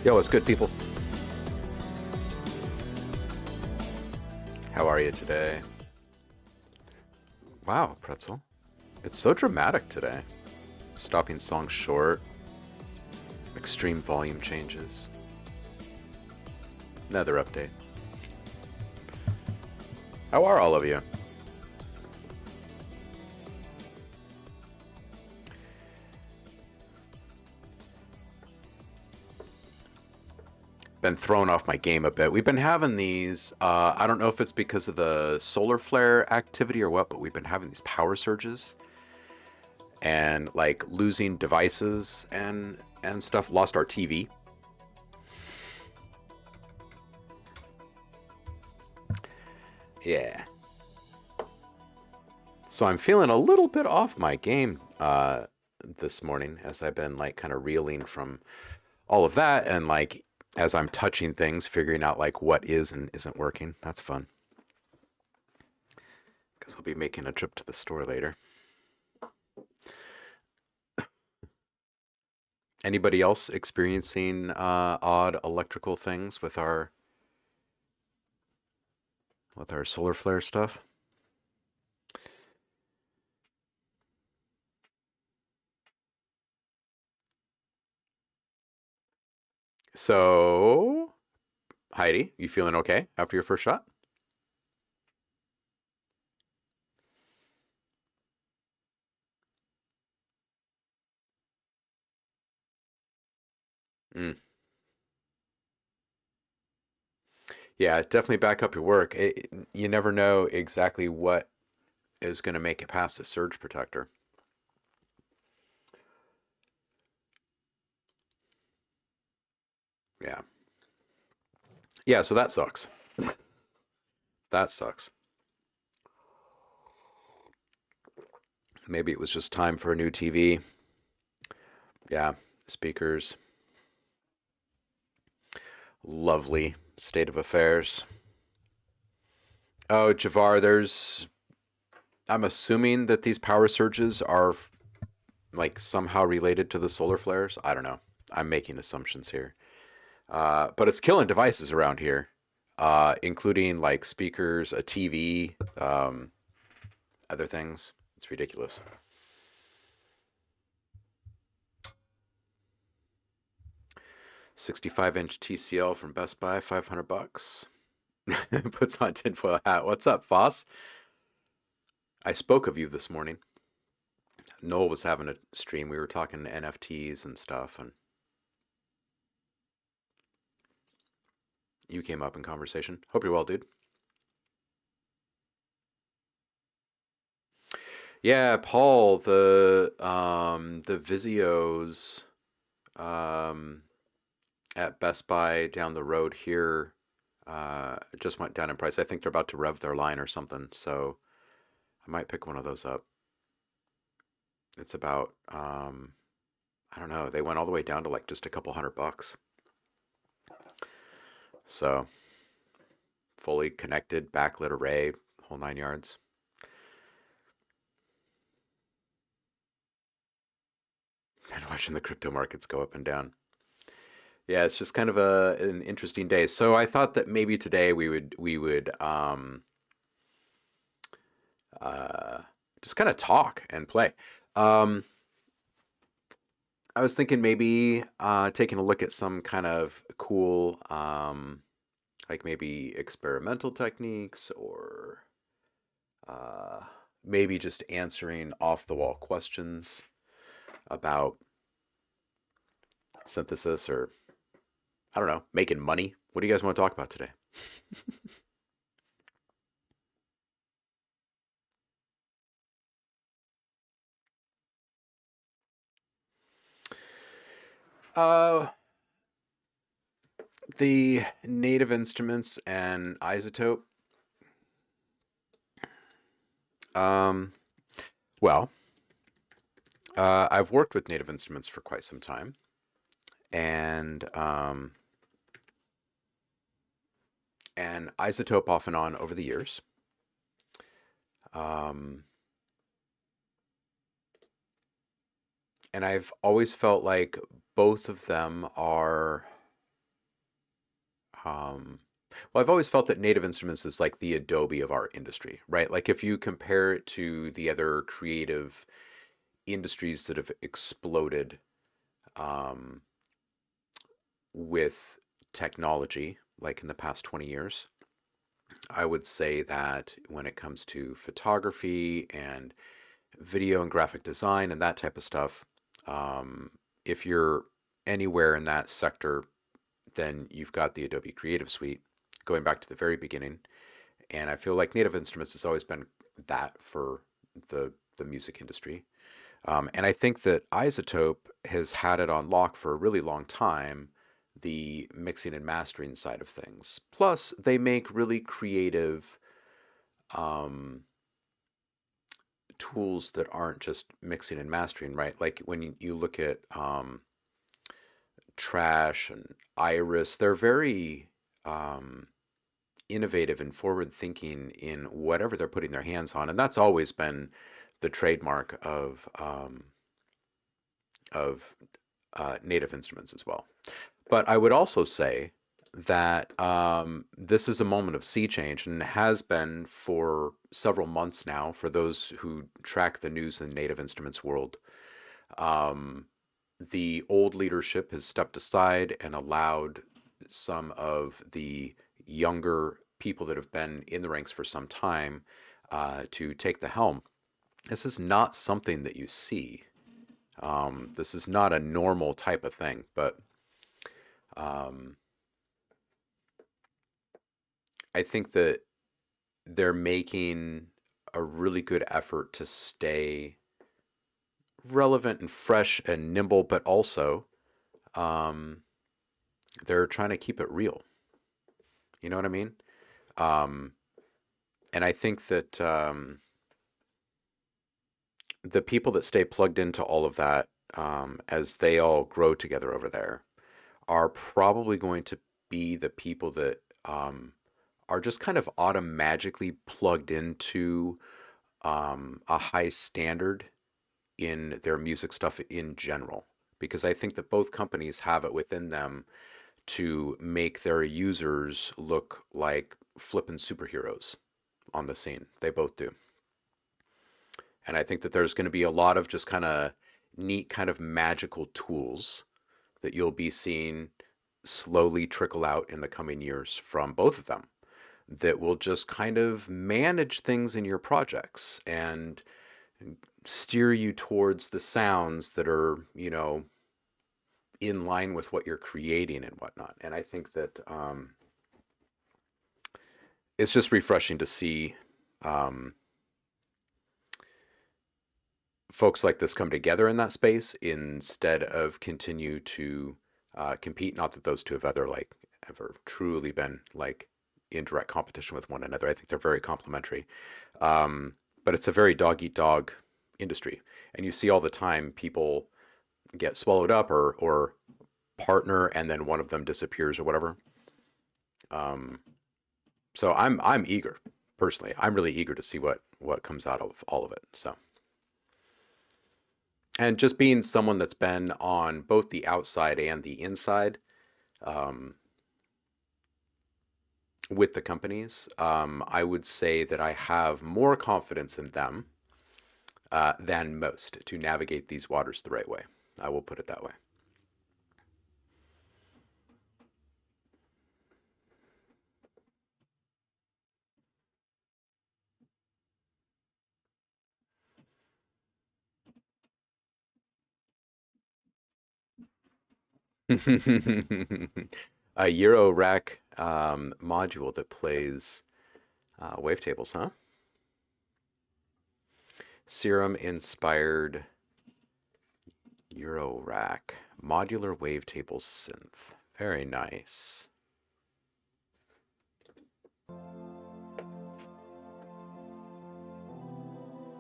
Yo, what's good, people? How are you today? Wow, Pretzel. It's so dramatic today. Stopping songs short, extreme volume changes. Another update. How are all of you? Been thrown off my game a bit. We've been having these, I don't know if it's because of the solar flare activity or what, but we've been having these power surges and like losing devices and stuff. Lost our TV. Yeah. So I'm feeling a little bit off my game this morning as I've been like kind of reeling from all of that and like as I'm touching things, figuring out like what is and isn't working. That's fun. Because I'll be making a trip to the store later. Anybody else experiencing odd electrical things with our solar flare stuff? So, Heidi, you feeling okay after your first shot? Mm. Yeah, definitely back up your work. You never know exactly what is going to make it past the surge protector. Yeah. Yeah, so that sucks. That sucks. Maybe it was just time for a new TV. Yeah, speakers. Lovely state of affairs. Oh, Javar, I'm assuming that these power surges are like somehow related to the solar flares. I don't know. I'm making assumptions here. But it's killing devices around here, including like speakers, a TV, other things. It's ridiculous. 65-inch TCL from Best Buy, 500 bucks. Puts on tinfoil hat. What's up, Foss? I spoke of you this morning. Noel was having a stream. We were talking NFTs and stuff, and you came up in conversation. Hope you're well, dude. Yeah, Paul, the Vizios um at Best Buy down the road here just went down in price. I think they're about to rev their line or something, so I might pick one of those up. It's about I don't know, they went all the way down to like just a couple $100. So, fully connected backlit array, whole 9 yards. And watching the crypto markets go up and down. Yeah, it's just kind of an interesting day. So I thought that maybe today we would uh, just kind of talk and play. Um, I was thinking maybe taking a look at some kind of cool, like maybe experimental techniques or uh, maybe just answering off the wall questions about synthesis or I don't know, making money. What do you guys want to talk about today? Uh, the native instruments and isotope. Um, well, I've worked with native instruments for quite some time, and and isotope off and on over the years. Um, and I've always felt like both of them are Um, well, I've always felt that Native Instruments is like the Adobe of our industry, right? Like if you compare it to the other creative industries that have exploded um, with technology, like in the past 20 years, I would say that when it comes to photography and video and graphic design and that type of stuff, um, if you're anywhere in that sector, then you've got the Adobe Creative Suite going back to the very beginning. And I feel like Native Instruments has always been that for the music industry. And I think that Isotope has had it on lock for a really long time, the mixing and mastering side of things. Plus, they make really creative um, tools that aren't just mixing and mastering, right? Like when you look at Trash and Iris, they're very um, innovative and forward thinking in whatever they're putting their hands on. And that's always been the trademark of Native Instruments as well. But I would also say that this is a moment of sea change and has been for several months now for those who track the news in the Native Instruments world. Um, the old leadership has stepped aside and allowed some of the younger people that have been in the ranks for some time to take the helm. This is not something that you see. This is not a normal type of thing, but um, I think that they're making a really good effort to stay relevant and fresh and nimble, but also um, they're trying to keep it real. You know what I mean? Um, and I think that the people that stay plugged into all of that as they all grow together over there are probably going to be the people that are just kind of automatically plugged into a high standard in their music stuff in general. Because I think that both companies have it within them to make their users look like flippin' superheroes on the scene. They both do. And I think that there's going to be a lot of just kind of neat, kind of magical tools that you'll be seeing slowly trickle out in the coming years from both of them that will just kind of manage things in your projects and steer you towards the sounds that are, in line with what you're creating and whatnot. And I think that it's just refreshing to see um, folks like this come together in that space instead of continue to compete. Not that those two have ever truly been like in direct competition with one another. I think they're very complementary. But it's a very dog eat dog industry, and you see all the time people get swallowed up or partner and then one of them disappears or whatever. Um, so I'm eager personally. I'm really eager to see what comes out of all of it. So. And just being someone that's been on both the outside and the inside um, with the companies, I would say that I have more confidence in them than most to navigate these waters the right way. I will put it that way. A Euro rack module that plays wavetables, huh? Serum inspired Euro rack modular wavetable synth. Very nice.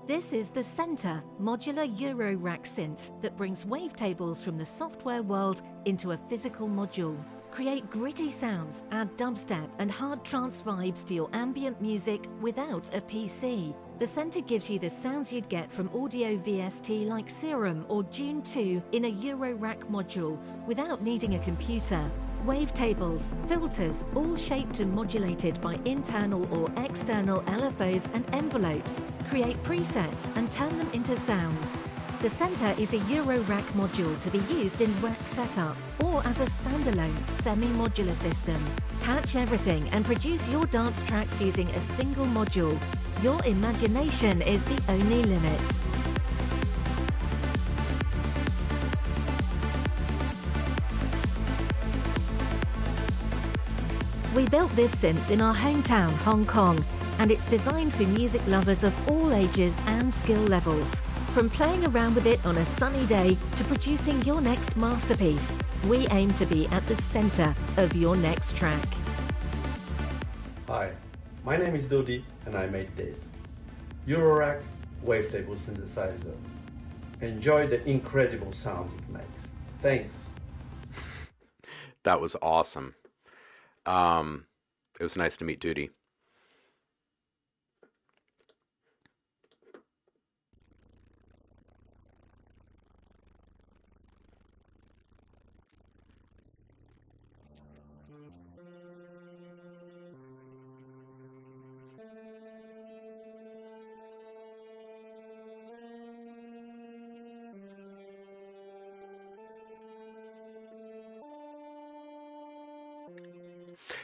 This is the Center modular Euro rack synth that brings wavetables from the software world into a physical module. Create gritty sounds, add dubstep and hard trance vibes to your ambient music without a PC. The Center gives you the sounds you'd get from audio VST like Serum or Dune 2 in a Eurorack module without needing a computer. Wavetables, filters, all shaped and modulated by internal or external LFOs and envelopes. Create presets and turn them into sounds. The Center is a Eurorack module to be used in rack setup or as a standalone semi-modular system. Patch everything and produce your dance tracks using a single module. Your imagination is the only limit. We built this synth in our hometown, Hong Kong, and it's designed for music lovers of all ages and skill levels. From playing around with it on a sunny day to producing your next masterpiece, we aim to be at the center of your next track. Hi, my name is Dodi and I made this Eurorack wavetable synthesizer. Enjoy the incredible sounds it makes. Thanks. That was awesome. It was nice to meet Duty.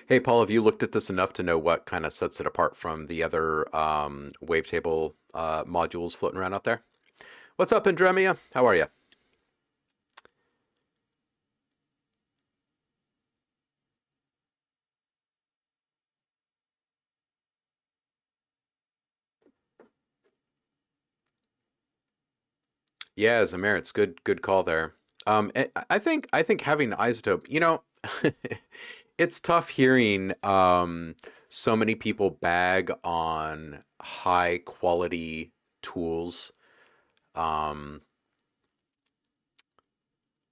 Hey, Paul, have you looked at this enough to know what kind of sets it apart from the other wavetable modules floating around out there? What's up, Andremia? How are you? Yeah, Zamir, it's good call there. I think having isotope, it's tough hearing so many people bag on high quality tools. Um,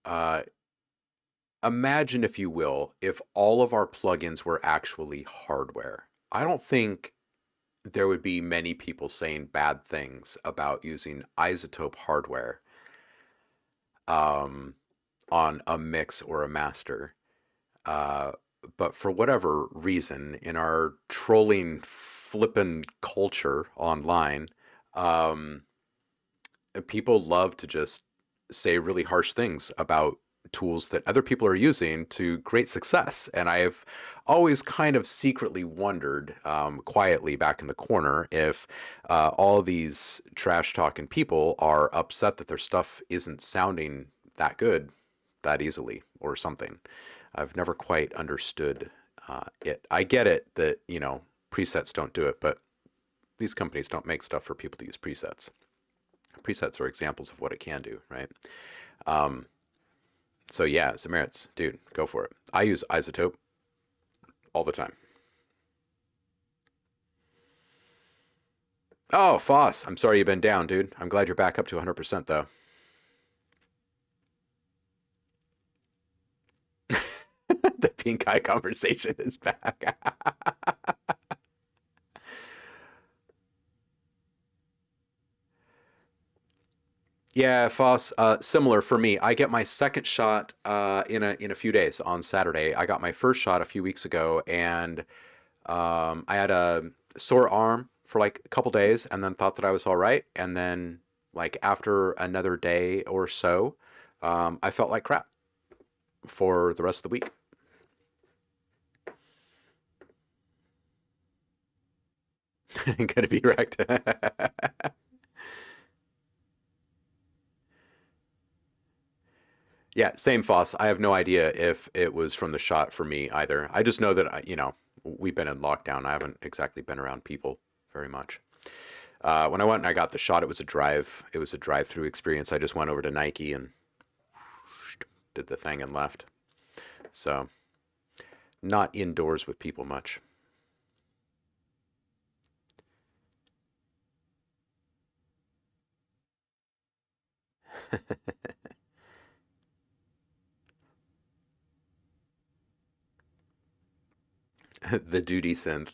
uh, Imagine, if you will, if all of our plugins were actually hardware. I don't think there would be many people saying bad things about using isotope hardware um, on a mix or a master. Uh, but for whatever reason, in our trolling, flippin' culture online, um, people love to just say really harsh things about tools that other people are using to great success. And I've always kind of secretly wondered, quietly back in the corner, if all of these trash talking people are upset that their stuff isn't sounding that good that easily or something. I've never quite understood it. I get it that, presets don't do it, but these companies don't make stuff for people to use presets. Presets are examples of what it can do, right? Um, so yeah, Zamerits, dude, go for it. I use isotope all the time. Oh, Foss, I'm sorry you've been down, dude. I'm glad you're back up to 100% though. The pink eye conversation is back. Yeah, Foss, similar for me. I get my second shot in a few days on Saturday. I got my first shot a few weeks ago, and I had a sore arm for like a couple days, and then thought that I was all right. And then, like after another day or so, I felt like crap for the rest of the week. Gonna be wrecked. Yeah, same Foss. I have no idea if it was from the shot for me either. I just know that we've been in lockdown. I haven't exactly been around people very much. When I went and I got the shot, it was a drive. It was a drive-through experience. I just went over to Nike and did the thing and left. So not indoors with people much. The duty synth.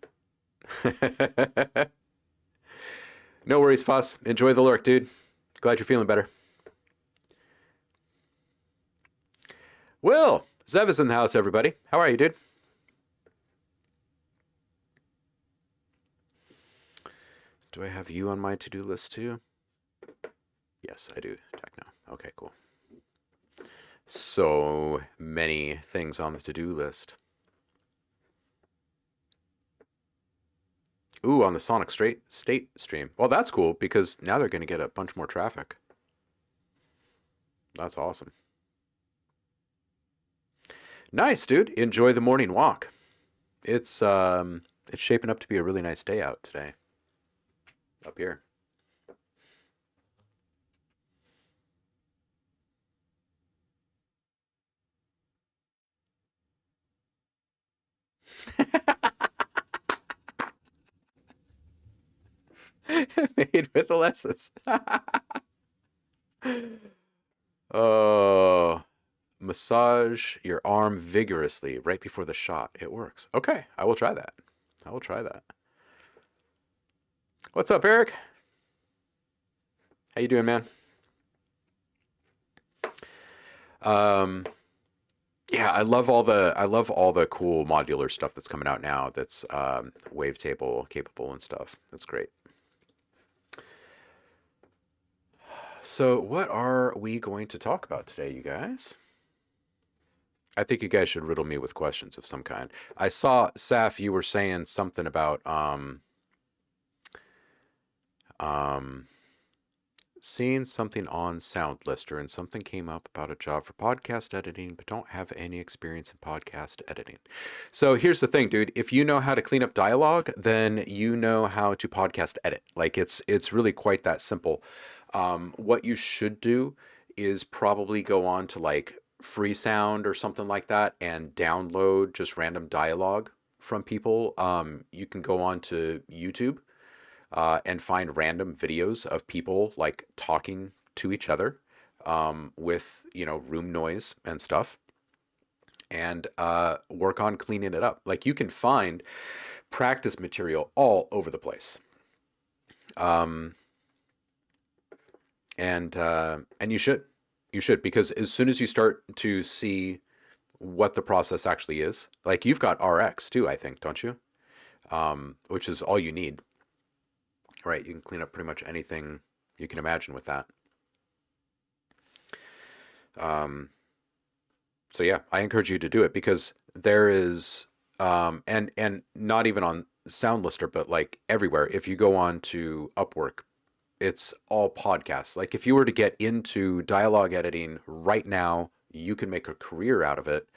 No worries, Foss. Enjoy the lurk, dude. Glad you're feeling better. Will, Zev is in the house, everybody. How are you, dude? Do I have you on my to-do list too? Yes, I do. Techno. Okay, cool. So many things on the to-do list. Ooh, on the Sonic State stream. Well, that's cool because now they're going to get a bunch more traffic. That's awesome. Nice, dude. Enjoy the morning walk. It's shaping up to be a really nice day out today. Up here. Made with the lessons. Oh, massage your arm vigorously right before the shot. It works. Okay, I will try that. I will try that. What's up, Eric? How you doing, man? Yeah, I love all the cool modular stuff that's coming out now. That's wavetable capable and stuff. That's great. So, what are we going to talk about today, you guys? I think you guys should riddle me with questions of some kind. I saw, Saf, you were saying something about seeing something on SoundLister, and something came up about a job for podcast editing, but don't have any experience in podcast editing. So here's the thing, dude. If you know how to clean up dialogue, then you know how to podcast edit. Like it's really quite that simple. What you should do is probably go on to like Freesound or something like that and download just random dialogue from people. You can go on to YouTube and find random videos of people like talking to each other with, room noise and stuff, and work on cleaning it up. Like you can find practice material all over the place. And you should, because as soon as you start to see what the process actually is, like you've got RX too, I think, don't you? Which is all you need, right? You can clean up pretty much anything you can imagine with that. So yeah, I encourage you to do it, because there is, and not even on SoundLister, but like everywhere. If you go on to Upwork, it's all podcasts. Like if you were to get into dialogue editing right now, you can make a career out of it,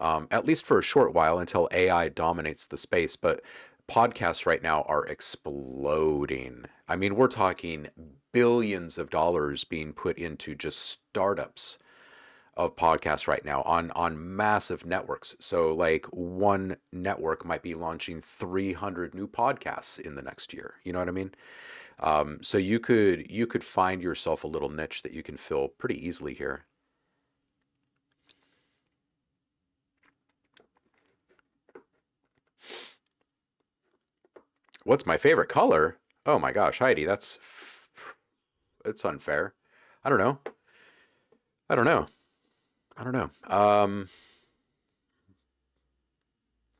at least for a short while until AI dominates the space. But podcasts right now are exploding. I mean, we're talking billions of dollars being put into just startups of podcasts right now on massive networks. So like one network might be launching 300 new podcasts in the next year. You know what I mean? So you could find yourself a little niche that you can fill pretty easily here. What's my favorite color? Oh my gosh, Heidi, it's unfair. I don't know. I don't know. I don't know.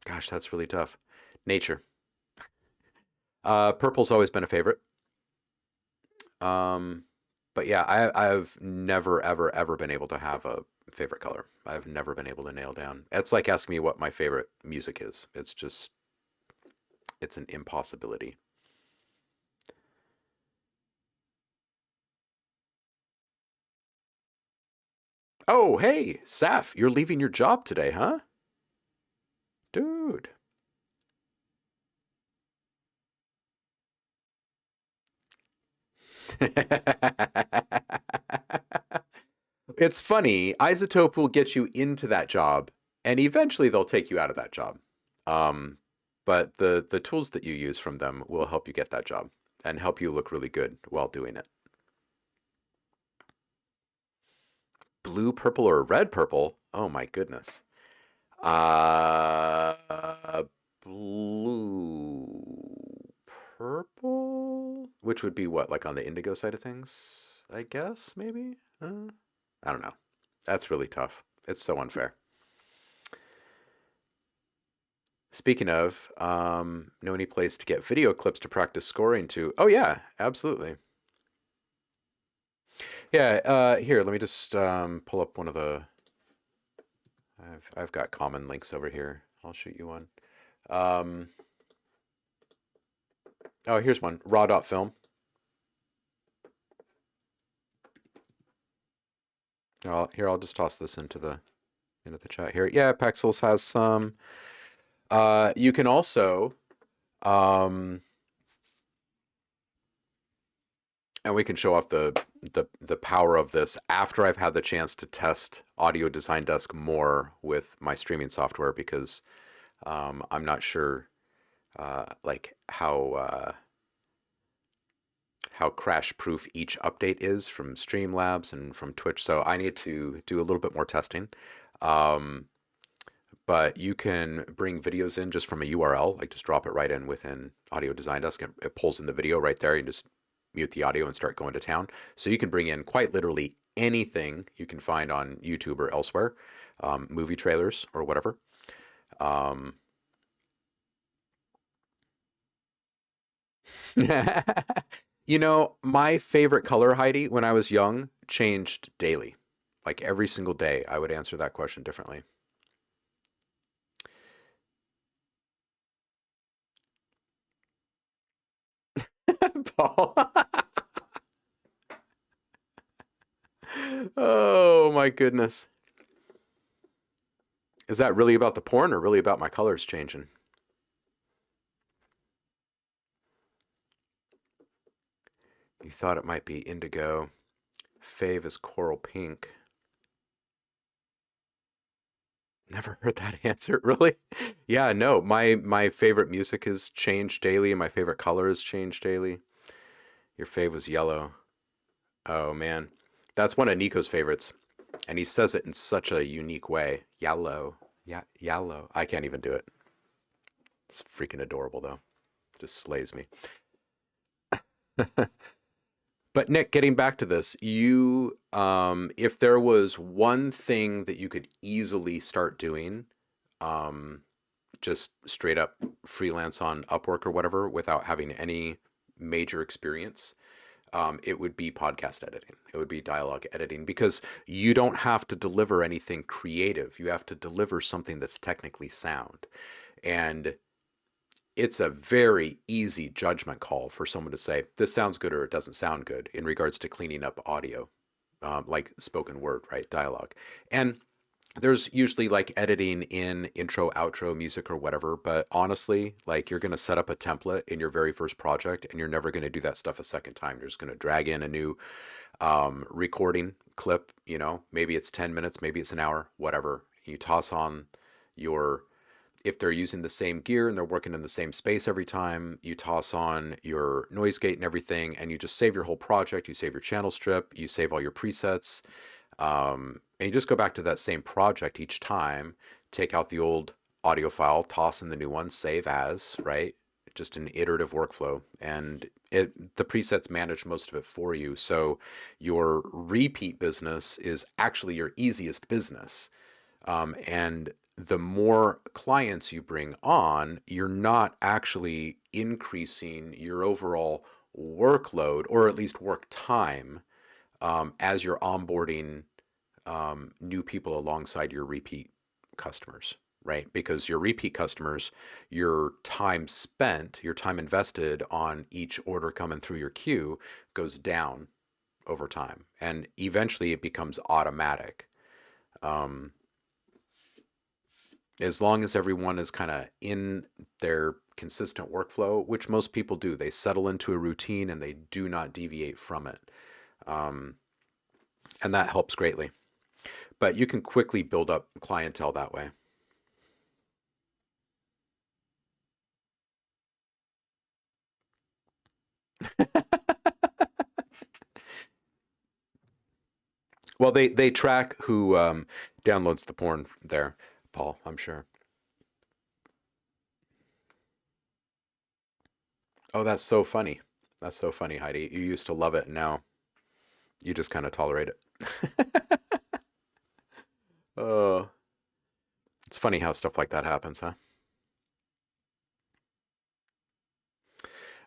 Gosh, that's really tough. Nature. Purple's always been a favorite. But yeah, I've never, ever, ever been able to have a favorite color. I've never been able to nail down. It's like asking me what my favorite music is. It's an impossibility. Oh, hey, Saf, you're leaving your job today, huh? Dude. It's funny. Isotope will get you into that job, and eventually they'll take you out of that job. Um, but the tools that you use from them will help you get that job and help you look really good while doing it. Blue purple or red purple? Oh my goodness. Blue purple. which would be what, like on the Indigo side of things, I guess, maybe? I don't know. That's really tough. It's so unfair. Speaking of, know any place to get video clips to practice scoring to? Oh yeah, absolutely. Yeah, here, let me just pull up one of the. I've got common links over here. I'll shoot you one. Um, oh, here's one. Raw.film. Here, I'll just toss this into the chat here. Yeah, Pexels has some. You can also, um, and we can show off the power of this after I've had the chance to test Audio Design Desk more with my streaming software, because I'm not sure like how crash proof each update is from Streamlabs and from Twitch. So I need to do a little bit more testing. Um, but you can bring videos in just from a URL, like just drop it right in within Audio Design Desk. It pulls in the video right there. You just mute the audio and start going to town. So you can bring in quite literally anything you can find on YouTube or elsewhere, movie trailers or whatever. You know, my favorite color, Heidi, when I was young, changed daily. Like every single day, I would answer that question differently. Paul. Oh my goodness. Is that really about the porn or really about my colors changing? You thought it might be indigo. Fave is coral pink. Never heard that answer, really? Yeah, no. My favorite music has changed daily, and my favorite color has changed daily. Your fave was yellow. Oh man. That's one of Nico's favorites. And he says it in such a unique way. Yellow. Yeah, yellow. I can't even do it. It's freaking adorable though. Just slays me. But Nick, getting back to this, if there was one thing that you could easily start doing, um, just straight up freelance on Upwork or whatever without having any major experience, it would be podcast editing. It would be dialogue editing, because you don't have to deliver anything creative. You have to deliver something that's technically sound. And it's a very easy judgment call for someone to say, this sounds good or it doesn't sound good in regards to cleaning up audio, like spoken word, right? Dialogue. And there's usually like editing in intro, outro music or whatever, but honestly, like you're going to set up a template in your very first project and you're never going to do that stuff a second time. You're just going to drag in a new recording clip, maybe it's 10 minutes, maybe it's an hour, whatever. You toss on your, if they're using the same gear and they're working in the same space every time, you toss on your noise gate and everything, and you just save your whole project. You save your channel strip, you save all your presets, and you just go back to that same project each time, take out the old audio file, toss in the new one, save as, right? Just an iterative workflow. And the presets manage most of it for you. So your repeat business is actually your easiest business. And the more clients you bring on, you're not actually increasing your overall workload, or at least work time, as you're onboarding new people alongside your repeat customers, right? Because your repeat customers, your time spent, your time invested on each order coming through your queue goes down over time, and eventually it becomes automatic. Um, as long as everyone is kind of in their consistent workflow, which most people do, they settle into a routine and they do not deviate from it. And that helps greatly. But you can quickly build up clientele that way. Well, they track who downloads the porn there, Paul, I'm sure. Oh, that's so funny. That's so funny, Heidi. You used to love it, and now you just kind of tolerate it. Oh, it's funny how stuff like that happens, huh?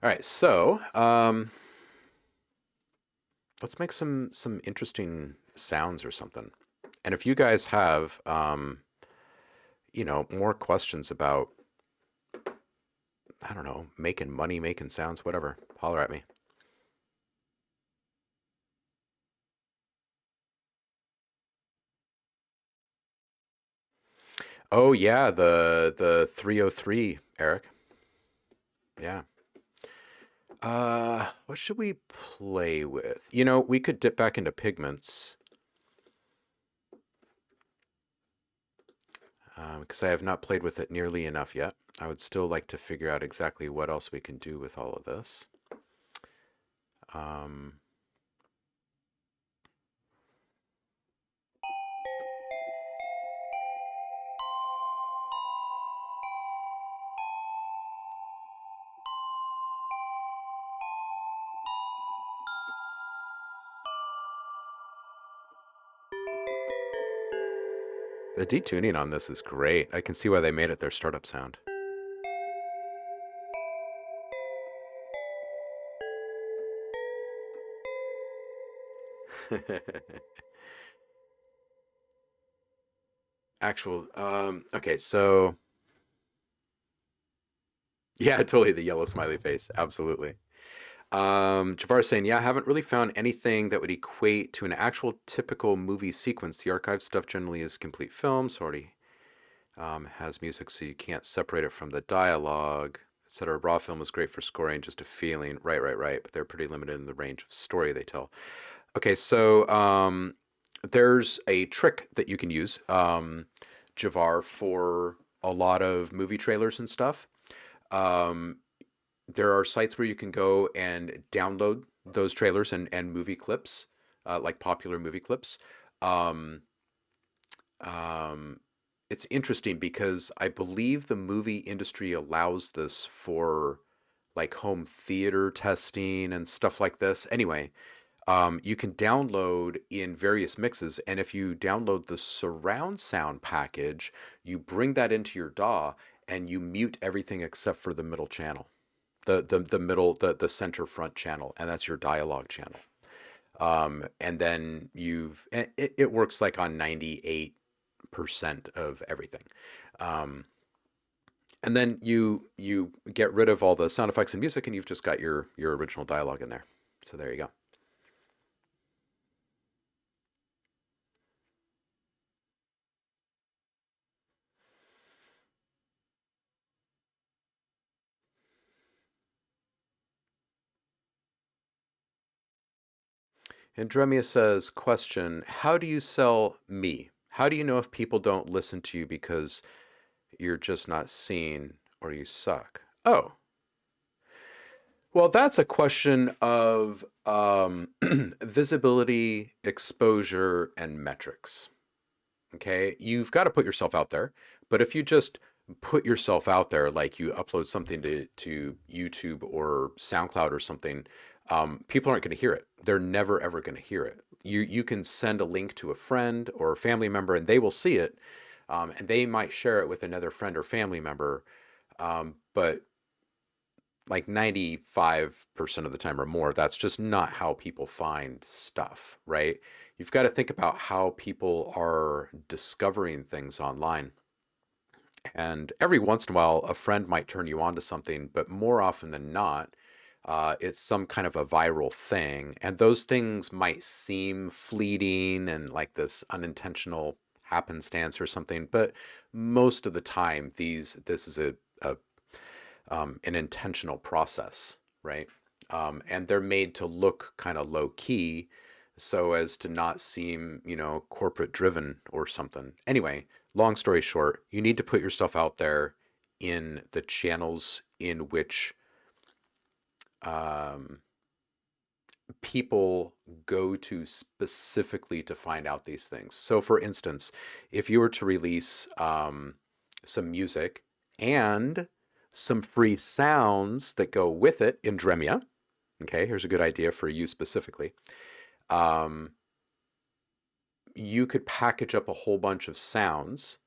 All right, so let's make some interesting sounds or something. And if you guys have more questions about, I don't know, making money, making sounds, whatever, holler at me. Oh yeah, the 303, Eric. Yeah. What should we play with? We could dip back into pigments, because I have not played with it nearly enough yet. I would still like to figure out exactly what else we can do with all of this. Um, the detuning on this is great. I can see why they made it their startup sound. Okay, so yeah, totally the yellow smiley face. Absolutely. Javar saying, yeah, I haven't really found anything that would equate to an actual typical movie sequence. The archive stuff generally is complete film, so already has music, so you can't separate it from the dialogue, etc. Raw film is great for scoring, just a feeling. Right, right, right. But they're pretty limited in the range of story they tell. Okay, so there's a trick that you can use, Javar, for a lot of movie trailers and stuff. Um, there are sites where you can go and download those trailers and movie clips, like popular movie clips. Um, um, it's interesting because I believe the movie industry allows this for like home theater testing and stuff like this. Anyway, you can download in various mixes, and if you download the surround sound package, you bring that into your DAW and you mute everything except for the middle channel, the middle, the center front channel, and that's your dialogue channel. And then it works like on 98% of everything. Um, and then you get rid of all the sound effects and music, and you've just got your original dialogue in there. So there you go. Andremia says, question, how do you sell me? How do you know if people don't listen to you because you're just not seen or you suck? Oh, well, that's a question of visibility, exposure, and metrics. Okay, you've got to put yourself out there. But if you just put yourself out there, like you upload something to YouTube or SoundCloud or something, people aren't going to hear it. They're never ever going to hear it. You can send a link to a friend or a family member, and they will see it, and they might share it with another friend or family member. But like 95% of the time or more, that's just not how people find stuff, right? You've got to think about how people are discovering things online. And every once in a while, a friend might turn you on to something, but more often than not, it's some kind of a viral thing. And those things might seem fleeting and like this unintentional happenstance or something, but most of the time, this is an intentional process, right? And they're made to look kind of low key so as to not seem, corporate driven or something. Anyway, long story short, you need to put your stuff out there in the channels in which um, people go to specifically to find out these things. So, for instance, if you were to release some music and some free sounds that go with it in Dremia, Okay, here's a good idea for you specifically. Um, you could package up a whole bunch of sounds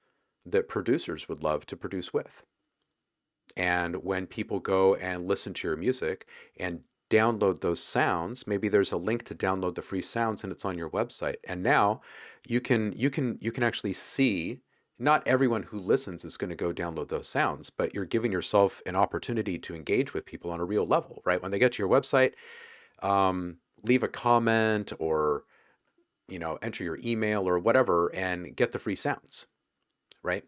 that producers would love to produce with. And when people go and listen to your music and download those sounds, maybe there's a link to download the free sounds and it's on your website. And now you can actually see, not everyone who listens is going to go download those sounds, but you're giving yourself an opportunity to engage with people on a real level, right? When they get to your website, leave a comment or enter your email or whatever and get the free sounds, right?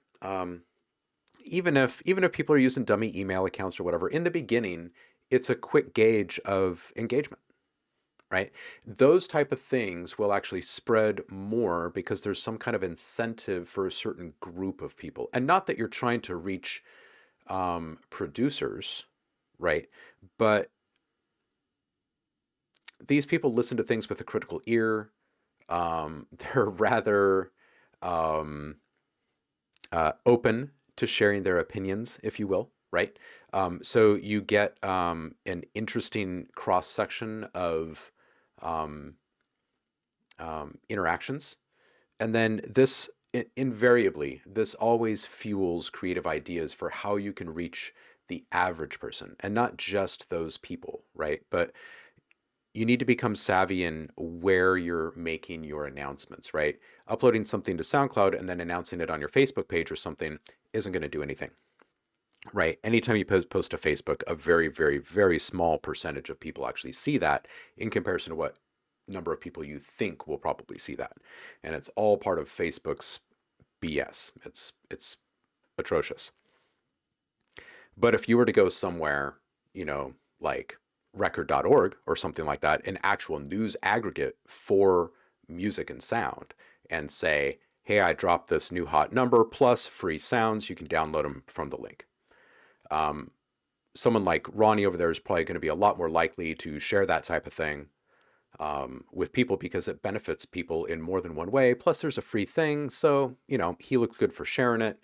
Even if people are using dummy email accounts or whatever, in the beginning, it's a quick gauge of engagement, right? Those type of things will actually spread more because there's some kind of incentive for a certain group of people. And not that you're trying to reach producers, right? But these people listen to things with a critical ear. They're rather open to sharing their opinions, if you will, right? So you get an interesting cross section of interactions, and then this invariably, this always fuels creative ideas for how you can reach the average person, and not just those people, right? But you need to become savvy in where you're making your announcements, right? Uploading something to SoundCloud and then announcing it on your Facebook page or something isn't going to do anything, right? Anytime you post to Facebook, a very, very, very small percentage of people actually see that in comparison to what number of people you think will probably see that. And it's all part of Facebook's BS. It's atrocious. But if you were to go somewhere, like record.org or something like that, an actual news aggregate for music and sound, and say, hey, I dropped this new hot number plus free sounds, you can download them from the link. Someone like Ronnie over there is probably going to be a lot more likely to share that type of thing with people because it benefits people in more than one way. Plus there's a free thing. So, he looks good for sharing it.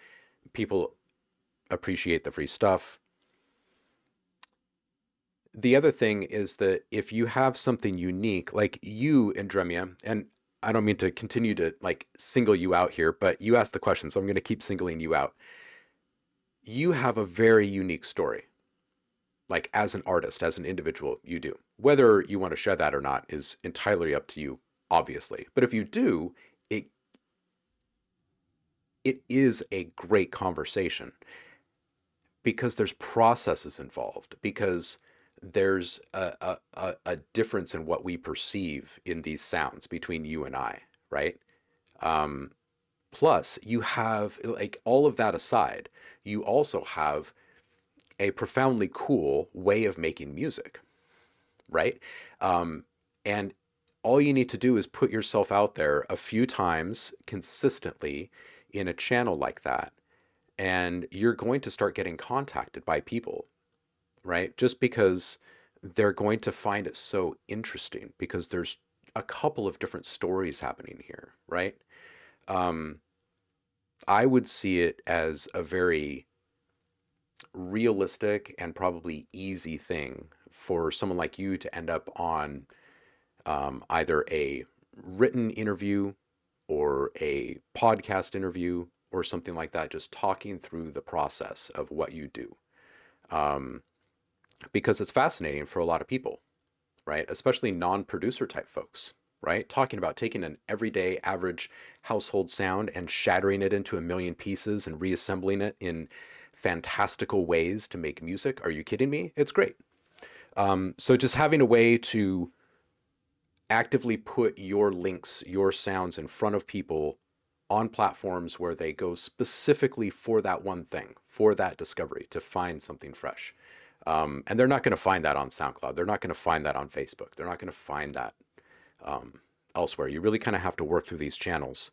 People appreciate the free stuff. The other thing is that if you have something unique, like you, Andremia, and I don't mean to continue to single you out here, but you asked the question, so I'm going to keep singling you out. You have a very unique story. Like as an artist, as an individual, you do. Whether you want to share that or not is entirely up to you, obviously. But if you do, it is a great conversation because there's processes involved, because there's a difference in what we perceive in these sounds between you and I, right? Plus, you have, all of that aside, you also have a profoundly cool way of making music, right? And all you need to do is put yourself out there a few times consistently in a channel like that, and you're going to start getting contacted by people, right? Just because they're going to find it so interesting because there's a couple of different stories happening here, right? I would see it as a very realistic and probably easy thing for someone like you to end up on either a written interview or a podcast interview or something like that, just talking through the process of what you do. Because it's fascinating for a lot of people, right? Especially non-producer type folks, right? Talking about taking an everyday average household sound and shattering it into a million pieces and reassembling it in fantastical ways to make music. Are you kidding me? It's great. So just having a way to actively put your links, your sounds in front of people on platforms where they go specifically for that one thing, for that discovery, to find something fresh. And they're not going to find that on SoundCloud. They're not going to find that on Facebook. They're not going to find that elsewhere. You really kind of have to work through these channels.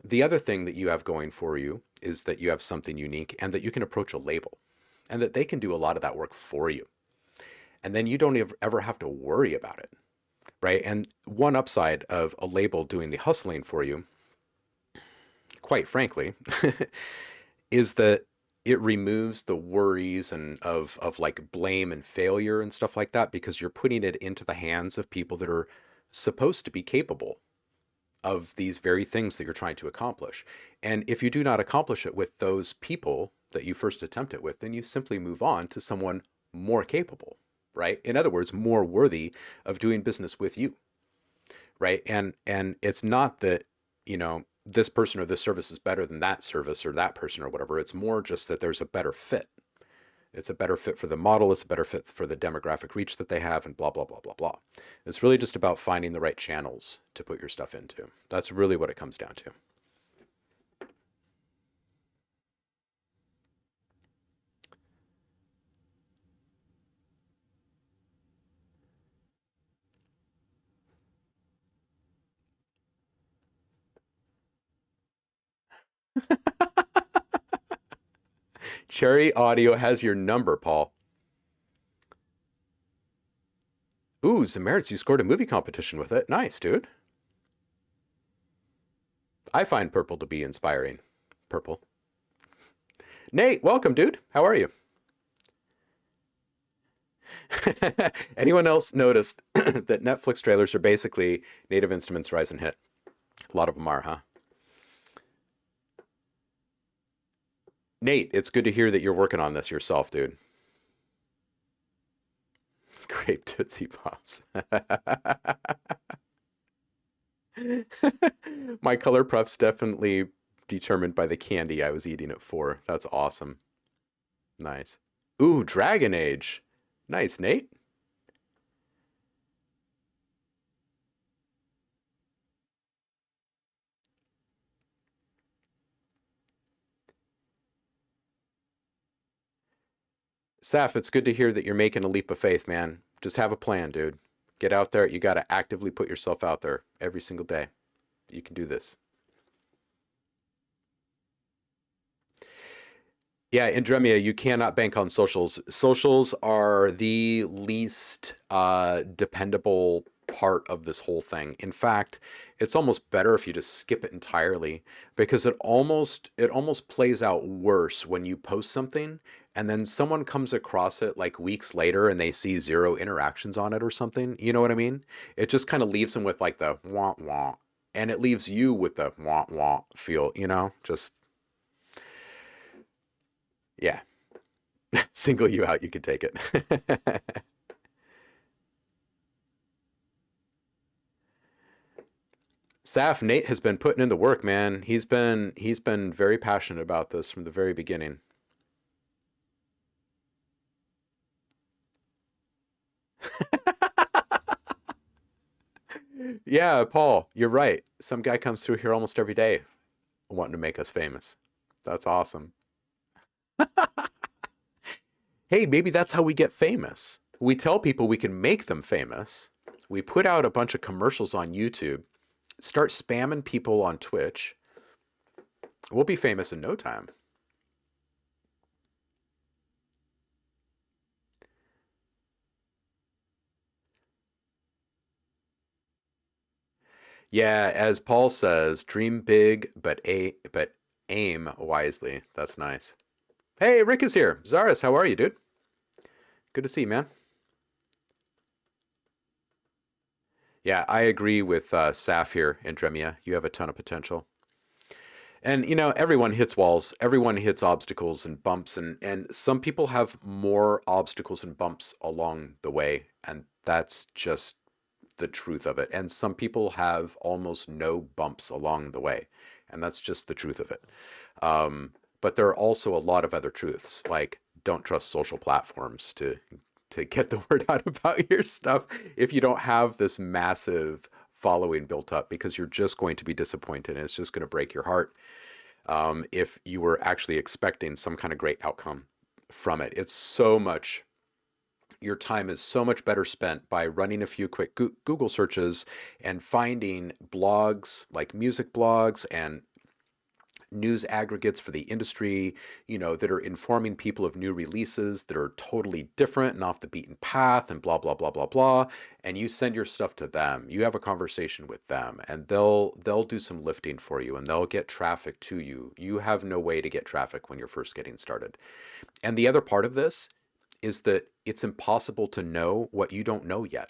The other thing that you have going for you is that you have something unique and that you can approach a label and that they can do a lot of that work for you. And then you don't ever have to worry about it, right? And one upside of a label doing the hustling for you, quite frankly, is that it removes the worries and of like blame and failure and stuff like that, because you're putting it into the hands of people that are supposed to be capable of these very things that you're trying to accomplish. And if you do not accomplish it with those people that you first attempt it with, then you simply move on to someone more capable, right? In other words, more worthy of doing business with you, right? And it's not that, you know, this person or this service is better than that service or that person or whatever. It's more just that there's a better fit. It's a better fit for the model. It's a better fit for the demographic reach that they have, and blah, blah, blah, blah, blah. It's really just about finding the right channels to put your stuff into. That's really what it comes down to. Cherry Audio has your number, Paul. Ooh, Zamertz, you scored a movie competition with it. Nice, dude. I find purple to be inspiring. Purple. Nate, welcome, dude. How are you? Anyone else noticed that Netflix trailers are basically Native Instruments Rise and Hit? A lot of them are, huh? Nate, it's good to hear that you're working on this yourself, dude. Grape Tootsie Pops. My color puff's definitely determined by the candy I was eating it for. That's awesome. Nice. Ooh, Dragon Age. Nice, Nate. Saf, it's good to hear that you're making a leap of faith, man. Just have a plan, dude. Get out there. You got to actively put yourself out there every single day. You can do this. Yeah, Indremia, you cannot bank on socials. Socials are the least dependable part of this whole thing. In fact, it's almost better if you just skip it entirely, because it almost plays out worse when you post something and then someone comes across it like weeks later and they see zero interactions on it or something. You know what I mean? It just kind of leaves them with like the wah wah, and it leaves you with the wah wah feel, you know? Just yeah. Single you out, you can take it. Saf, Nate has been putting in the work, man. He's been very passionate about this from the very beginning. Yeah, Paul, you're right. Some guy comes through here almost every day wanting to make us famous. That's awesome. Hey, maybe that's how we get famous. We tell people we can make them famous. We put out a bunch of commercials on YouTube, start spamming people on Twitch. We'll be famous in no time. Yeah, as Paul says, dream big, but aim wisely. That's nice. Hey, Rick is here. Zaris, how are you, dude? Good to see you, man. Yeah, I agree with Saf here in Dremia. You have a ton of potential. And you know, everyone hits walls, everyone hits obstacles and bumps, and some people have more obstacles and bumps along the way, and that's just the truth of it. And some people have almost no bumps along the way, and that's just the truth of it. But there are also a lot of other truths, like don't trust social platforms to get the word out about your stuff if you don't have this massive following built up, because you're just going to be disappointed and it's just going to break your heart if you were actually expecting some kind of great outcome from it. It's so much, your time is so much better spent by running a few quick Google searches and finding blogs like music blogs and news aggregates for the industry, that are informing people of new releases that are totally different and off the beaten path and blah, blah, blah, blah, blah. And you send your stuff to them. You have a conversation with them and they'll do some lifting for you and they'll get traffic to you. You have no way to get traffic when you're first getting started. And the other part of this is that it's impossible to know what you don't know yet.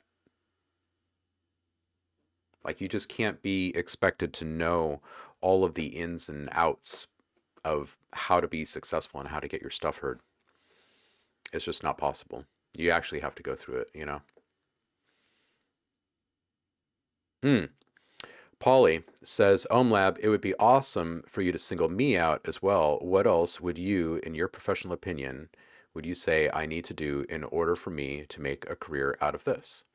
Like, you just can't be expected to know all of the ins and outs of how to be successful and how to get your stuff heard. It's just not possible. You actually have to go through it. Polly says, OhmLab, it would be awesome for you to single me out as well. What else would you, in your professional opinion, would you say I need to do in order for me to make a career out of this?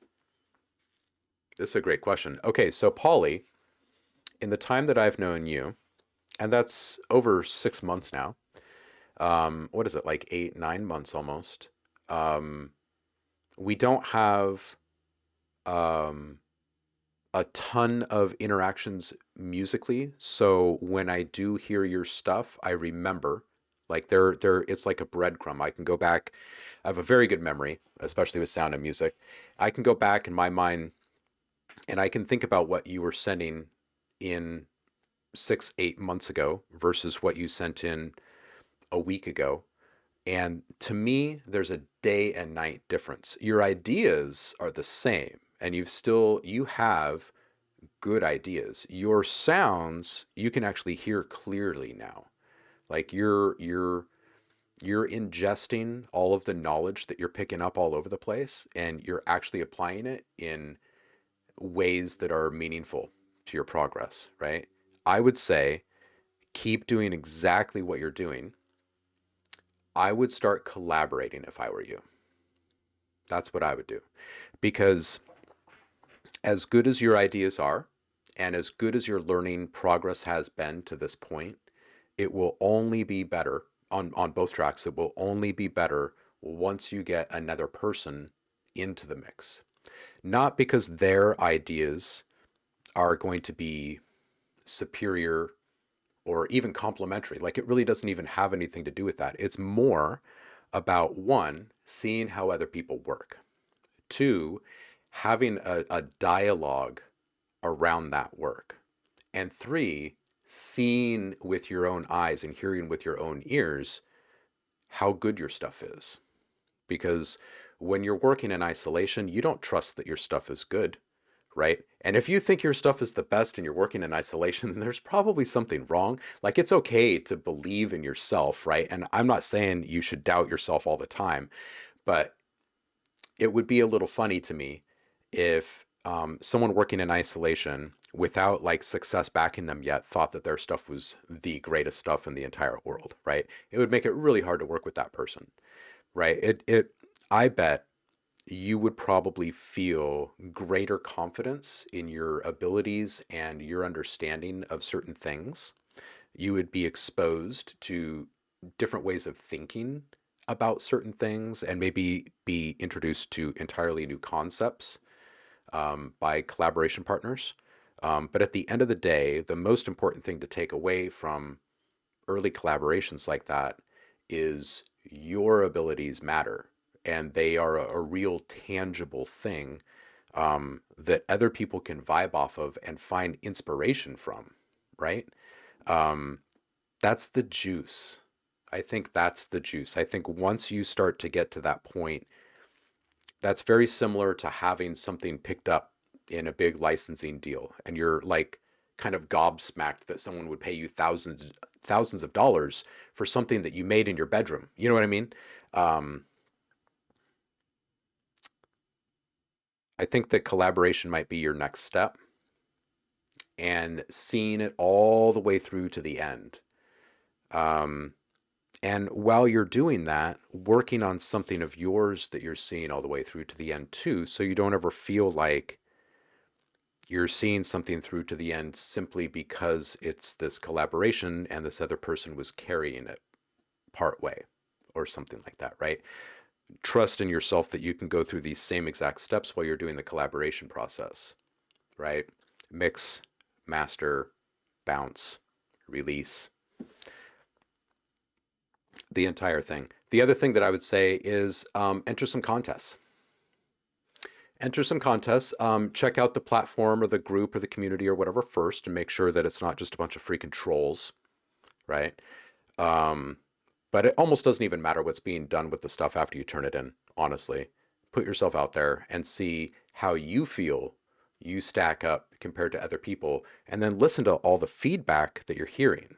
This is a great question. Okay, so Polly, in the time that I've known you, and that's over 6 months now, what is it, like 8, 9 months almost, we don't have a ton of interactions musically. So when I do hear your stuff, I remember. Like, it's like a breadcrumb. I can go back. I have a very good memory, especially with sound and music. I can go back in my mind and I can think about what you were sending in 6, 8 months ago versus what you sent in a week ago. And to me, there's a day and night difference. Your ideas are the same and you have good ideas. Your sounds, you can actually hear clearly now. Like, you're ingesting all of the knowledge that you're picking up all over the place, and you're actually applying it in ways that are meaningful to your progress, right? I would say keep doing exactly what you're doing. I would start collaborating if I were you. That's what I would do. Because as good as your ideas are, and as good as your learning progress has been to this point, it will only be better on both tracks. It will only be better once you get another person into the mix. Not because their ideas are going to be superior or even complementary. Like, it really doesn't even have anything to do with that. It's more about, one, seeing how other people work. Two, having a dialogue around that work. And three, seeing with your own eyes and hearing with your own ears how good your stuff is. Because when you're working in isolation, you don't trust that your stuff is good, right? And if you think your stuff is the best and you're working in isolation, then there's probably something wrong. Like, it's okay to believe in yourself, right? And I'm not saying you should doubt yourself all the time, but it would be a little funny to me if someone working in isolation without like success backing them yet thought that their stuff was the greatest stuff in the entire world, right? It would make it really hard to work with that person, right? I bet you would probably feel greater confidence in your abilities and your understanding of certain things. You would be exposed to different ways of thinking about certain things and maybe be introduced to entirely new concepts by collaboration partners. But at the end of the day, the most important thing to take away from early collaborations like that is your abilities matter. And they are a real tangible thing that other people can vibe off of and find inspiration from, right? That's the juice. I think that's the juice. I think once you start to get to that point, that's very similar to having something picked up in a big licensing deal, and you're like kind of gobsmacked that someone would pay you thousands of dollars for something that you made in your bedroom. You know what I mean? I think that collaboration might be your next step, and seeing it all the way through to the end. And while you're doing that, working on something of yours that you're seeing all the way through to the end too, so you don't ever feel like you're seeing something through to the end simply because it's this collaboration and this other person was carrying it part way or something like that, right? Trust in yourself that you can go through these same exact steps while you're doing the collaboration process, right? Mix, master, bounce, release. The entire thing. The other thing that I would say is enter some contests. Enter some contests. Check out the platform or the group or the community or whatever first, and make sure that it's not just a bunch of freaking trolls, right? Um, but it almost doesn't even matter what's being done with the stuff after you turn it in, honestly. Put yourself out there and see how you feel you stack up compared to other people, and then listen to all the feedback that you're hearing.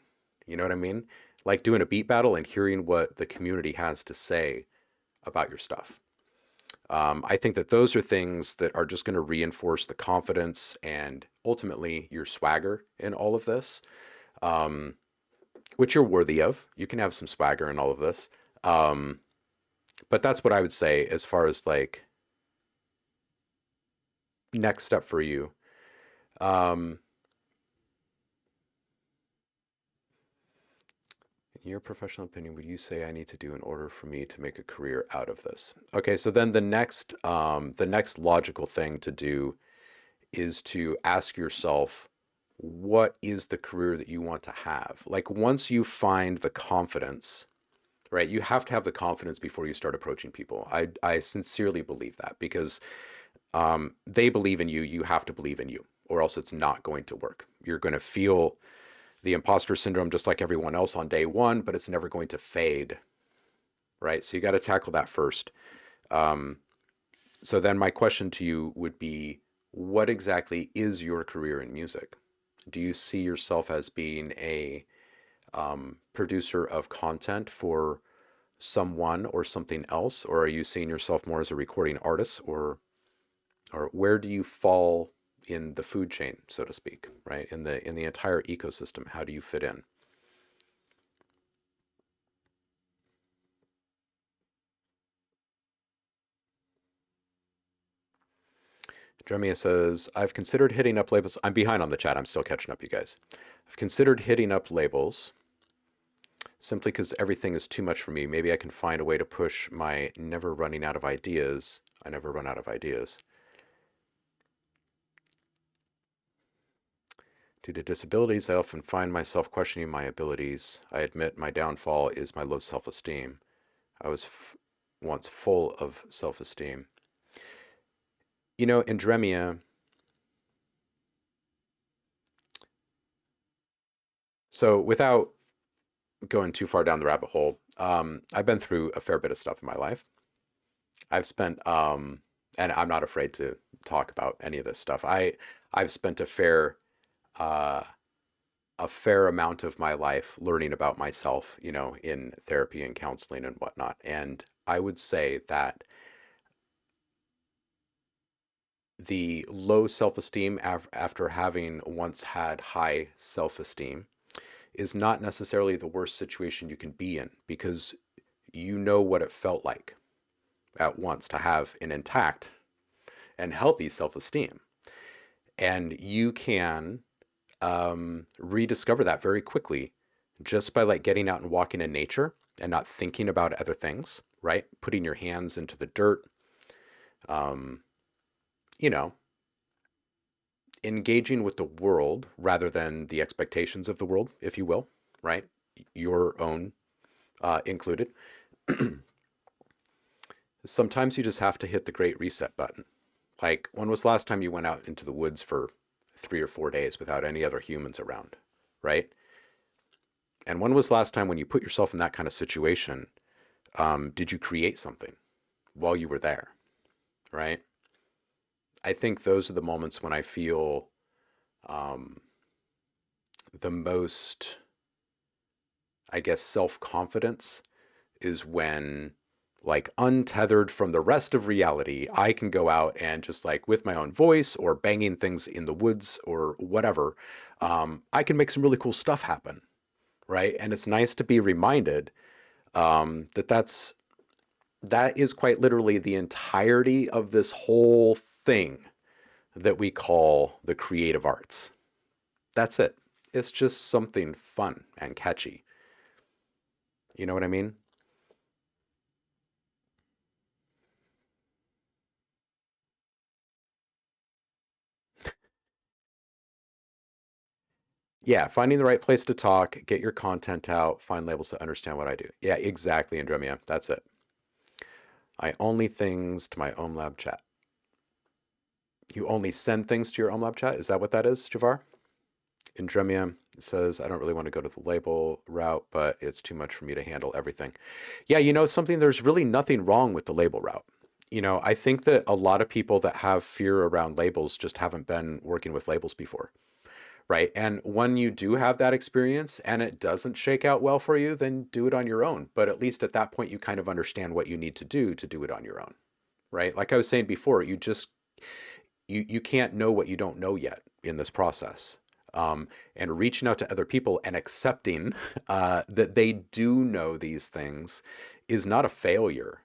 You know what I mean? Like doing a beat battle and hearing what the community has to say about your stuff. I think that those are things that are just going to reinforce the confidence and ultimately your swagger in all of this, which you're worthy of. You can have some swagger in all of this. But that's what I would say as far as like next step for you. Um, in your professional opinion, would you say I need to do in order for me to make a career out of this? Okay, so then the next logical thing to do is to ask yourself, what is the career that you want to have? Like once you find the confidence, right? You have to have the confidence before you start approaching people. I sincerely believe that because they believe in you. You have to believe in you, or else it's not going to work. You're going to feel the imposter syndrome just like everyone else on day one, but it's never going to fade, right? So you got to tackle that first. So then my question to you would be, what exactly is your career in music? Do you see yourself as being a producer of content for someone or something else, or are you seeing yourself more as a recording artist, or where do you fall in the food chain, so to speak, right? In the entire ecosystem, how do you fit in? Dremia says, I've considered hitting up labels. I'm behind on the chat. I'm still catching up, you guys. I've considered hitting up labels simply because everything is too much for me. Maybe I can find a way to push my never running out of ideas. I never run out of ideas. Due to disabilities, I often find myself questioning my abilities. I admit my downfall is my low self-esteem. I was once full of self-esteem. You know, in Dremia, so without going too far down the rabbit hole, I've been through a fair bit of stuff in my life. I've spent, and I'm not afraid to talk about any of this stuff. I've spent uh, a fair amount of my life learning about myself, you know, in therapy and counseling and whatnot. And I would say that the low self-esteem after having once had high self-esteem is not necessarily the worst situation you can be in, because you know what it felt like at once to have an intact and healthy self-esteem. And you can rediscover that very quickly just by like getting out and walking in nature and not thinking about other things, right? Putting your hands into the dirt, you know, engaging with the world rather than the expectations of the world, if you will, right? Your own included. Sometimes you just have to hit the great reset button. Like, when was the last time you went out into the woods for 3 or 4 days without any other humans around, right? And when was the last time when you put yourself in that kind of situation, did you create something while you were there, right? I think those are the moments when I feel the most, I guess, self-confidence is when, like, untethered from the rest of reality, I can go out and just like with my own voice or banging things in the woods or whatever, I can make some really cool stuff happen, right? And it's nice to be reminded that is quite literally the entirety of this whole thing that we call the creative arts. That's it. It's just something fun and catchy. You know what I mean? Yeah, finding the right place to talk, get your content out, find labels that understand what I do. Yeah, exactly, Andromia. That's it. I only things to my OhmLab chat. You only send things to your OhmLab chat? Is that what that is, Javar? Andromia says, I don't really want to go to the label route, but it's too much for me to handle everything. Yeah, you know something, there's really nothing wrong with the label route. You know, I think that a lot of people that have fear around labels just haven't been working with labels before, right? And when you do have that experience and it doesn't shake out well for you, then do it on your own. But at least at that point, you kind of understand what you need to do it on your own, right? Like I was saying before, you can't know what you don't know yet in this process. And reaching out to other people and accepting that they do know these things is not a failure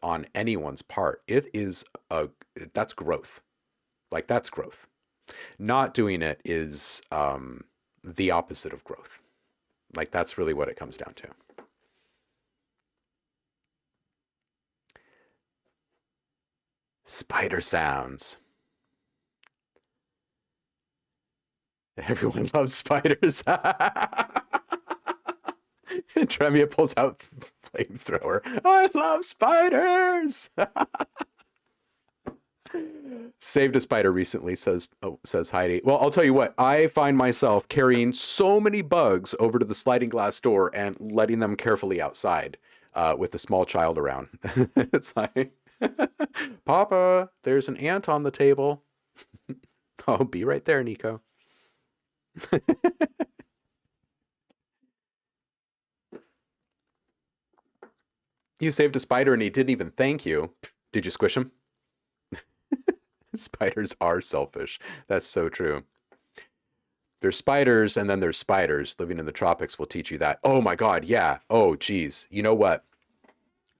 on anyone's part. That's growth. Like that's growth. Not doing it is the opposite of growth. Like that's really what it comes down to. Spider sounds. Everyone loves spiders. Tremia pulls out flamethrower. I love spiders. Saved a spider recently, says Heidi. Well, I'll tell you what, I find myself carrying so many bugs over to the sliding glass door and letting them carefully outside with a small child around. It's like, Papa, there's an ant on the table. I'll be right there, Nico. You saved a spider and he didn't even thank you. Did you squish him? Spiders are selfish. That's so true. There's spiders and then there's spiders. Living in the tropics will teach you that. Oh my God, yeah. Oh geez. You know what?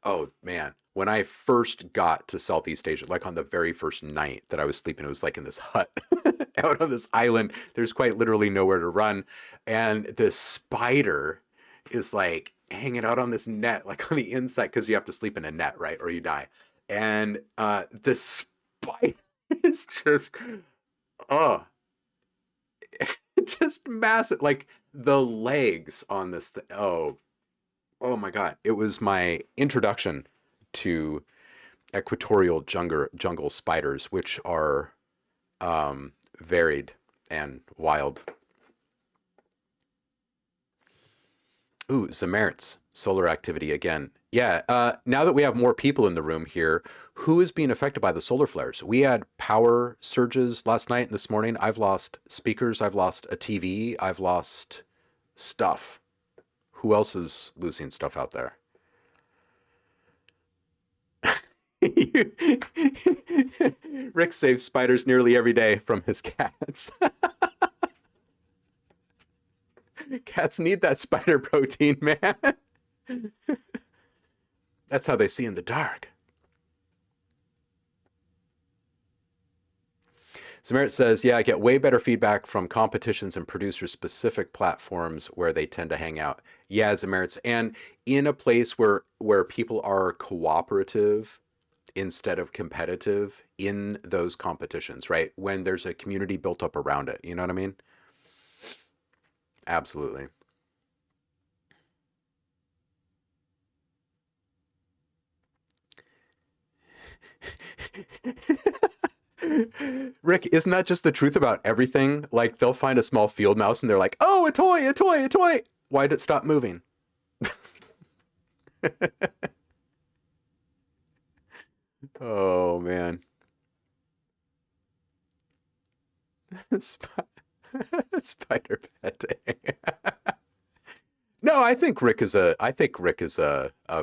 Oh man. When I first got to Southeast Asia, like on the very first night that I was sleeping, it was like in this hut out on this island. There's quite literally nowhere to run. And the spider is like hanging out on this net, like on the inside, because you have to sleep in a net, right? Or you die. And the spider is just, oh, just massive. Like the legs on this thing. Oh my God. It was my introduction to equatorial jungle spiders, which are varied and wild. Ooh, Zamert's solar activity again. Yeah, now that we have more people in the room here, who is being affected by the solar flares? We had power surges last night and this morning. I've lost speakers. I've lost a TV. I've lost stuff. Who else is losing stuff out there? Rick saves spiders nearly every day from his cats. Cats need that spider protein, man. That's how they see in the dark. Samarit says, yeah, I get way better feedback from competitions and producer-specific platforms where they tend to hang out. Yeah, Zamerits, and in a place where people are cooperative instead of competitive in those competitions, right? When there's a community built up around it, you know what I mean? Absolutely. Rick, isn't that just the truth about everything? Like they'll find a small field mouse and they're like, oh, a toy, a toy, a toy. Why did it stop moving? Oh, man. Spider pet. No, I think Rick is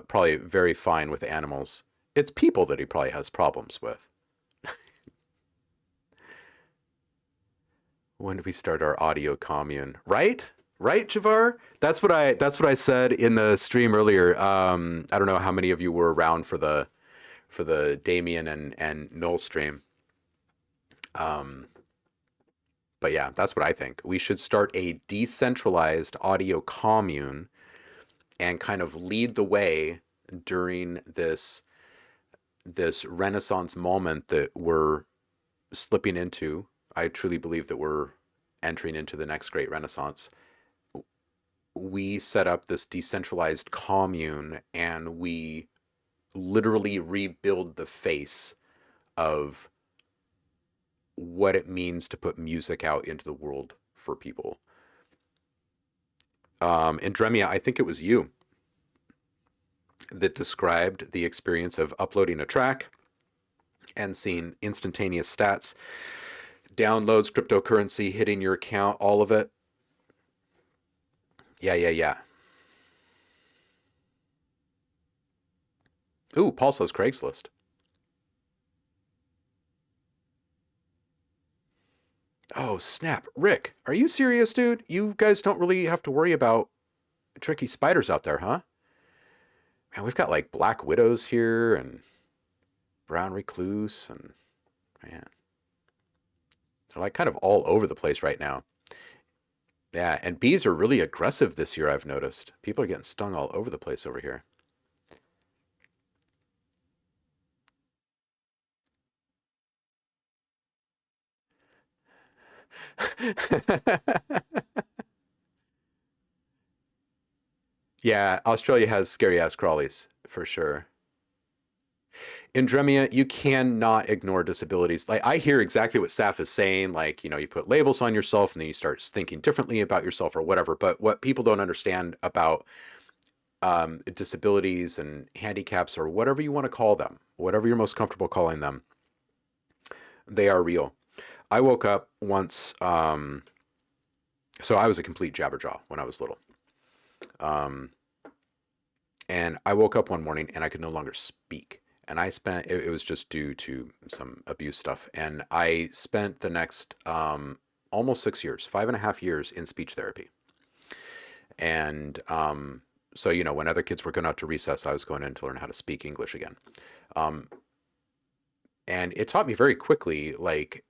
probably very fine with animals. It's people that he probably has problems with. When do we start our audio commune? Right? Right, Javar? That's what I said in the stream earlier. I don't know how many of you were around for the Damien and Noel stream. But yeah, that's what I think. We should start a decentralized audio commune and kind of lead the way during this renaissance moment that we're slipping into. I truly believe that we're entering into the next great renaissance, we set up this decentralized commune and we literally rebuild the face of what it means to put music out into the world for people. Andremia, I think it was you that described the experience of uploading a track and seeing instantaneous stats, downloads, cryptocurrency hitting your account, all of it. Yeah. Ooh, Paul says Craigslist. Oh, snap. Rick, are you serious, dude? You guys don't really have to worry about tricky spiders out there, huh? Man, we've got like black widows here and brown recluse and man, they're like kind of all over the place right now. Yeah, and bees are really aggressive this year, I've noticed. People are getting stung all over the place over here. Yeah, Australia has scary ass crawlies for sure. Indremia, you cannot ignore disabilities. Like I hear exactly what Saf is saying. Like, you know, you put labels on yourself and then you start thinking differently about yourself or whatever. But what people don't understand about disabilities and handicaps or whatever you want to call them, whatever you're most comfortable calling them, they are real. I woke up once. So I was a complete jabberjaw when I was little. Um, and I woke up one morning and I could no longer speak. And I spent, it was just due to some abuse stuff. And I spent the next almost 6 years, 5.5 years in speech therapy. And so, you know, when other kids were going out to recess, I was going in to learn how to speak English again. Um, and it taught me very quickly, like,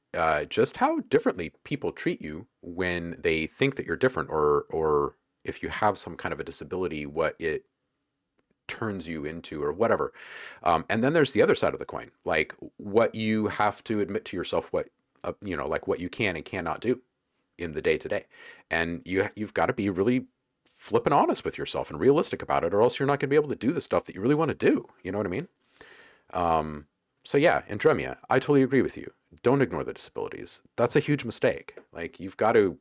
just how differently people treat you when they think that you're different, or if you have some kind of a disability, what it turns you into, or whatever. And then there's the other side of the coin, like what you have to admit to yourself, what you know, like what you can and cannot do in the day to day, and you've got to be really flipping honest with yourself and realistic about it, or else you're not going to be able to do the stuff that you really want to do. You know what I mean? So yeah, Andremia, I totally agree with you. Don't ignore the disabilities. That's a huge mistake. Like you've got to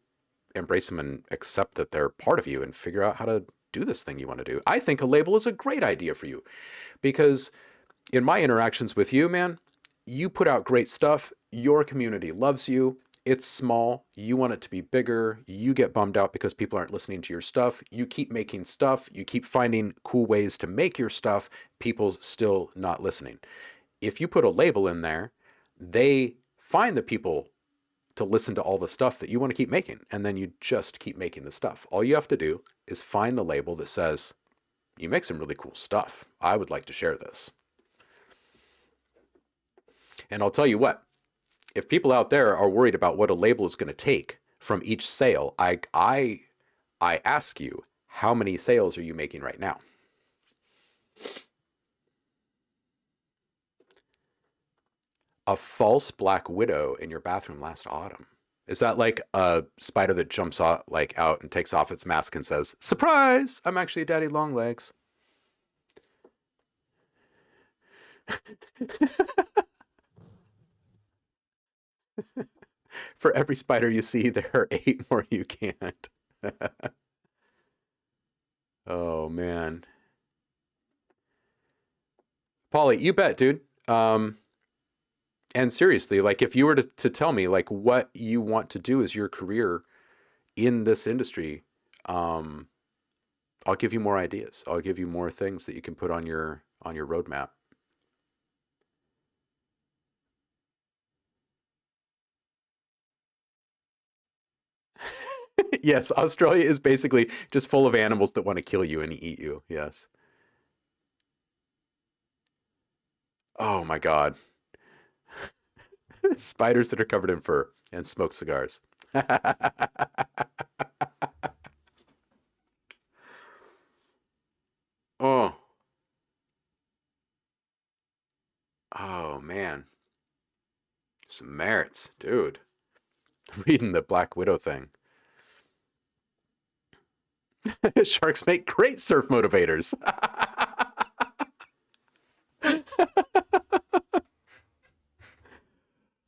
embrace them and accept that they're part of you and figure out how to do this thing you want to do. I think a label is a great idea for you because in my interactions with you, man, you put out great stuff. Your community loves you. It's small. You want it to be bigger. You get bummed out because people aren't listening to your stuff. You keep making stuff. You keep finding cool ways to make your stuff. People still not listening. If you put a label in there, they find the people to listen to all the stuff that you want to keep making. And then you just keep making the stuff. All you have to do is find the label that says, you make some really cool stuff. I would like to share this. And I'll tell you what, if people out there are worried about what a label is going to take from each sale, I ask you, how many sales are you making right now? A false black widow in your bathroom last autumn. Is that like a spider that jumps out, like out and takes off its mask and says, "Surprise! I'm actually a daddy long legs." For every spider you see, there are 8 more you can't. Oh man, Paulie, you bet, dude. And seriously, like if you were to tell me like what you want to do as your career in this industry, um, I'll give you more ideas. I'll give you more things that you can put on your roadmap. Yes, Australia is basically just full of animals that want to kill you and eat you. Yes. Oh my God. Spiders that are covered in fur and smoke cigars. Oh, oh man. Some merits, dude. Reading the Black Widow thing. Sharks make great surf motivators.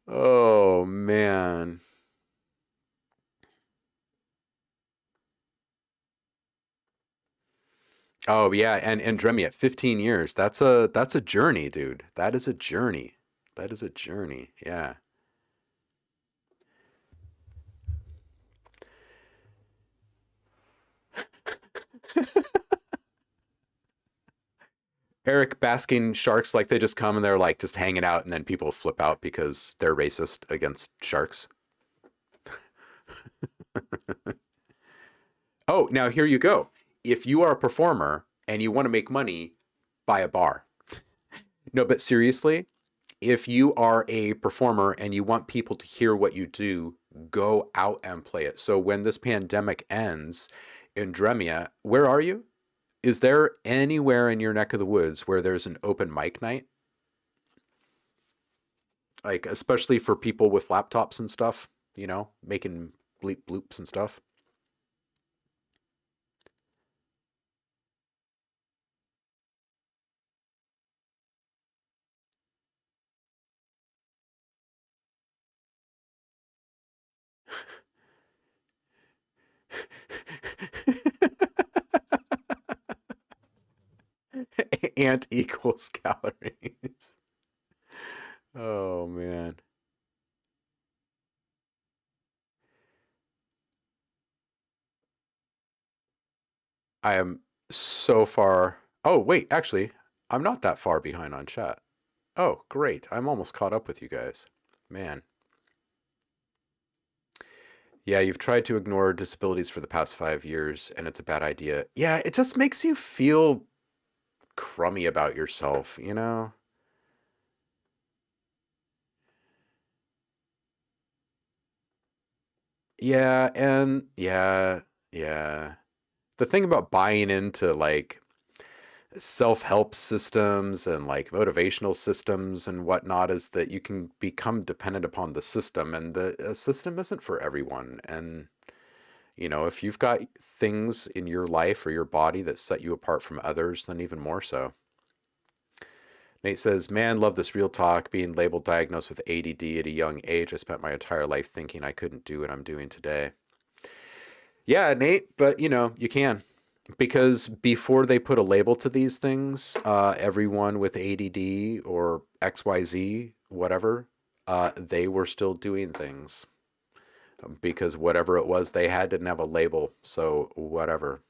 Oh man. Oh yeah, and Andremia, 15 years. That's a journey, dude. That is a journey. That is a journey. Yeah. Eric basking sharks like they just come and they're like just hanging out and then people flip out because they're racist against sharks. Oh, now here you go. If you are a performer and you want to make money, buy a bar. No, but seriously, if you are a performer and you want people to hear what you do, go out and play it. So when this pandemic ends in Dremia, where are you? Is there anywhere in your neck of the woods where there's an open mic night? Like, especially for people with laptops and stuff, making bleep bloops and stuff. Ant equals calories. Oh man. I am so far. Oh, wait, actually, I'm not that far behind on chat. Oh, great. I'm almost caught up with you guys. Man. Yeah, you've tried to ignore disabilities for the past 5 years, and it's a bad idea. Yeah, it just makes you feel crummy about yourself, you know? Yeah, and yeah. The thing about buying into like self-help systems and like motivational systems and whatnot is that you can become dependent upon the system, and the system isn't for everyone. And if you've got things in your life or your body that set you apart from others, then even more so. Nate says, man, love this real talk. Being labeled diagnosed with ADD at a young age, I spent my entire life thinking I couldn't do what I'm doing today. Yeah, Nate, but you can. Because before they put a label to these things, everyone with ADD or XYZ, whatever, they were still doing things. Because whatever it was, they had didn't have a label. So whatever.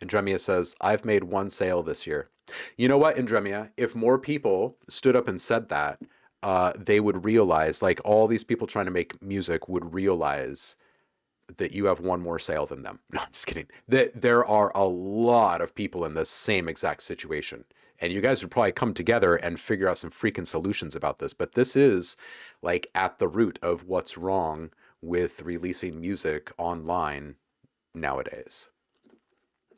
Andremia says, I've made one sale this year. You know what, Andremia? If more people stood up and said that, they would realize, like all these people trying to make music would realize that you have one more sale than them. No, I'm just kidding. That there are a lot of people in the same exact situation. And you guys would probably come together and figure out some freaking solutions about this. But this is like at the root of what's wrong with releasing music online nowadays.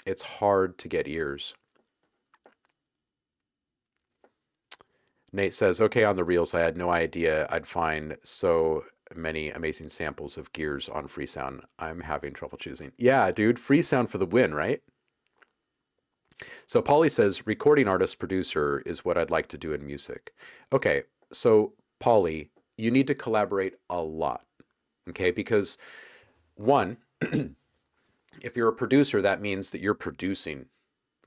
It's hard to get ears. Nate says, okay, on the reels, I had no idea I'd find so many amazing samples of gears on Freesound. I'm having trouble choosing. Yeah, dude, Freesound for the win, right? So Polly says, recording artist producer is what I'd like to do in music. Okay, so Polly, you need to collaborate a lot, okay? Because one, if you're a producer, that means that you're producing,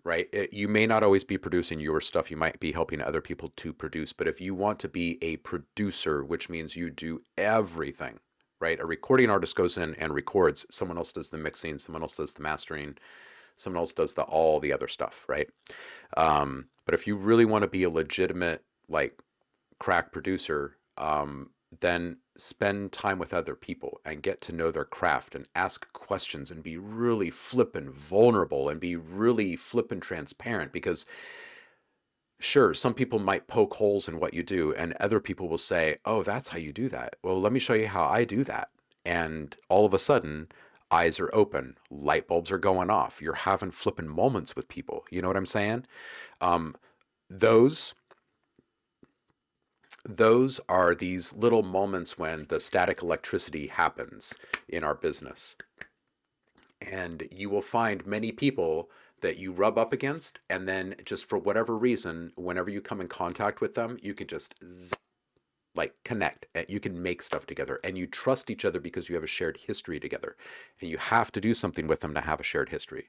right? You may not always be producing your stuff. You might be helping other people to produce. But if you want to be a producer, which means you do everything, right? A recording artist goes in and records. Someone else does the mixing. Someone else does the mastering. Someone else does all the other stuff, right? But if you really want to be a legitimate, like, crack producer, then spend time with other people and get to know their craft and ask questions and be really flippin' vulnerable and be really flippin' transparent, because sure, some people might poke holes in what you do and other people will say, oh, that's how you do that. Well, let me show you how I do that. And all of a sudden, eyes are open, light bulbs are going off. You're having flippin' moments with people. You know what I'm saying? Those Those are these little moments when the static electricity happens in our business. And you will find many people that you rub up against, and then just for whatever reason, whenever you come in contact with them, you can just like connect, and you can make stuff together, and you trust each other because you have a shared history together, and you have to do something with them to have a shared history.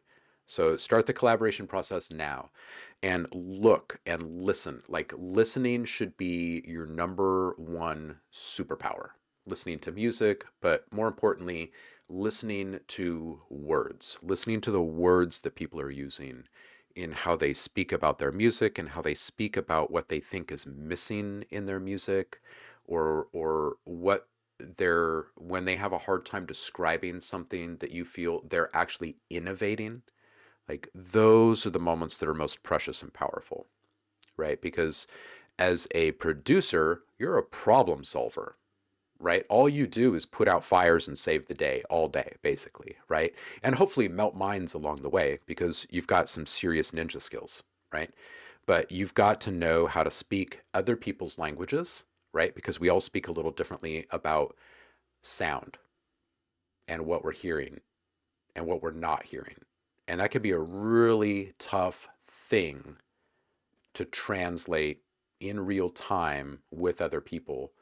So start the collaboration process now and look and listen. Like listening should be your number one superpower. Listening to music, but more importantly, listening to words, listening to the words that people are using in how they speak about their music and how they speak about what they think is missing in their music, or what they're, when they have a hard time describing something that you feel they're actually innovating. Like those are the moments that are most precious and powerful, right? Because as a producer, you're a problem solver, right? All you do is put out fires and save the day all day, basically, right? And hopefully melt minds along the way because you've got some serious ninja skills, right? But you've got to know how to speak other people's languages, right? Because we all speak a little differently about sound and what we're hearing and what we're not hearing. And that can be a really tough thing to translate in real time with other people.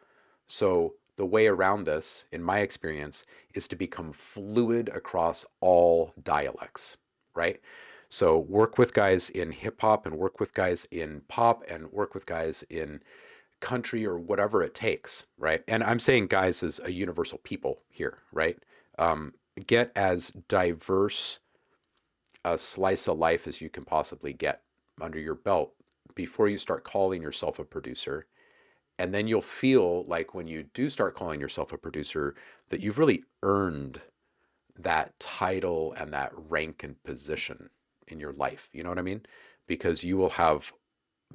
So the way around this, in my experience, is to become fluid across all dialects, right? So work with guys in hip hop and work with guys in pop and work with guys in country or whatever it takes, right? And I'm saying guys as a universal people here, right? Get as diverse a slice of life as you can possibly get under your belt before you start calling yourself a producer. And then you'll feel like when you do start calling yourself a producer, that you've really earned that title and that rank and position in your life. You know what I mean? Because you will have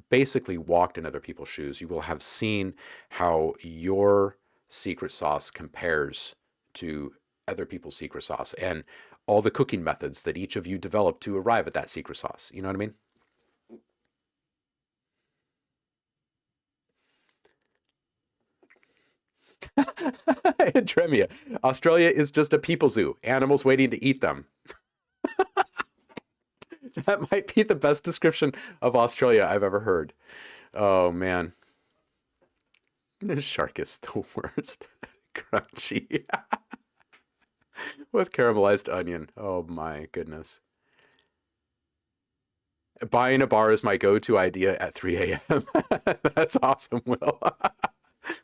basically walked in other people's shoes. You will have seen how your secret sauce compares to other people's secret sauce and all the cooking methods that each of you developed to arrive at that secret sauce. You know what I mean? Tremia. Australia is just a people zoo, animals waiting to eat them. That might be the best description of Australia I've ever heard. Oh, man. This shark is the worst. Crunchy. With caramelized onion. Oh, my goodness. Buying a bar is my go-to idea at 3 a.m. That's awesome, Will.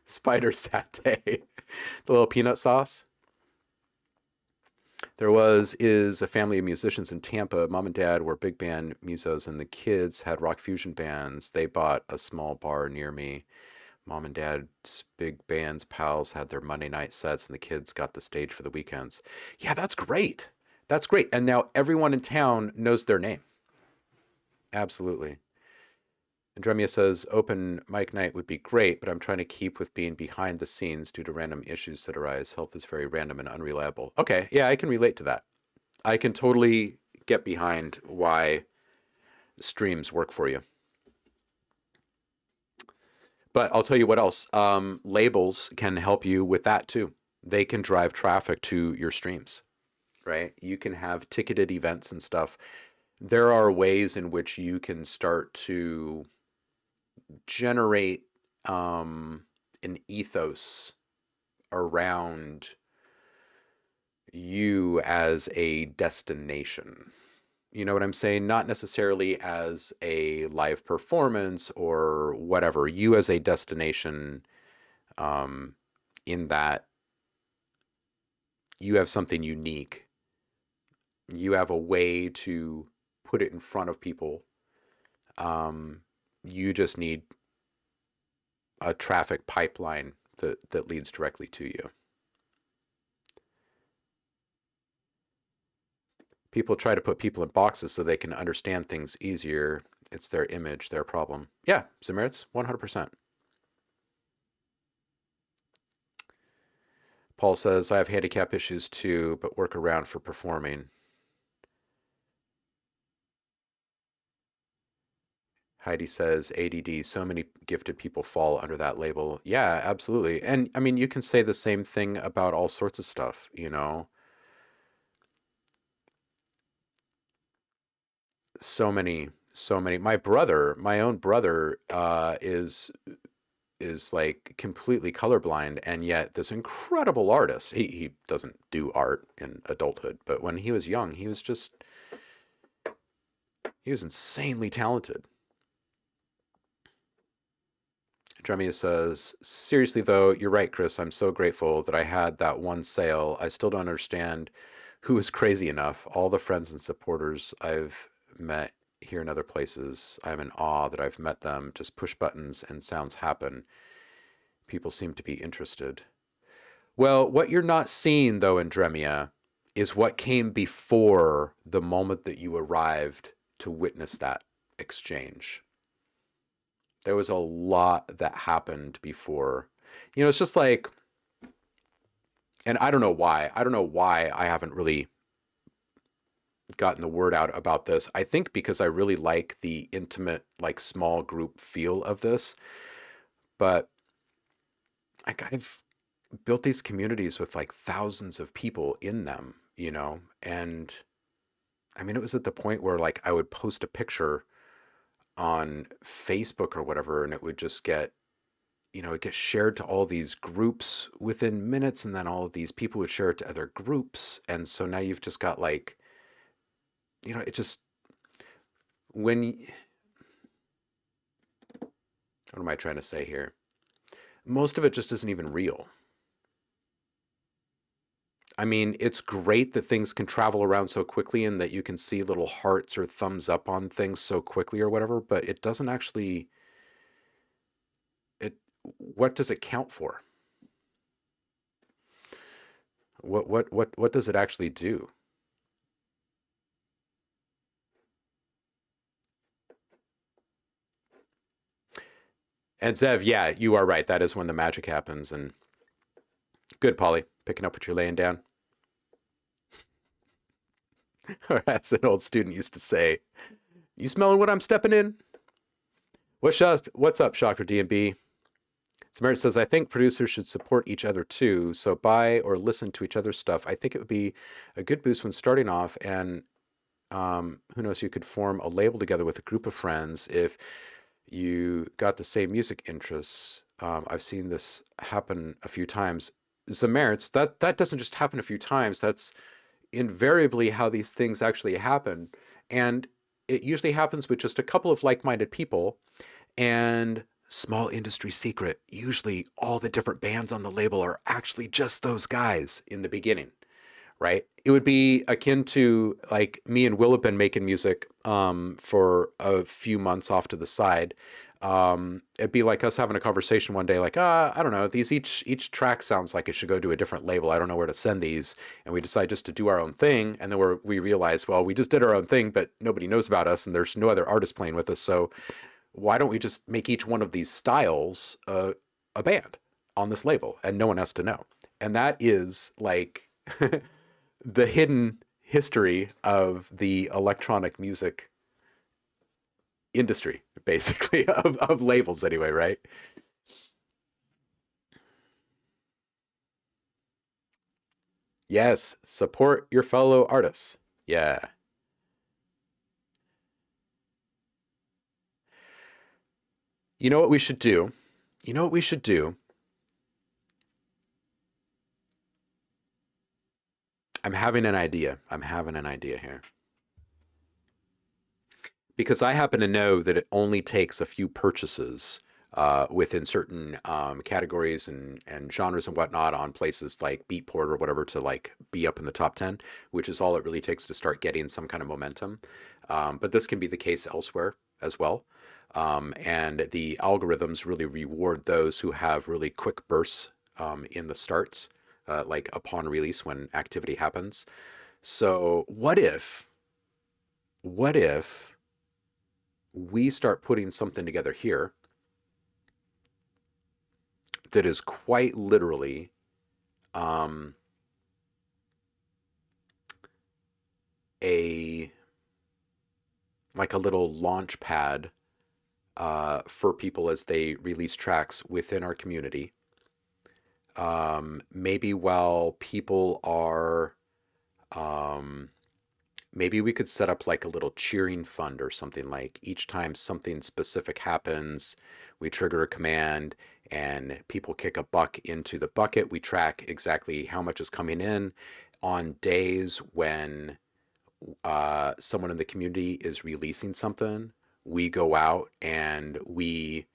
Spider satay. The little peanut sauce. Is a family of musicians in Tampa. Mom and dad were big band musos, and the kids had rock fusion bands. They bought a small bar near me. Mom and dad's big bands pals had their Monday night sets, and the kids got the stage for the weekends. Yeah, that's great. That's great. And now everyone in town knows their name. Absolutely. Andremia says, open mic night would be great, but I'm trying to keep with being behind the scenes due to random issues that arise. Health is very random and unreliable. Okay, yeah, I can relate to that. I can totally get behind why streams work for you. But I'll tell you what else. Labels can help you with that too. They can drive traffic to your streams, right? You can have ticketed events and stuff. There are ways in which you can start to generate an ethos around you as a destination. You know what I'm saying? Not necessarily as a live performance or whatever. You as a destination, in that you have something unique. You have a way to put it in front of people. You just need a traffic pipeline that leads directly to you. People try to put people in boxes so they can understand things easier. It's their image, their problem. Yeah, Zamiritz, 100%. Paul says, I have handicap issues too, but work around for performing. Heidi says ADD, so many gifted people fall under that label. Yeah, absolutely. And I mean, you can say the same thing about all sorts of stuff, you know. So many. My own brother, is like completely colorblind and yet this incredible artist. He doesn't do art in adulthood, but when he was young, he was insanely talented. Dremia says, seriously though, you're right, Chris. I'm so grateful that I had that one sale. I still don't understand who is crazy enough. All the friends and supporters I've met here and other places, I'm in awe that I've met them. Just push buttons and sounds happen. People seem to be interested. Well, what you're not seeing though in Dremia is what came before the moment that you arrived to witness that exchange. There was a lot that happened before. You know, it's just like, and I don't know why. I don't know why I haven't really gotten the word out about this. I think because I really like the intimate, like small group feel of this. But like I've built these communities with like thousands of people in them, you know, and I mean, it was at the point where like I would post a picture on Facebook or whatever, and it would just get, you know, it gets shared to all these groups within minutes, and then all of these people would share it to other groups. And so now you've just got like, you know, it just, when, what am I trying to say here? Most of it just isn't even real. I mean, it's great that things can travel around so quickly and that you can see little hearts or thumbs up on things so quickly or whatever, but it doesn't actually, it, what does it count for? What does it actually do? And Zev, yeah, you are right. That is when the magic happens. And good, Polly, picking up what you're laying down. Or as an old student used to say, you smelling what I'm stepping in? What's up, Shocker DMB? Samaritan says, I think producers should support each other too. So buy or listen to each other's stuff. I think it would be a good boost when starting off. And who knows, you could form a label together with a group of friends if you got the same music interests. I've seen this happen a few times. Zamerits, that doesn't just happen a few times. That's invariably how these things actually happen. And it usually happens with just a couple of like-minded people. And small industry secret, usually all the different bands on the label are actually just those guys in the beginning, right? It would be akin to like me and Will have been making music for a few months off to the side. It'd be like us having a conversation one day, like, I don't know, these each track sounds like it should go to a different label. I don't know where to send these. And we decide just to do our own thing. And then we realize, well, we just did our own thing, but nobody knows about us and there's no other artist playing with us. So why don't we just make each one of these styles a band on this label and no one has to know? And that is like the hidden history of the electronic music industry, basically, of labels anyway, right? Yes, support your fellow artists. Yeah. You know what we should do? You know what we should do? I'm having an idea. I'm having an idea here. Because I happen to know that it only takes a few purchases within certain categories and genres and whatnot on places like Beatport or whatever to like be up in the top 10, which is all it really takes to start getting some kind of momentum. But this can be the case elsewhere as well. And the algorithms really reward those who have really quick bursts in the starts, like upon release when activity happens. So what if we start putting something together here that is quite literally um, a like a little launch pad for people as they release tracks within our community. Maybe while people are, um, maybe we could set up like a little cheering fund or something, like each time something specific happens, we trigger a command and people kick a buck into the bucket. We track exactly how much is coming in on days when someone in the community is releasing something. We go out and we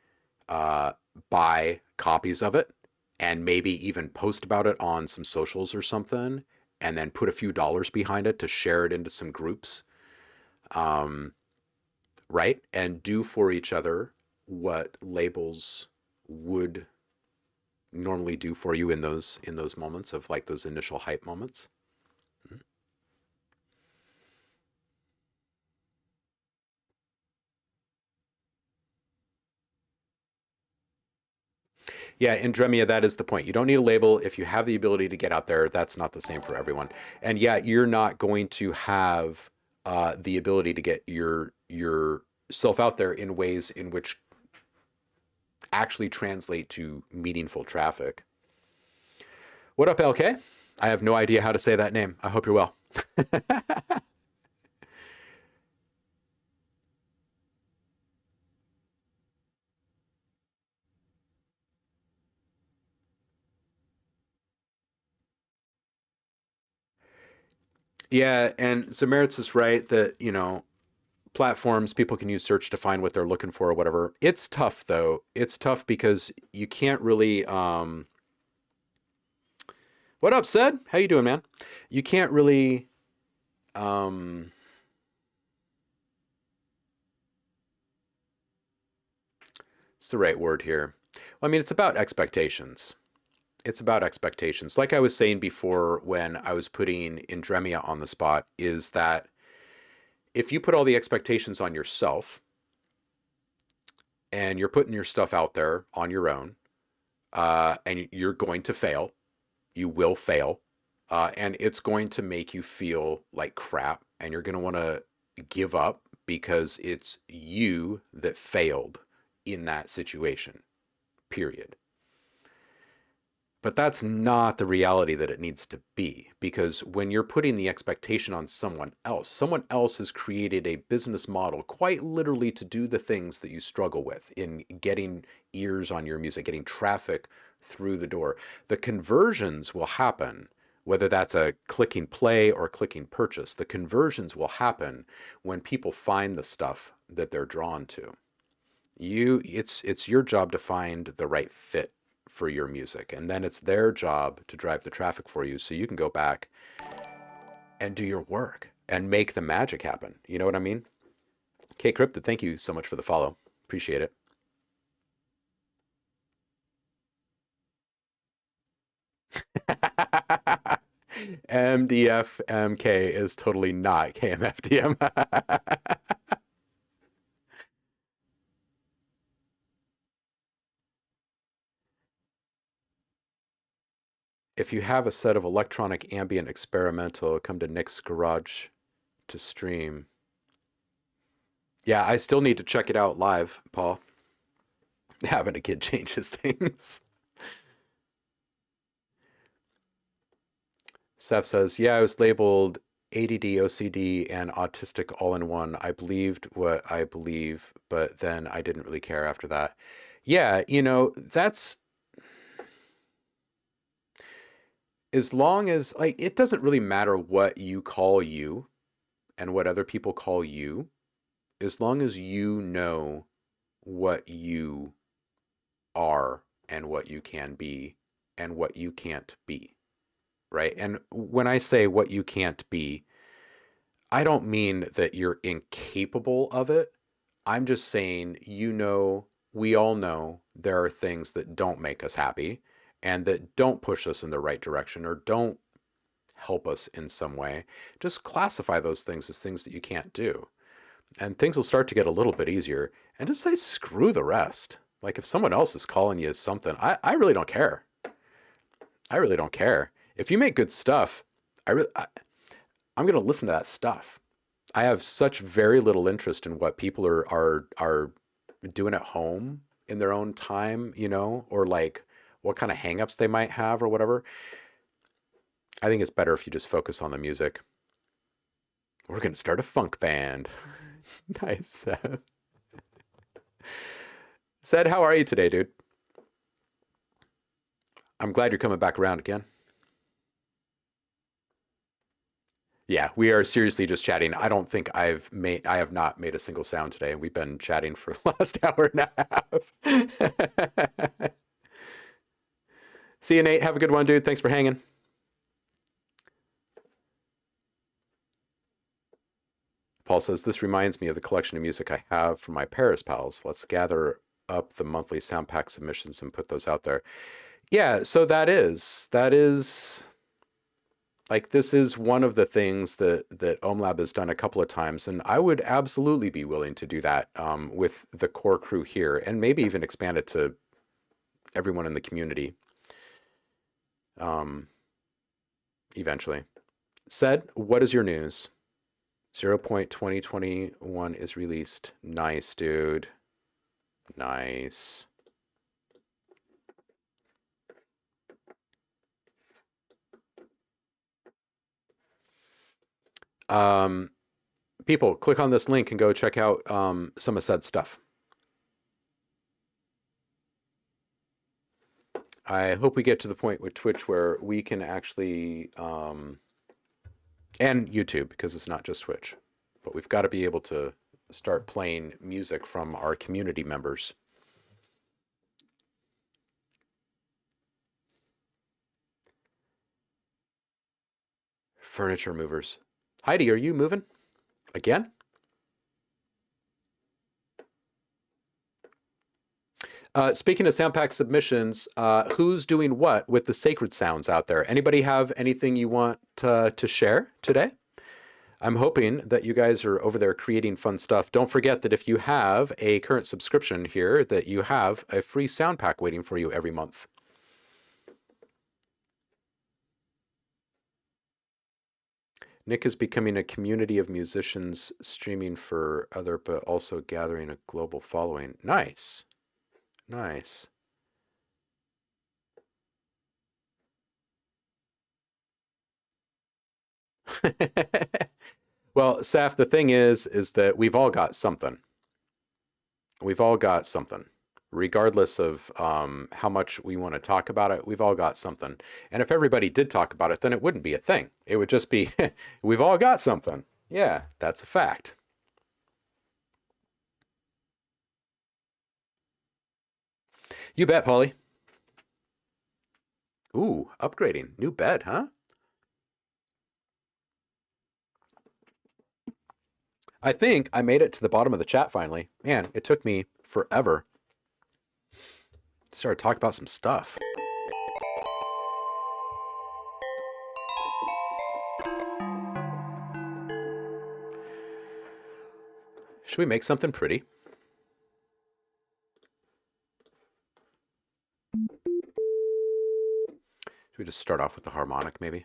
uh, buy copies of it and maybe even post about it on some socials or something, and then put a few dollars behind it to share it into some groups, um, right? And do for each other what labels would normally do for you in those moments of like those initial hype moments. Yeah, in Dremia, that is the point. You don't need a label. If you have the ability to get out there, that's not the same for everyone. And yeah, you're not going to have the ability to get yourself out there in ways in which actually translate to meaningful traffic. What up, LK? I have no idea how to say that name. I hope you're well. Yeah, and Zameritz is right that, platforms, people can use search to find what they're looking for or whatever. It's tough though. It's tough because you can't really what up, Sed? How you doing, man? You can't really um what's the right word here? Well, I mean, it's about expectations. It's about expectations. Like I was saying before when I was putting Indremia on the spot, is that if you put all the expectations on yourself and you're putting your stuff out there on your own, and you're going to fail, you will fail, and it's going to make you feel like crap, and you're going to want to give up because it's you that failed in that situation, period. But that's not the reality that it needs to be, because when you're putting the expectation on someone else has created a business model quite literally to do the things that you struggle with in getting ears on your music, getting traffic through the door. The conversions will happen, whether that's a clicking play or clicking purchase. The conversions will happen when people find the stuff that they're drawn to. It's your job to find the right fit for your music, and then it's their job to drive the traffic for you so you can go back and do your work and make the magic happen. You know what I mean? K Cryptid, thank you so much for the follow. Appreciate it. MDFMK is totally not KMFDM. If you have a set of electronic ambient experimental, come to Nick's garage to stream. Yeah, I still need to check it out live, Paul. Having a kid changes things. Seth says, yeah, I was labeled ADD, OCD, and autistic all in one. I believed what I believe, but then I didn't really care after that. Yeah, that's as long as, like, it doesn't really matter what you call you and what other people call you, as long as you know what you are and what you can be and what you can't be, right? And when I say what you can't be, I don't mean that you're incapable of it. I'm just saying, we all know there are things that don't make us happy and that don't push us in the right direction or don't help us in some way. Just classify those things as things that you can't do. And things will start to get a little bit easier. And just say, screw the rest. Like if someone else is calling you something, I really don't care. I really don't care. If you make good stuff, I'm going to listen to that stuff. I have such very little interest in what people are doing at home in their own time, you know, or like what kind of hangups they might have or whatever. I think it's better if you just focus on the music. We're going to start a funk band. Nice, Seth. Said, how are you today, dude? I'm glad you're coming back around again. Yeah, we are seriously just chatting. I don't think I have not made a single sound today. We've been chatting for the last hour and a half. See you, Nate. Have a good one, dude. Thanks for hanging. Paul says, this reminds me of the collection of music I have from my Paris pals. Let's gather up the monthly sound pack submissions and put those out there. Yeah, so that is like, this is one of the things that OhmLab has done a couple of times, and I would absolutely be willing to do that with the core crew here, and maybe even expand it to everyone in the community eventually. Said, what is your news? 0.2021 is released. Nice, dude. Nice. People, click on this link and go check out some of Said's stuff. I hope we get to the point with Twitch where we can actually, and YouTube, because it's not just Twitch, but we've got to be able to start playing music from our community members. Furniture movers. Heidi, are you moving again? Speaking of sound pack submissions, who's doing what with the sacred sounds out there? Anybody have anything you want to share today? I'm hoping that you guys are over there creating fun stuff. Don't forget that if you have a current subscription here, that you have a free sound pack waiting for you every month. Nick is becoming a community of musicians streaming for other, but also gathering a global following. Nice. Nice. Well, Saf, the thing is that we've all got something. We've all got something. Regardless of how much we want to talk about it, we've all got something. And if everybody did talk about it, then it wouldn't be a thing. It would just be, we've all got something. Yeah, that's a fact. You bet, Polly. Ooh, upgrading. New bed, huh? I think I made it to the bottom of the chat finally. Man, it took me forever. Started talking about some stuff. Should we make something pretty? Should we just start off with the harmonic, maybe?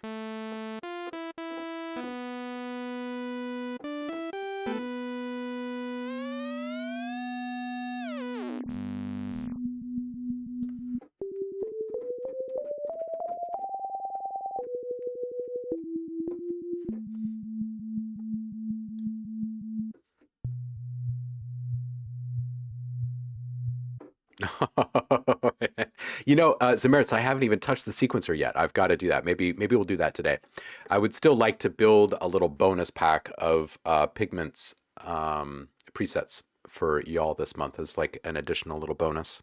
You know, Zameritz, I haven't even touched the sequencer yet. I've got to do that. Maybe we'll do that today. I would still like to build a little bonus pack of Pigment's presets for y'all this month as like an additional little bonus.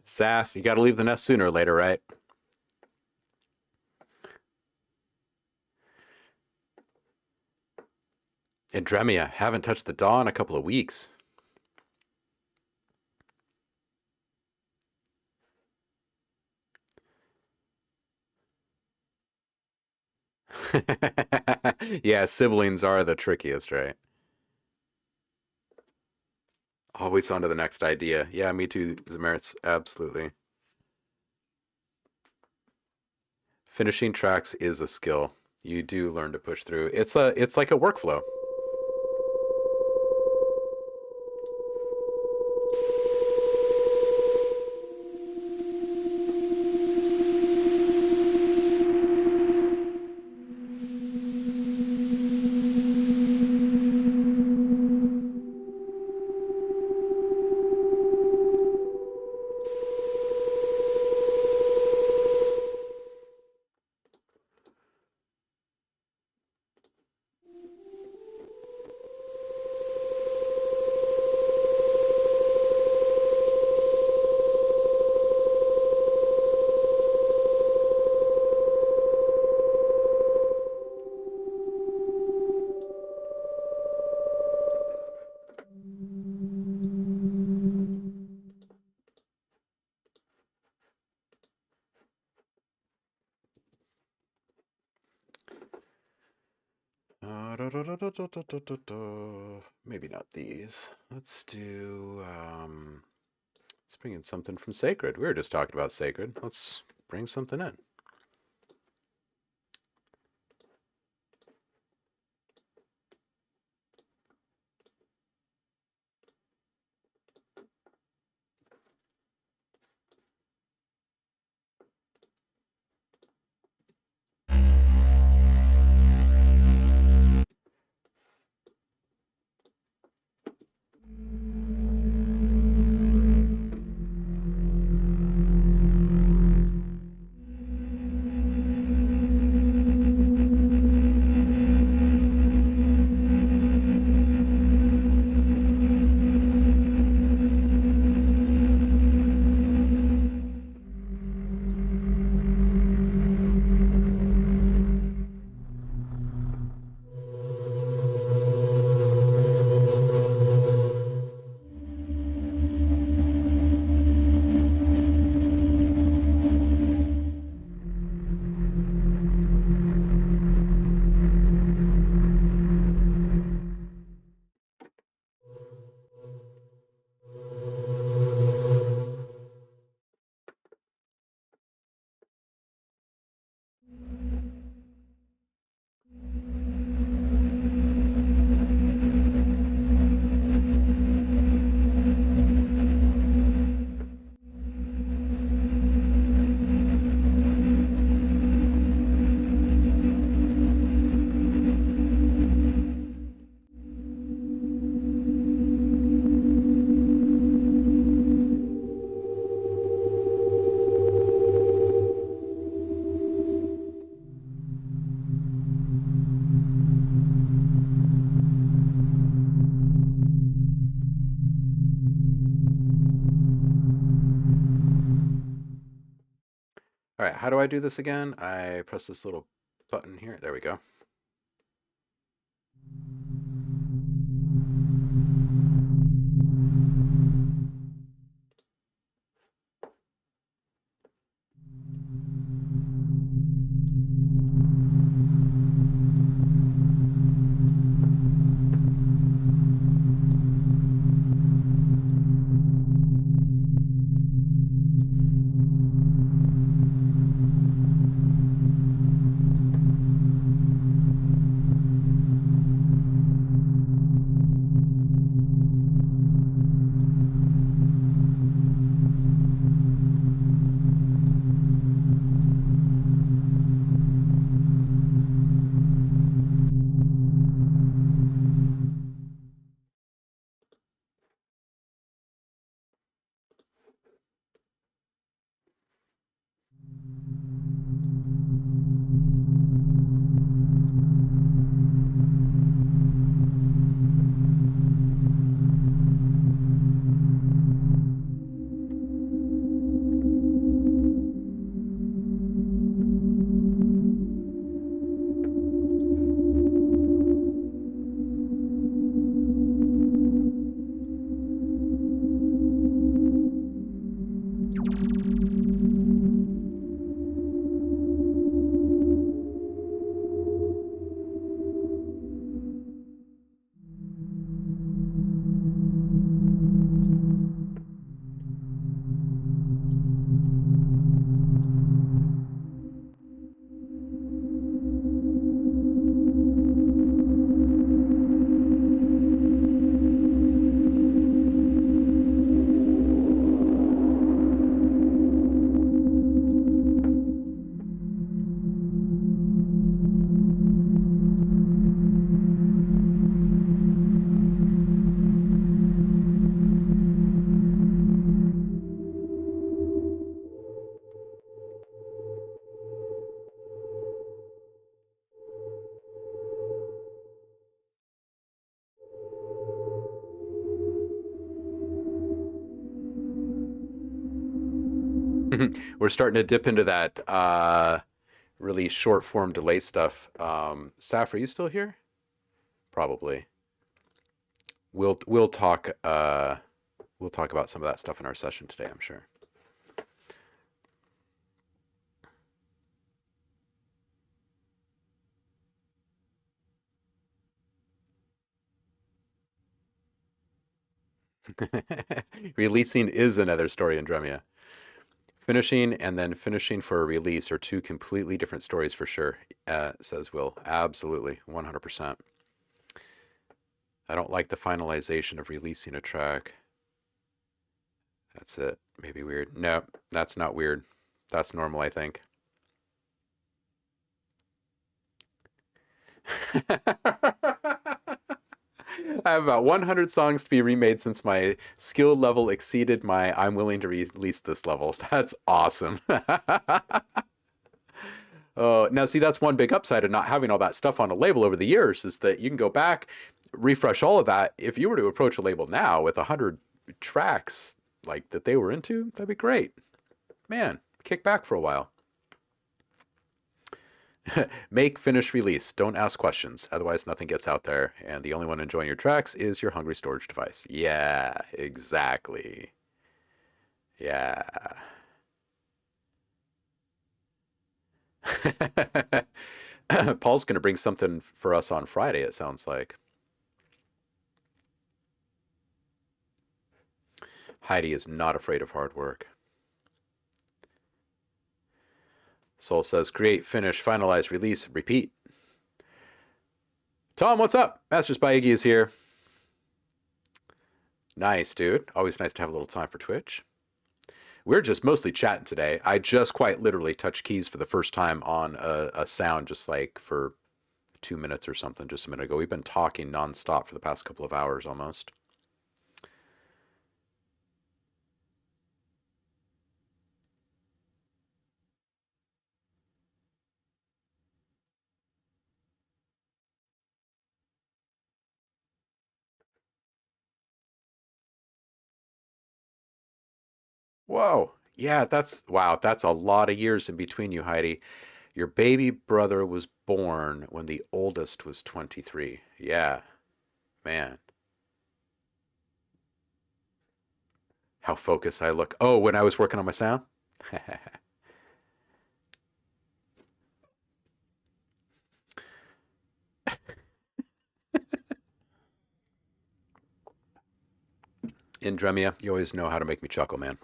Saf, you got to leave the nest sooner or later, right? Andremia, haven't touched the daw in a couple of weeks. Yeah, siblings are the trickiest, right? Always on to the next idea. Yeah, me too, Zamerits. Absolutely. Finishing tracks is a skill. You do learn to push through. It's like a workflow. Maybe not these. Let's do. Let's bring in something from Sacred. We were just talking about Sacred. Let's bring something in. All right, how do I do this again? I press this little button here. There we go. We're starting to dip into that really short form delay stuff. Saf, are you still here? Probably. We'll talk about some of that stuff in our session today, I'm sure. Releasing is another story in Dremia. Finishing and then finishing for a release are two completely different stories for sure, says Will. Absolutely, 100%. I don't like the finalization of releasing a track. That's it. Maybe weird. No, that's not weird. That's normal, I think. I have about 100 songs to be remade since my skill level exceeded my I'm willing to release this level. That's awesome. Oh, now see, that's one big upside of not having all that stuff on a label over the years is that you can go back, refresh all of that. If you were to approach a label now with 100 tracks like that they were into, that'd be great. Man, kick back for a while. Make, finish, release. Don't ask questions. Otherwise, nothing gets out there. And the only one enjoying your tracks is your hungry storage device. Yeah, exactly. Yeah. Paul's going to bring something for us on Friday, it sounds like. Heidi is not afraid of hard work. Soul says, create, finish, finalize, release, repeat. Tom, what's up? Masters by Iggy is here. Nice, dude. Always nice to have a little time for Twitch. We're just mostly chatting today. I just quite literally touched keys for the first time on a sound just like for 2 minutes or something just a minute ago. We've been talking nonstop for the past couple of hours almost. Whoa. Yeah, wow, that's a lot of years in between you, Heidi. Your baby brother was born when the oldest was 23. Yeah, man. How focused I look. Oh, when I was working on my sound? In Dremia, you always know how to make me chuckle, man.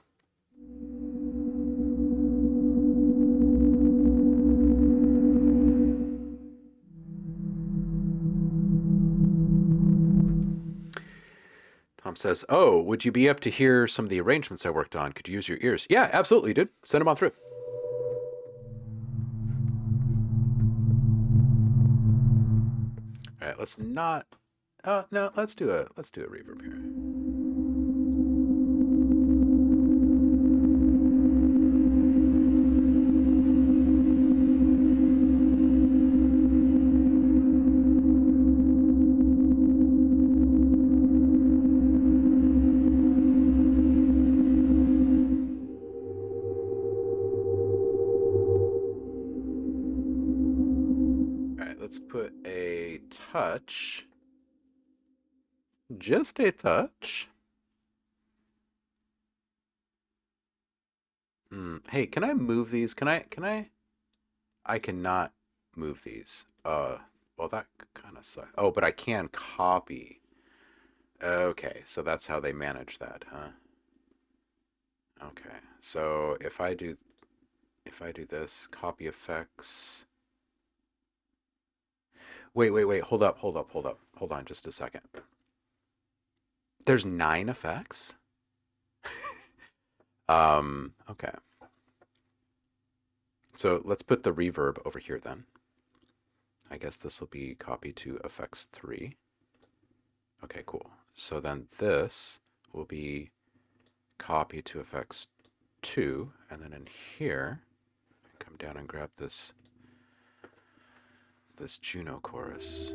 Tom says, oh, would you be up to hear some of the arrangements I worked on? Could you use your ears? Yeah, absolutely, dude. Send them on through. All right, let's not. No, let's do a reverb here. Let's put a touch, just a touch. Hey, can I move these? I cannot move these. Well, that kind of sucks. Oh, but I can copy. Okay, so that's how they manage that, huh? Okay, so if I do this, copy effects. Wait, hold up. Hold on just a second. There's 9 effects? Okay. So let's put the reverb over here then. I guess this will be copied to effects 3. Okay, cool. So then this will be copied to effects 2, and then in here, come down and grab this Juno chorus.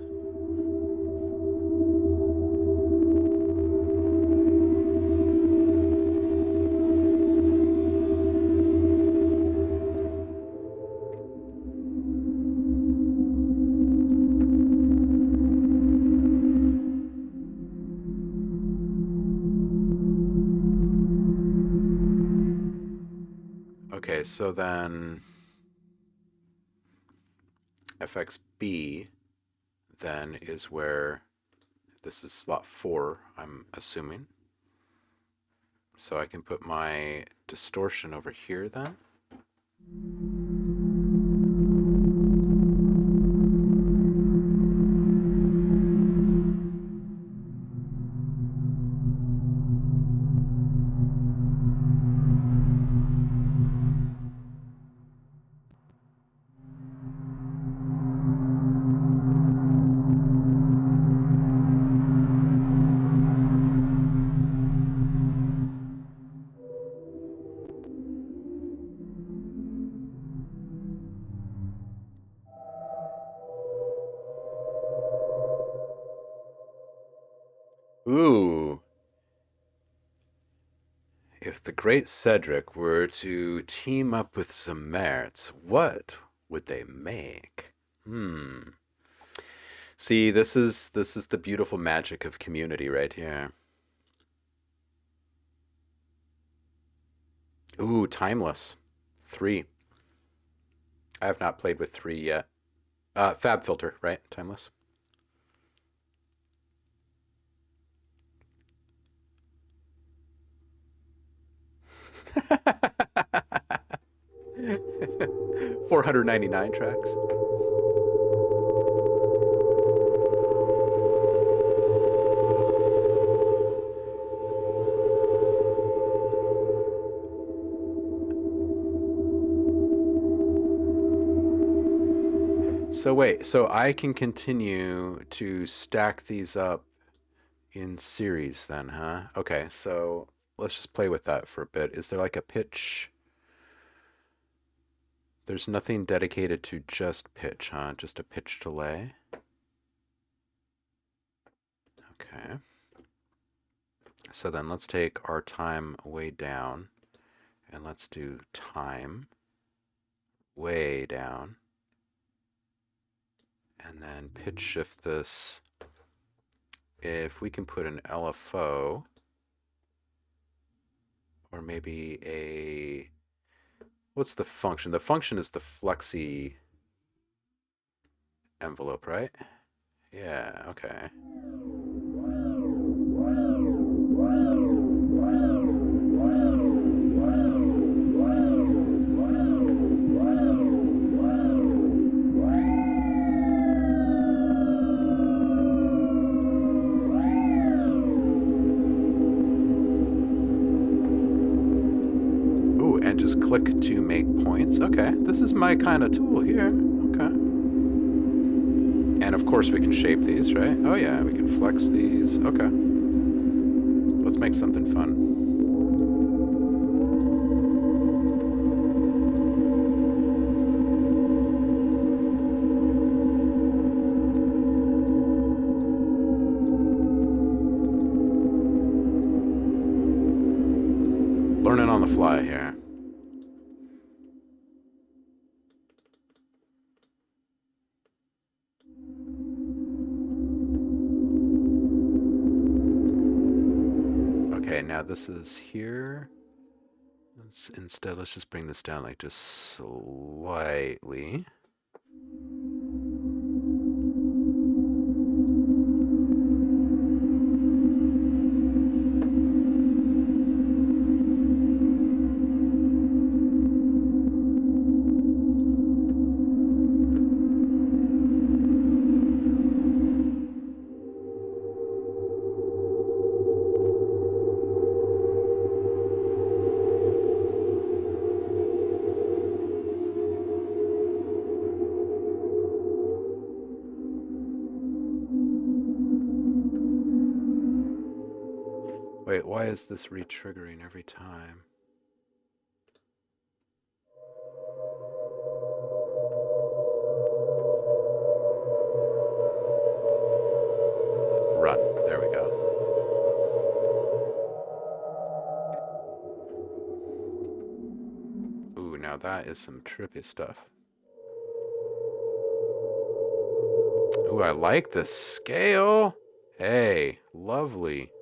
Okay, so then FXB then is where this is slot 4, I'm assuming. So I can put my distortion over here then. Ooh. If the great Cedric were to team up with some Mertz, what would they make? See, this is the beautiful magic of community right here. Ooh, Timeless. 3. I have not played with 3 yet. Fab Filter, right? Timeless. $499 tracks. So wait, so I can continue to stack these up in series then, huh? Okay, so let's just play with that for a bit. Is there like a pitch? There's nothing dedicated to just pitch, huh? Just a pitch delay. Okay. So then let's take our time way down and let's do time way down. And then pitch shift this. If we can put an LFO or maybe a, what's the function? The function is the flexi envelope, right? Yeah, okay. And just click to make points. Okay, this is my kind of tool here. Okay. And of course we can shape these, right? Oh yeah, we can flex these. Okay. Let's make something fun. Learning on the fly here. Okay, now this is here. Let's just bring this down like just slightly. Wait, why is this re-triggering every time? Run. There we go. Ooh, now that is some trippy stuff. Ooh, I like the scale. Hey, lovely.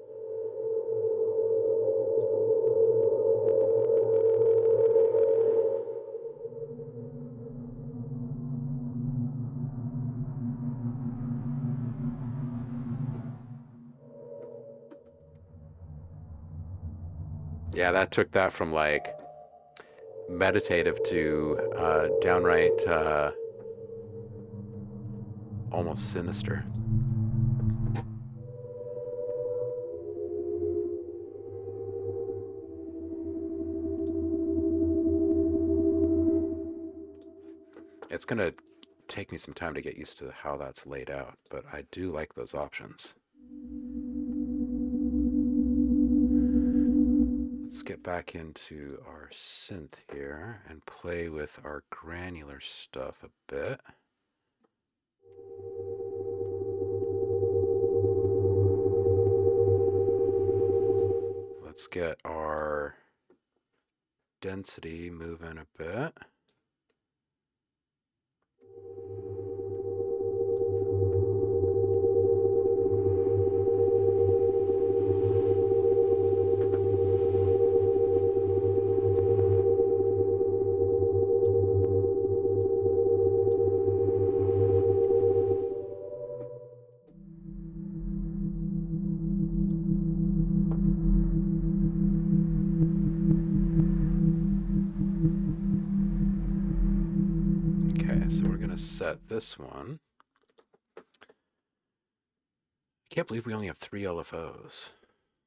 Yeah, that took that from like meditative to downright almost sinister. It's gonna take me some time to get used to how that's laid out, but I do like those options. Let's get back into our synth here and play with our granular stuff a bit. Let's get our density moving a bit. Okay, so we're gonna set this one. I can't believe we only have 3 LFOs.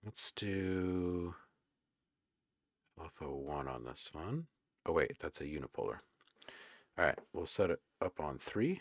Let's do LFO1 on this one. Oh wait, that's a unipolar. All right, we'll set it up on 3.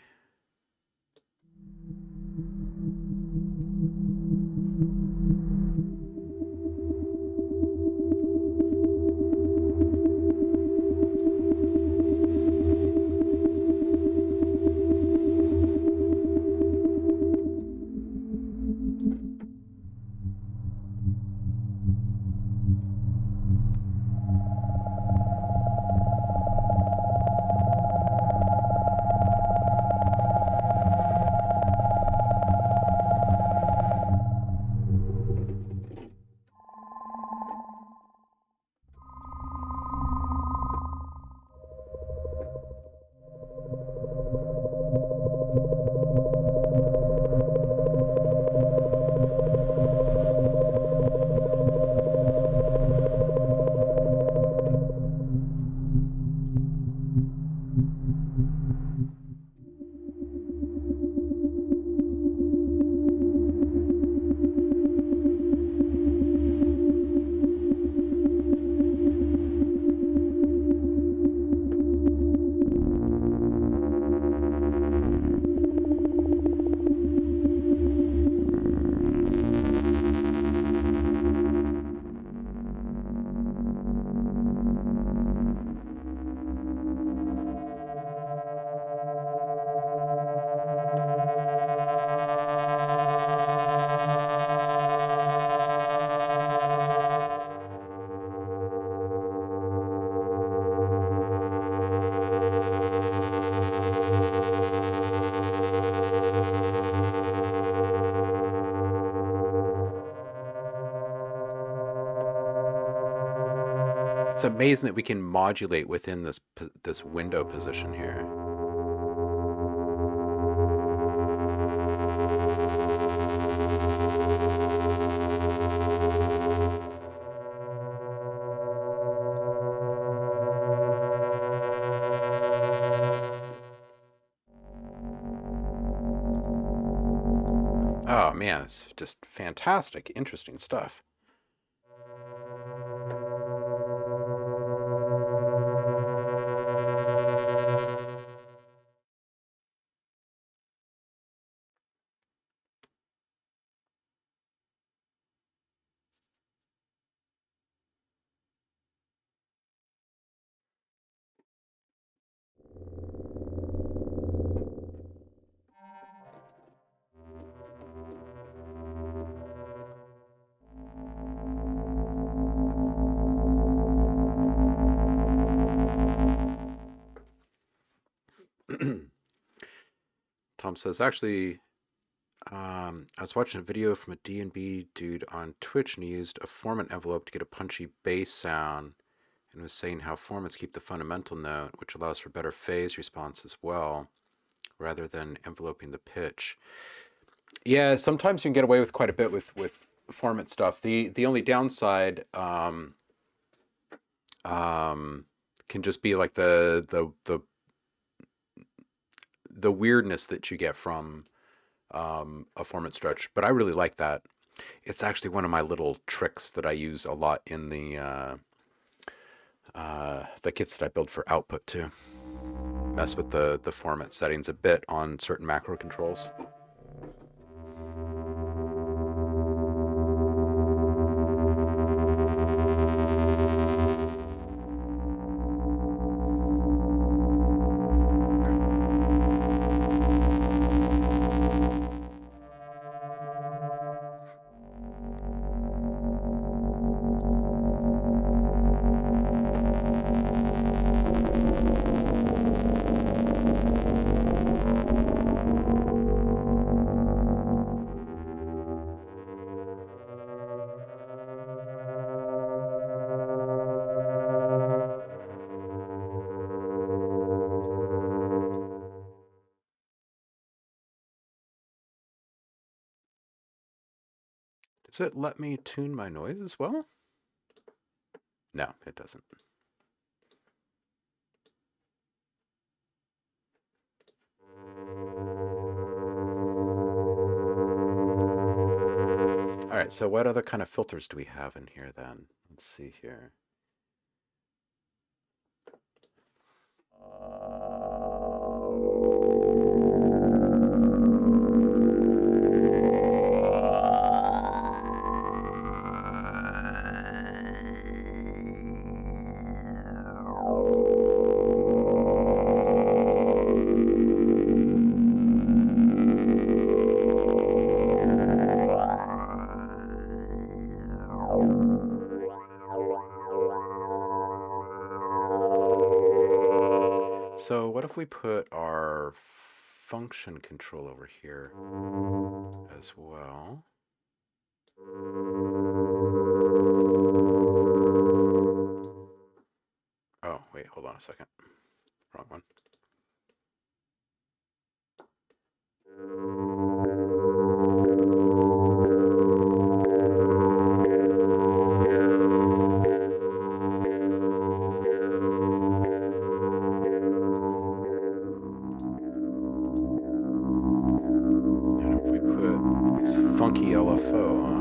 It's amazing that we can modulate within this window position here. Oh man, it's just fantastic, interesting stuff. Tom says, actually, I was watching a video from a D&B dude on Twitch, and he used a formant envelope to get a punchy bass sound, and was saying how formants keep the fundamental note, which allows for better phase response as well, rather than enveloping the pitch. Yeah, sometimes you can get away with quite a bit with formant stuff. The only downside can just be like the weirdness that you get from a format stretch. But I really like that. It's actually one of my little tricks that I use a lot in the kits that I build for output too. Mess with the format settings a bit on certain macro controls. Does it let me tune my noise as well? No, it doesn't. All right, so what other kind of filters do we have in here then? Let's see here. So what if we put our function control over here as well? Oh, wait, hold on a second. Wrong one. And if we put this funky LFO on,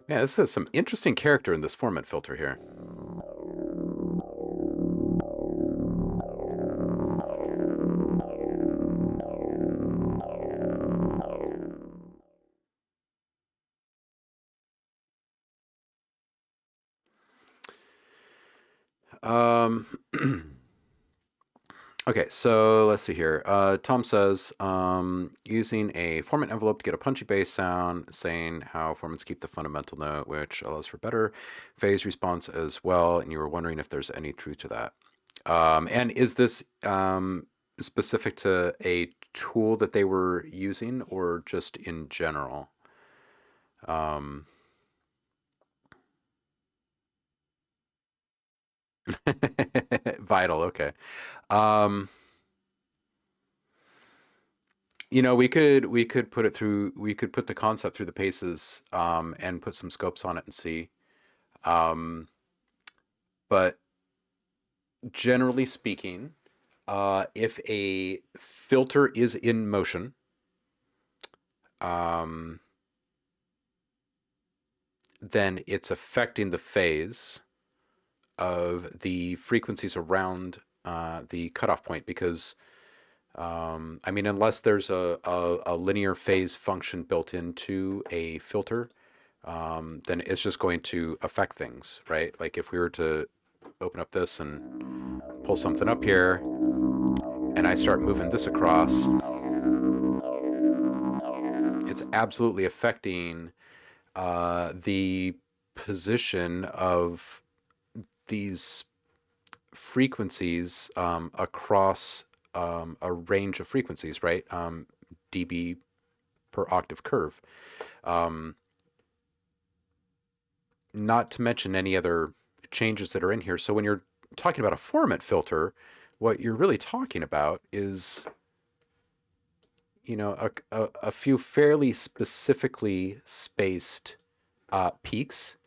yeah, this is some interesting character in this format filter here. Okay, so let's see here. Tom says, using a format envelope to get a punchy bass sound, saying how formats keep the fundamental note, which allows for better phase response as well. And you were wondering if there's any truth to that. And is this specific to a tool that they were using or just in general? Vital, okay. You know, we could put it through. We could put the concept through the paces and put some scopes on it and see. Um, but generally speaking, if a filter is in motion, then it's affecting the phase of the frequencies around the cutoff point because I mean, unless there's a linear phase function built into a filter, then it's just going to affect things, right? Like if we were to open up this and pull something up here, and I start moving this across, it's absolutely affecting the position of these frequencies across a range of frequencies, right? dB per octave curve. Not to mention any other changes that are in here. So when you're talking about a formant filter, what you're really talking about is, you know, a few fairly specifically spaced peaks,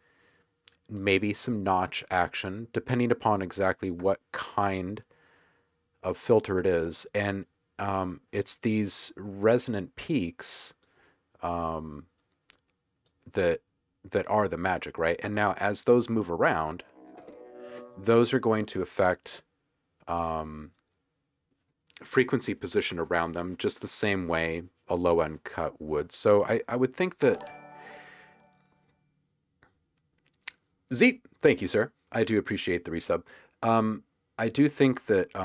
maybe some notch action, depending upon exactly what kind of filter it is. And it's these resonant peaks that are the magic, right? And now as those move around, those are going to affect frequency position around them just the same way a low end cut would. So I would think that Zeet, thank you, sir. I do appreciate the resub. I do think that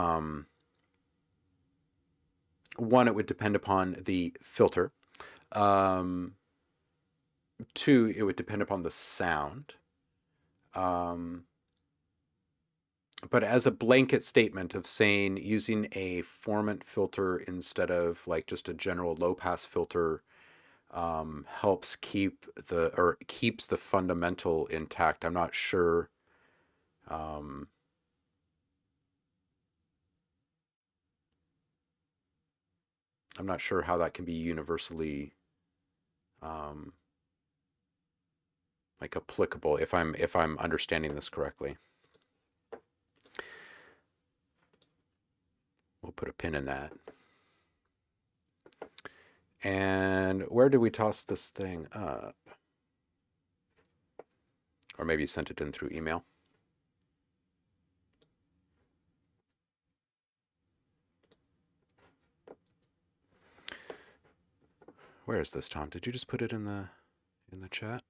one, it would depend upon the filter. Two, it would depend upon the sound. But as a blanket statement of saying using a formant filter instead of like just a general low pass filter helps keeps the fundamental intact. I'm not sure. I'm not sure how that can be universally like applicable if I'm understanding this correctly. We'll put a pin in that. And where do we toss this thing up? Or maybe you sent it in through email. Where is this, Tom? Did you just put it in the chat?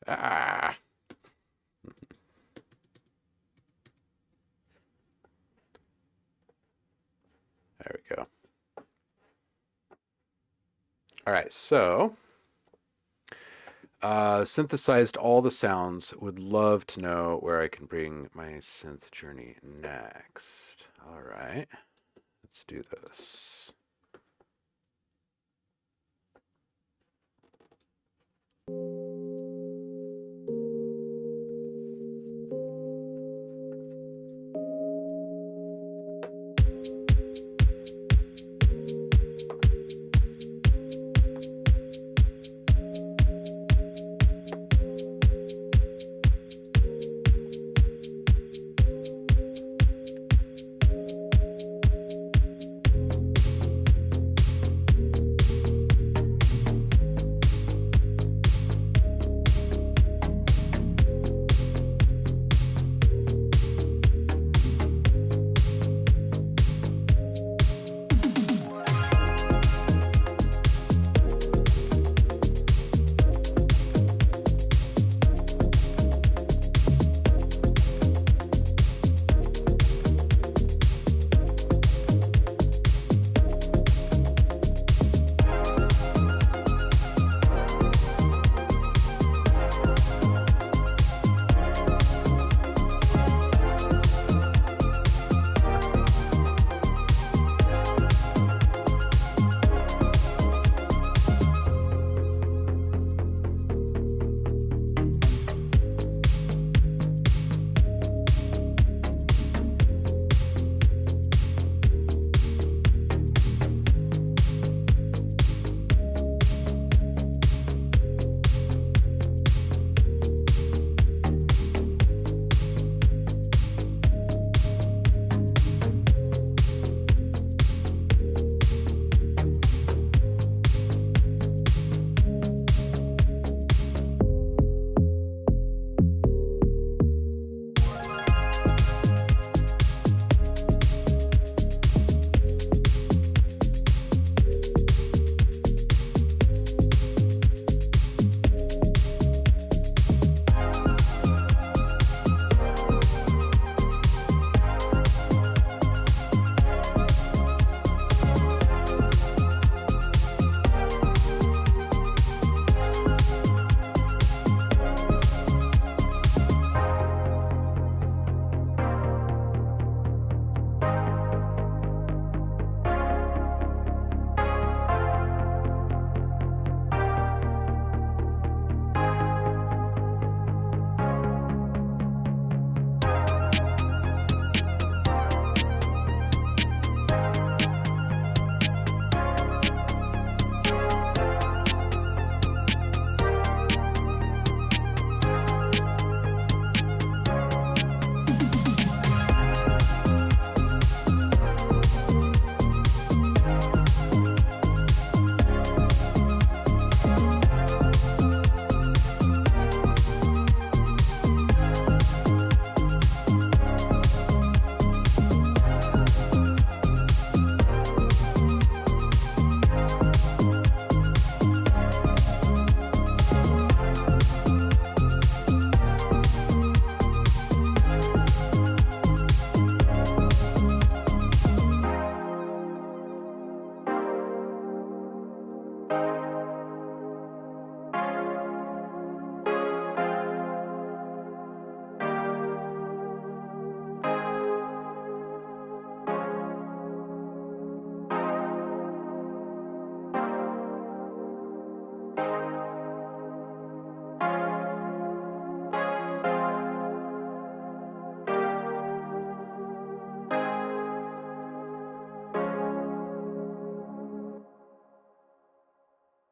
Ah. There we go. All right, so synthesized all the sounds. Would love to know where I can bring my synth journey next. All right, let's do this.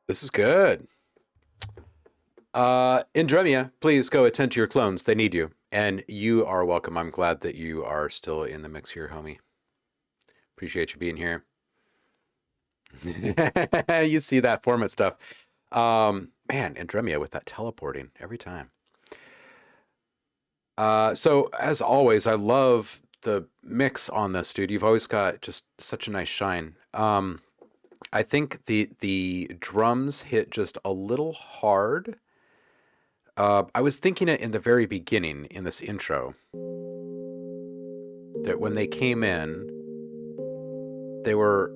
This is good. Indremia, please go attend to your clones. They need you. And you are welcome. I'm glad that you are still in the mix here, homie. Appreciate you being here. You see that format stuff. Man, Indremia with that teleporting every time. So as always, I love the mix on this, dude. You've always got just such a nice shine. I think the drums hit just a little hard. I was thinking it in the very beginning in this intro that when they came in, they were,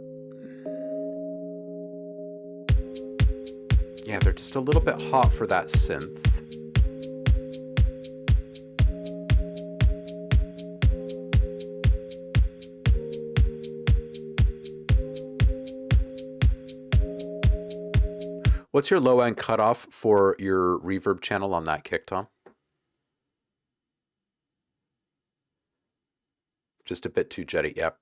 yeah, they're just a little bit hot for that synth. What's your low end cutoff for your reverb channel on that kick, Tom? Just a bit too jetty. Yep.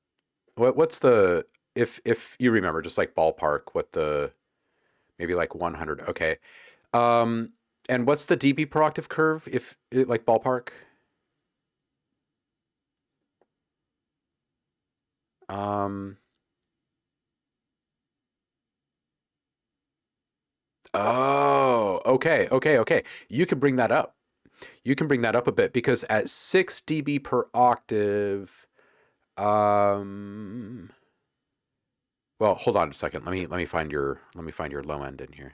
What's the, if you remember, just like ballpark, what the, maybe like 100. Okay. And what's the dB per octave curve, if like ballpark? Oh, okay. You can bring that up. You can bring that up a bit because at 6 dB per octave, well, hold on a second. Let me find your low end in here.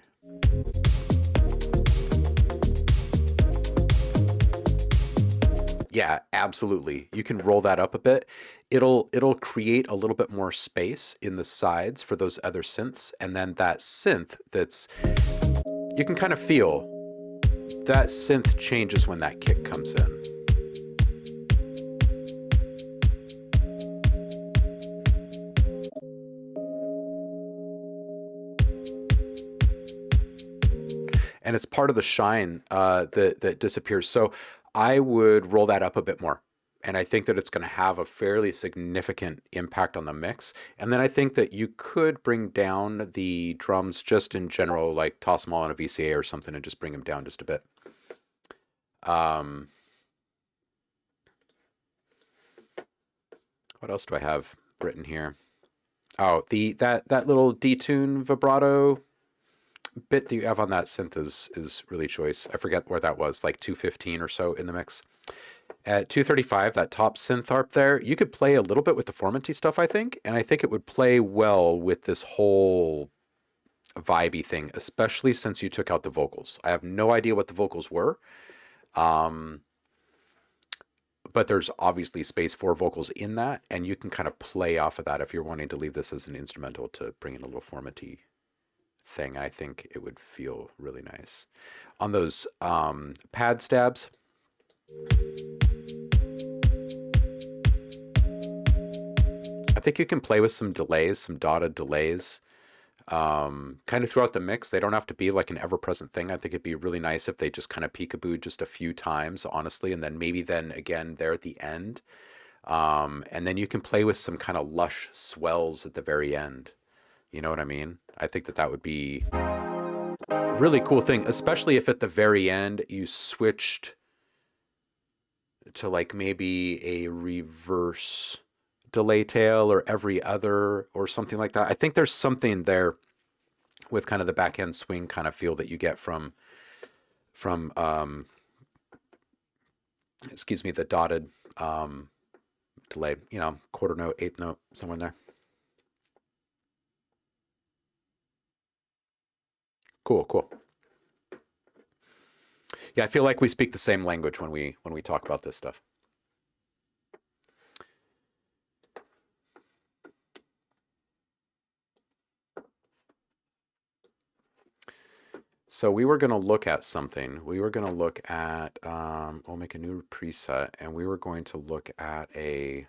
Yeah, absolutely. You can roll that up a bit. It'll create a little bit more space in the sides for those other synths, and then that synth that's, you can kind of feel that synth changes when that kick comes in. And it's part of the shine that disappears. So I would roll that up a bit more. And I think that it's going to have a fairly significant impact on the mix. And then I think that you could bring down the drums just in general, like toss them all on a VCA or something and just bring them down just a bit. What else do I have written here? Oh, that little detune vibrato bit that you have on that synth is really choice. I forget where that was, like 215 or so in the mix. At 235, that top synth harp there, you could play a little bit with the Formanty stuff, I think, and I think it would play well with this whole vibey thing, especially since you took out the vocals. I have no idea what the vocals were, but there's obviously space for vocals in that, and you can kind of play off of that if you're wanting to leave this as an instrumental to bring in a little Formanty thing. I think it would feel really nice. On those pad stabs, I think you can play with some delays, some dotted delays, kind of throughout the mix. They don't have to be like an ever-present thing. I think it'd be really nice if they just kind of peekabooed just a few times, honestly, and then maybe then again there at the end. And then you can play with some kind of lush swells at the very end. You know what I mean? I think that would be a really cool thing, especially if at the very end you switched to like maybe a reverse delay tail or every other or something like that. I think there's something there with kind of the back end swing kind of feel that you get from excuse me, the dotted delay, you know, quarter note, eighth note, somewhere in there. Cool. Yeah, I feel like we speak the same language when we talk about this stuff. So we were going to look at something. We were going to look at, we'll make a new preset, and we were going to look at a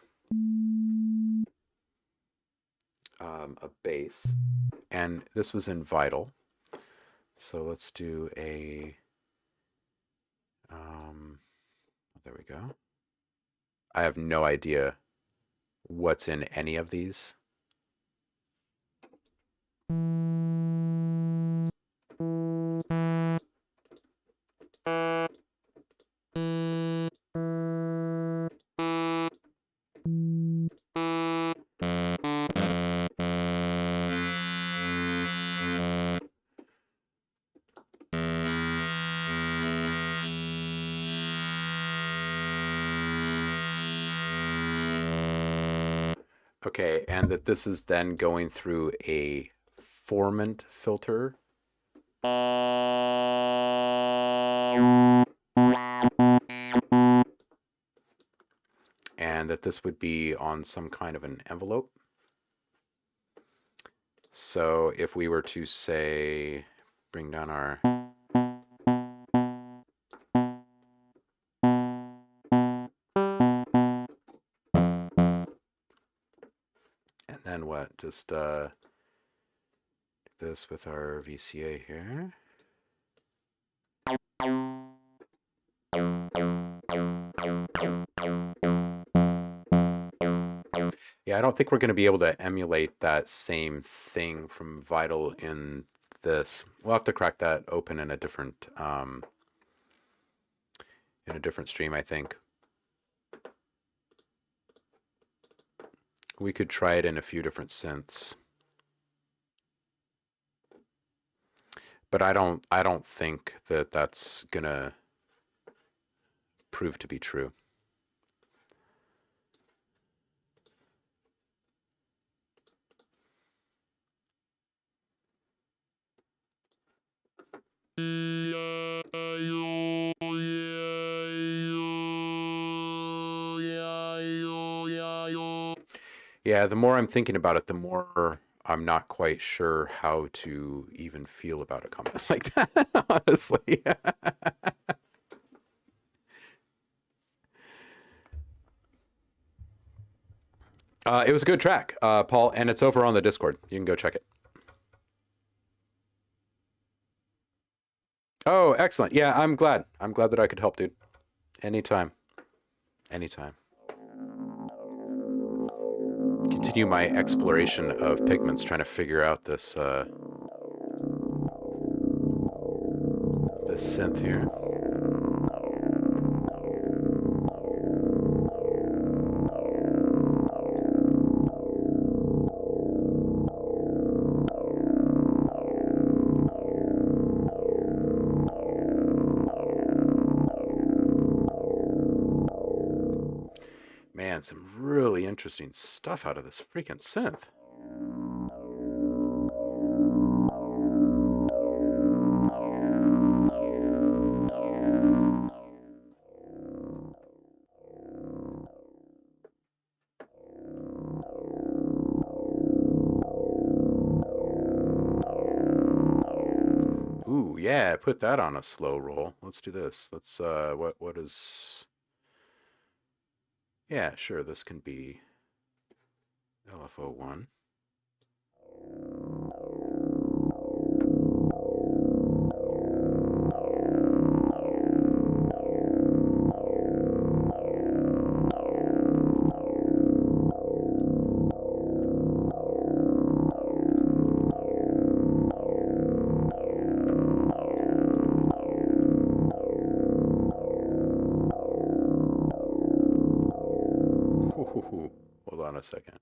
bass, and this was in Vital. So let's do a, there we go. I have no idea what's in any of these. Okay, and that this is then going through a formant filter. And that this would be on some kind of an envelope. So if we were to say, bring down our... And then what? Just do this with our VCA here. Yeah, I don't think we're going to be able to emulate that same thing from Vital in this. We'll have to crack that open in a different stream, I think. We could try it in a few different synths. But I don't think that that's going to prove to be true. Yeah, the more I'm thinking about it, the more I'm not quite sure how to even feel about a comment like that, honestly. It was a good track, Paul, and it's over on the Discord. You can go check it. Oh, excellent. Yeah, I'm glad. I'm glad that I could help, dude. Anytime. Anytime. Continue my exploration of pigments, trying to figure out this this synth here. Man, some really interesting stuff out of this freaking synth. Ooh, yeah, put that on a slow roll. Let's do this. Let's what is... Yeah, sure, this can be LFO1. Hold on a second.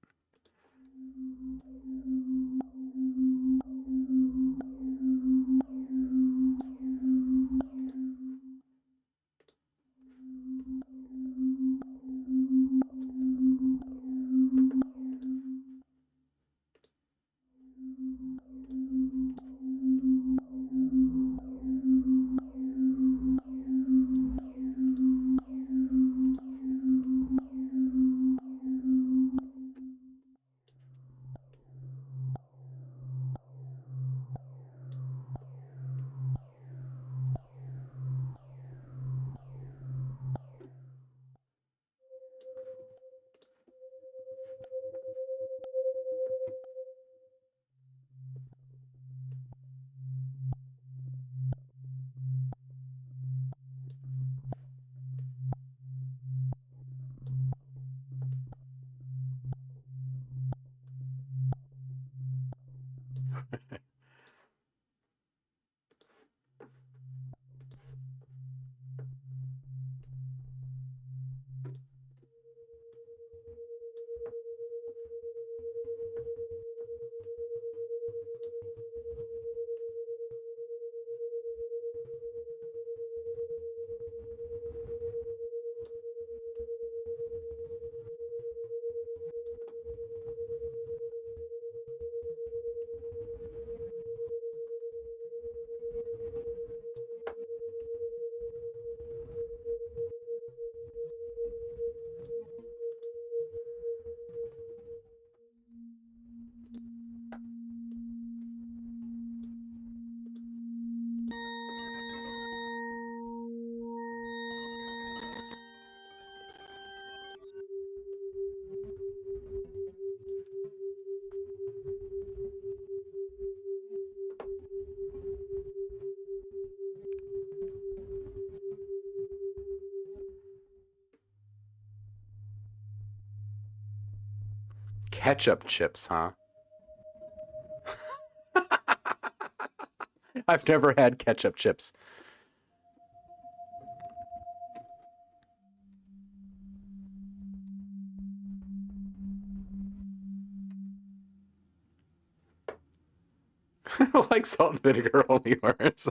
Ketchup chips, huh? I've never had ketchup chips. Like salt and vinegar only works.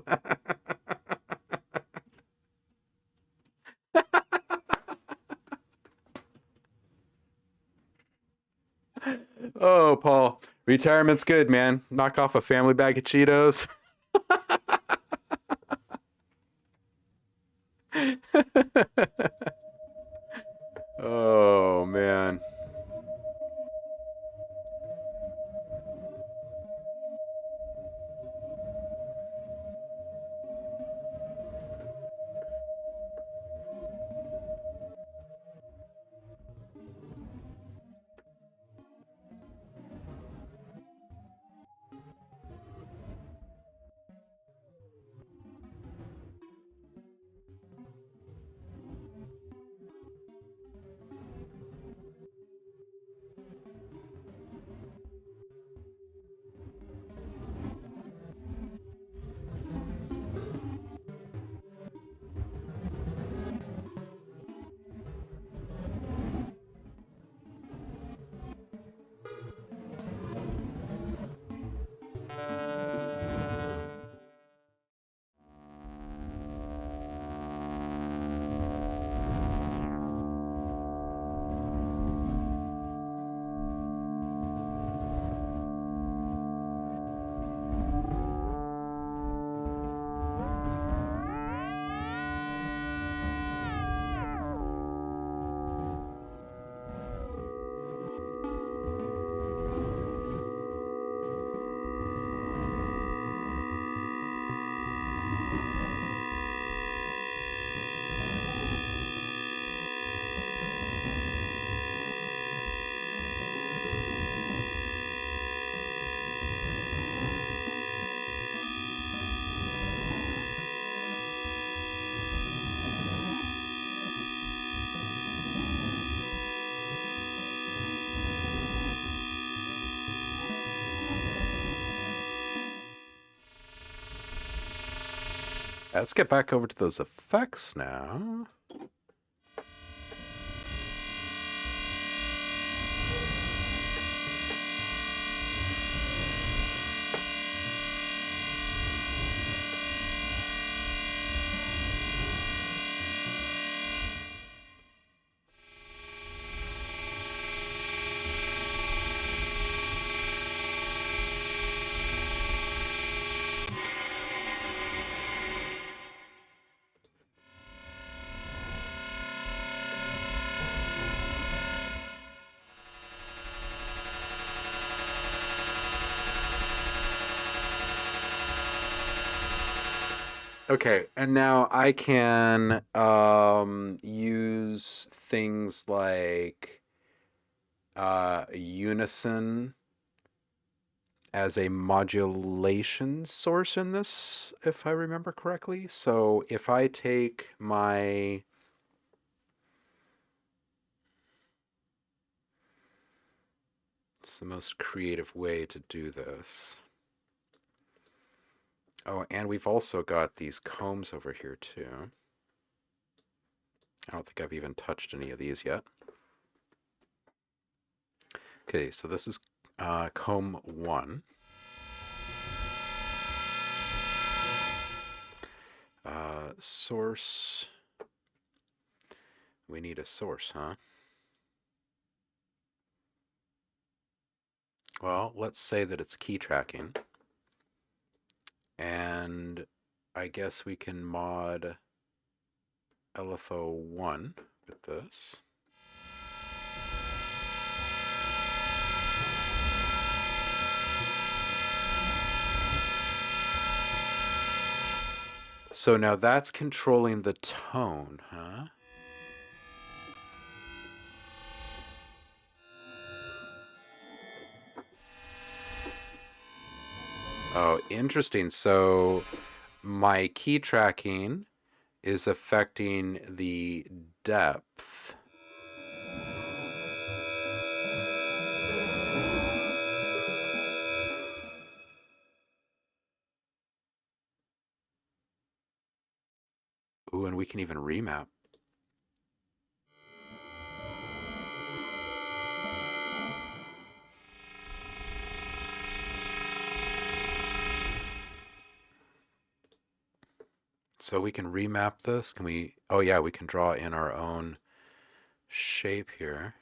Oh, Paul, retirement's good, man. Knock off a family bag of Cheetos. Oh, man. Let's get back over to those effects now. Okay, and now I can use things like unison as a modulation source in this, if I remember correctly. So if I take my it's the most creative way to do this. Oh, and we've also got these combs over here too. I don't think I've even touched any of these yet. Okay, so this is comb 1. Source. We need a source, huh? Well, let's say that it's key tracking. And I guess we can mod LFO1 with this. So now that's controlling the tone, huh? Oh, interesting. So my key tracking is affecting the depth. Ooh, and we can even remap. So we can remap this. Can we? Oh yeah, we can draw in our own shape here.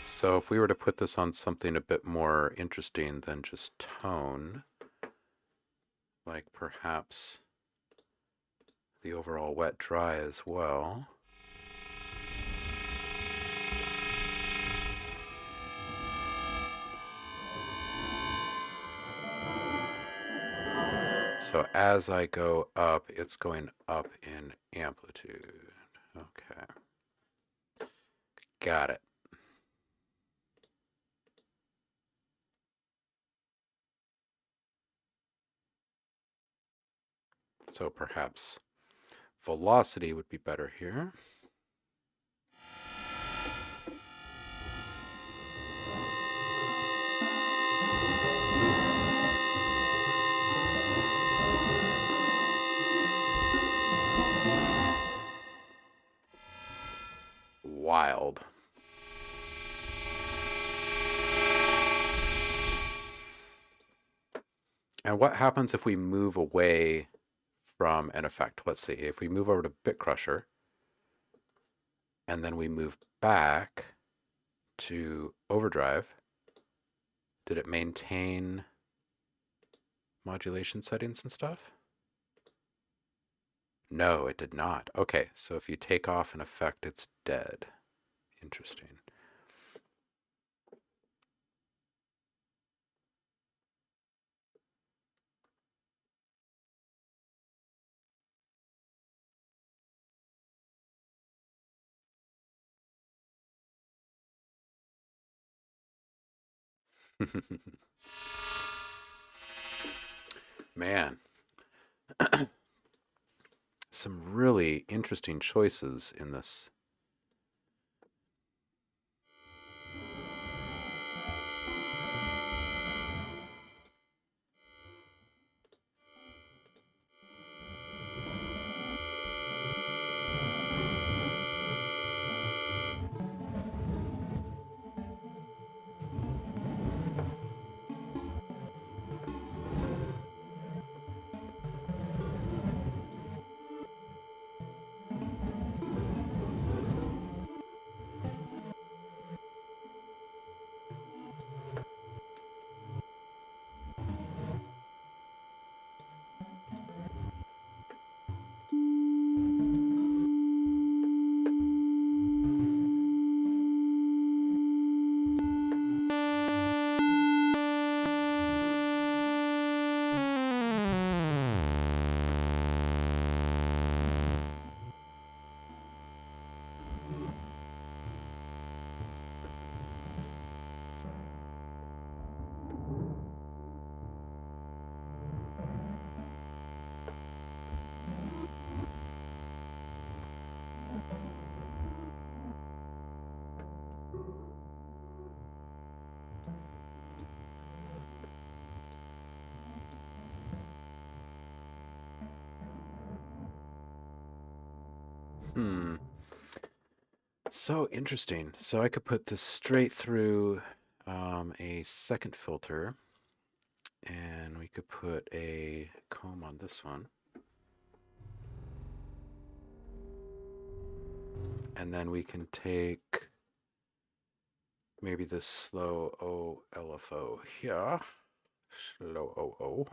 So if we were to put this on something a bit more interesting than just tone, like perhaps the overall wet dry as well. So as I go up, it's going up in amplitude. Okay. Got it. So perhaps velocity would be better here. Wild. And what happens if we move away from an effect? Let's see, if we move over to Bit Crusher, and then we move back to Overdrive, did it maintain modulation settings and stuff? No, it did not. Okay, so if you take off an effect, it's dead. Interesting. Man, some really interesting choices in this. So interesting. So I could put this straight through a second filter, and we could put a comb on this one. And then we can take maybe this slow O LFO here. Slow OO.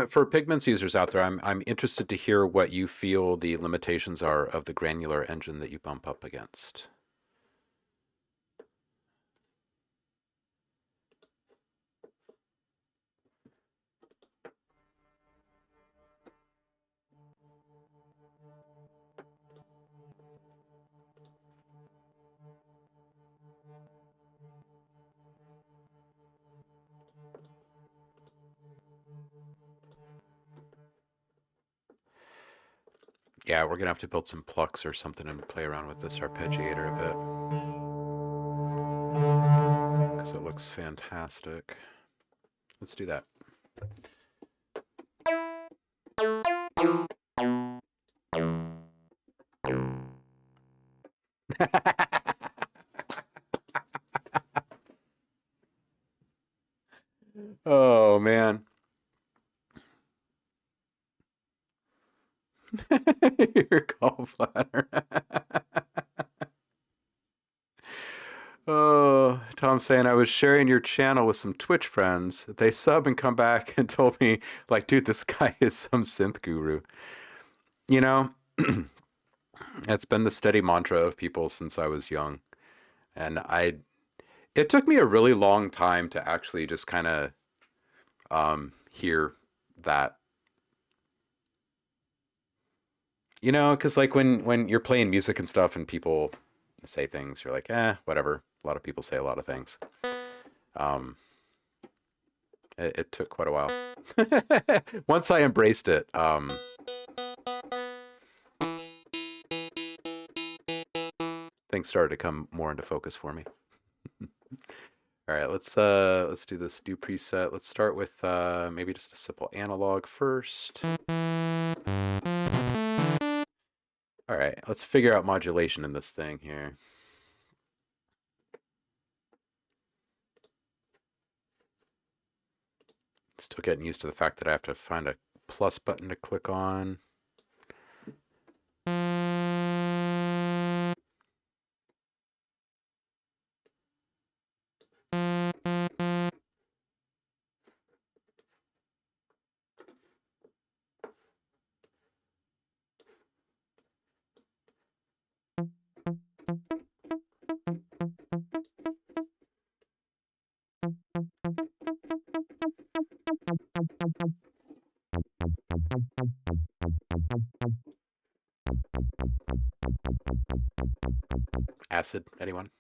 For Pigments users out there, I'm interested to hear what you feel the limitations are of the granular engine that you bump up against. Yeah, we're gonna have to build some plucks or something and play around with this arpeggiator a bit, because it looks fantastic. Let's do that. Oh man. Your gallbladder. Oh, Tom's saying I was sharing your channel with some Twitch friends. They sub and come back and told me, like, dude, this guy is some synth guru. You know, it's been the steady mantra of people since I was young. And it took me a really long time to actually just kind of hear that. You know, because like when you're playing music and stuff and people say things, you're like, whatever. A lot of people say a lot of things. It took quite a while. Once I embraced it, things started to come more into focus for me. All right, let's do this new preset. Let's start with maybe just a simple analog first. All right, let's figure out modulation in this thing here. Still getting used to the fact that I have to find a plus button to click on. Acid, anyone?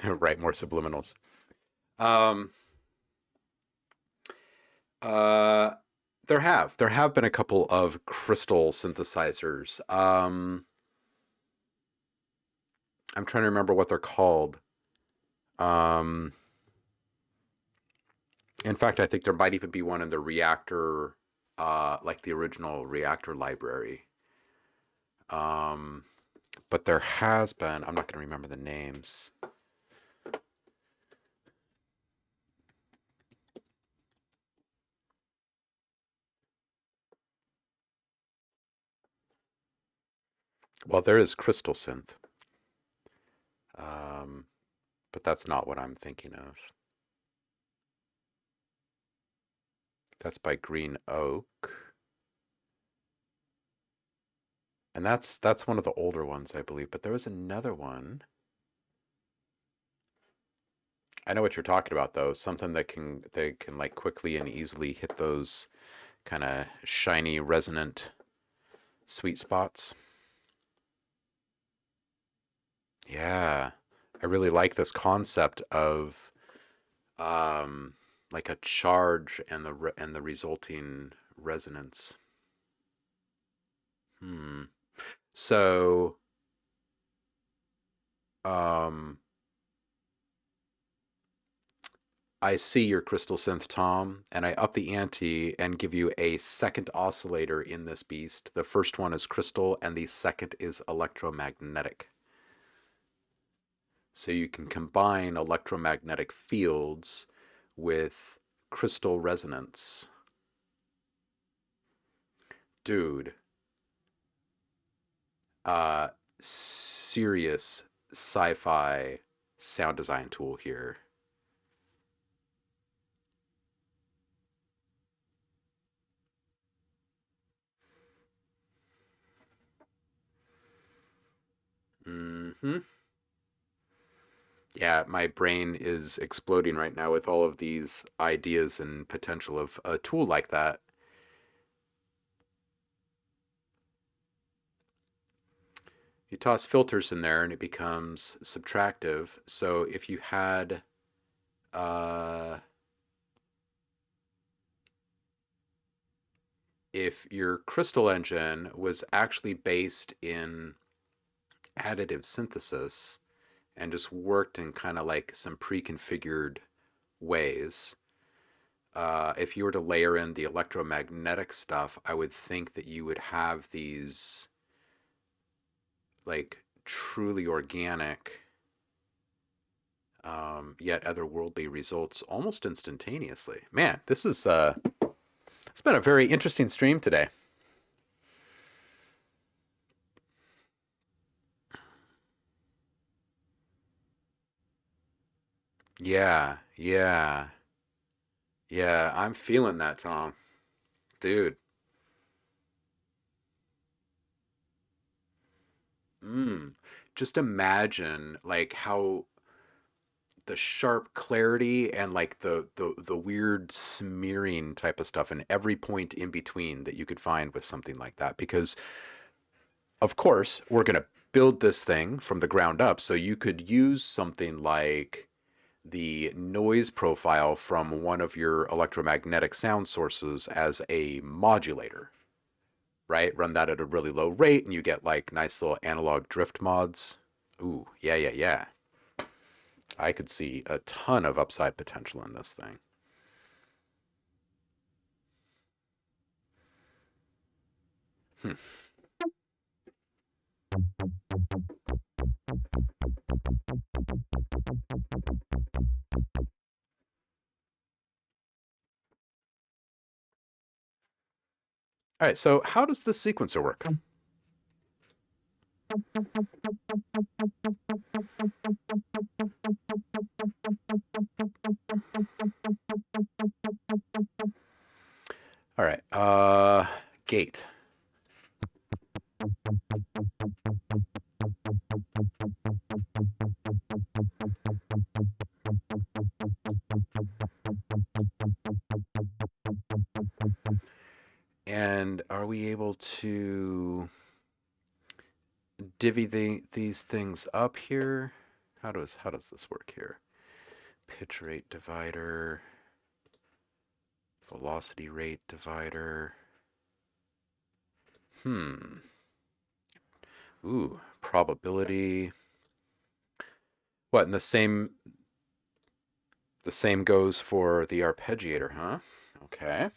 Right, more subliminals. Um, uh, there have been a couple of crystal synthesizers. I'm trying to remember what they're called. Um, in fact, I think there might even be one in the reactor, like the original reactor library. Um, but there has been. I'm not going to remember the names. Well, there is crystal synth, um, but that's not what I'm thinking of. That's by Green Oak, and that's one of the older ones, I believe. But there was another one. I know what you're talking about, though. Something that can they can like quickly and easily hit those kind of shiny, resonant sweet spots. Yeah, I really like this concept of um, like a charge and the resulting resonance. Hmm. So, um, I see your crystal synth, Tom, and I up the ante and give you a second oscillator in this beast. The first one is crystal, and the second is electromagnetic. So you can combine electromagnetic fields with crystal resonance. Dude, uh, serious sci-fi sound design tool here. Mm-hmm. Yeah, my brain is exploding right now with all of these ideas and potential of a tool like that. You toss filters in there and it becomes subtractive. So if you had uh, if your crystal engine was actually based in additive synthesis and just worked in kind of like some pre-configured ways, if you were to layer in the electromagnetic stuff, I would think that you would have these like truly organic, yet otherworldly results almost instantaneously. Man, this is it's been a very interesting stream today. Yeah, yeah, yeah. I'm feeling that, Tom, dude. Mm. Just imagine like how the sharp clarity and like the weird smearing type of stuff and every point in between that you could find with something like that, because of course we're going to build this thing from the ground up, so you could use something like the noise profile from one of your electromagnetic sound sources as a modulator, right? Run that at a really low rate and you get like nice little analog drift mods. Ooh, yeah, yeah, yeah. I could see a ton of upside potential in this thing. Hmm. All right, so how does the sequencer work? All right, gate. And are we able to divvy these things up here? How does this work here? Pitch rate divider, velocity rate divider. Ooh, probability. What, and the same goes for the arpeggiator, huh? Okay.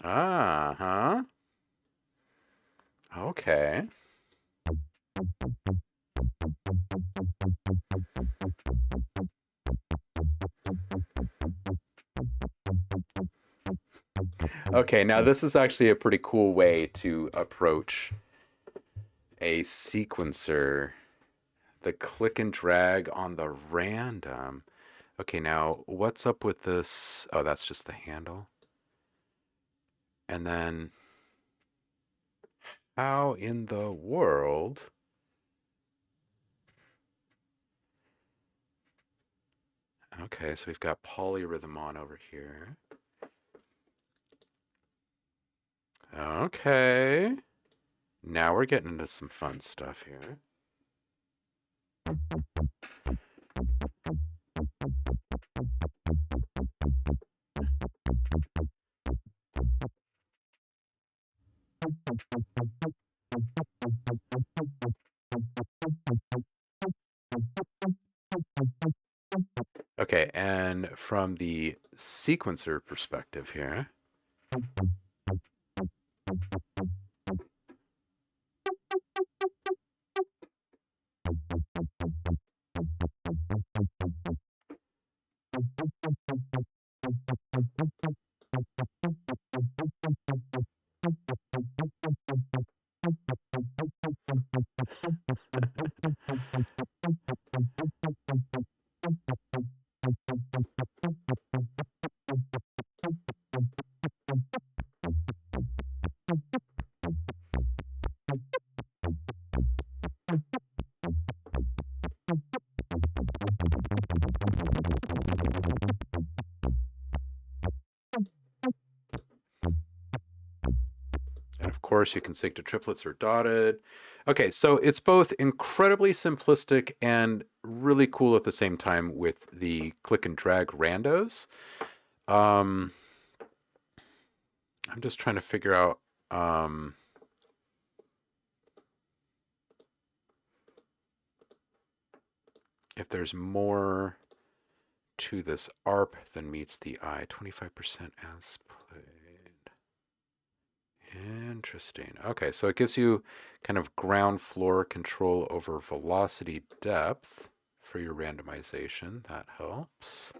Uh-huh. Okay. Okay, now this is actually a pretty cool way to approach a sequencer. The click and drag on the random. Okay, now what's up with this? Oh, that's just the handle. And then how in the world? Okay, so we've got polyrhythm on over here. Okay. Now we're getting into some fun stuff here. Okay, and from the sequencer perspective here. And of course, you can sync to triplets or dotted. Okay, so it's both incredibly simplistic and really cool at the same time with the click and drag randos. I'm just trying to figure out if there's more to this ARP than meets the eye. 25% as played. Interesting. Okay, so it gives you kind of ground floor control over velocity depth for your randomization. That helps.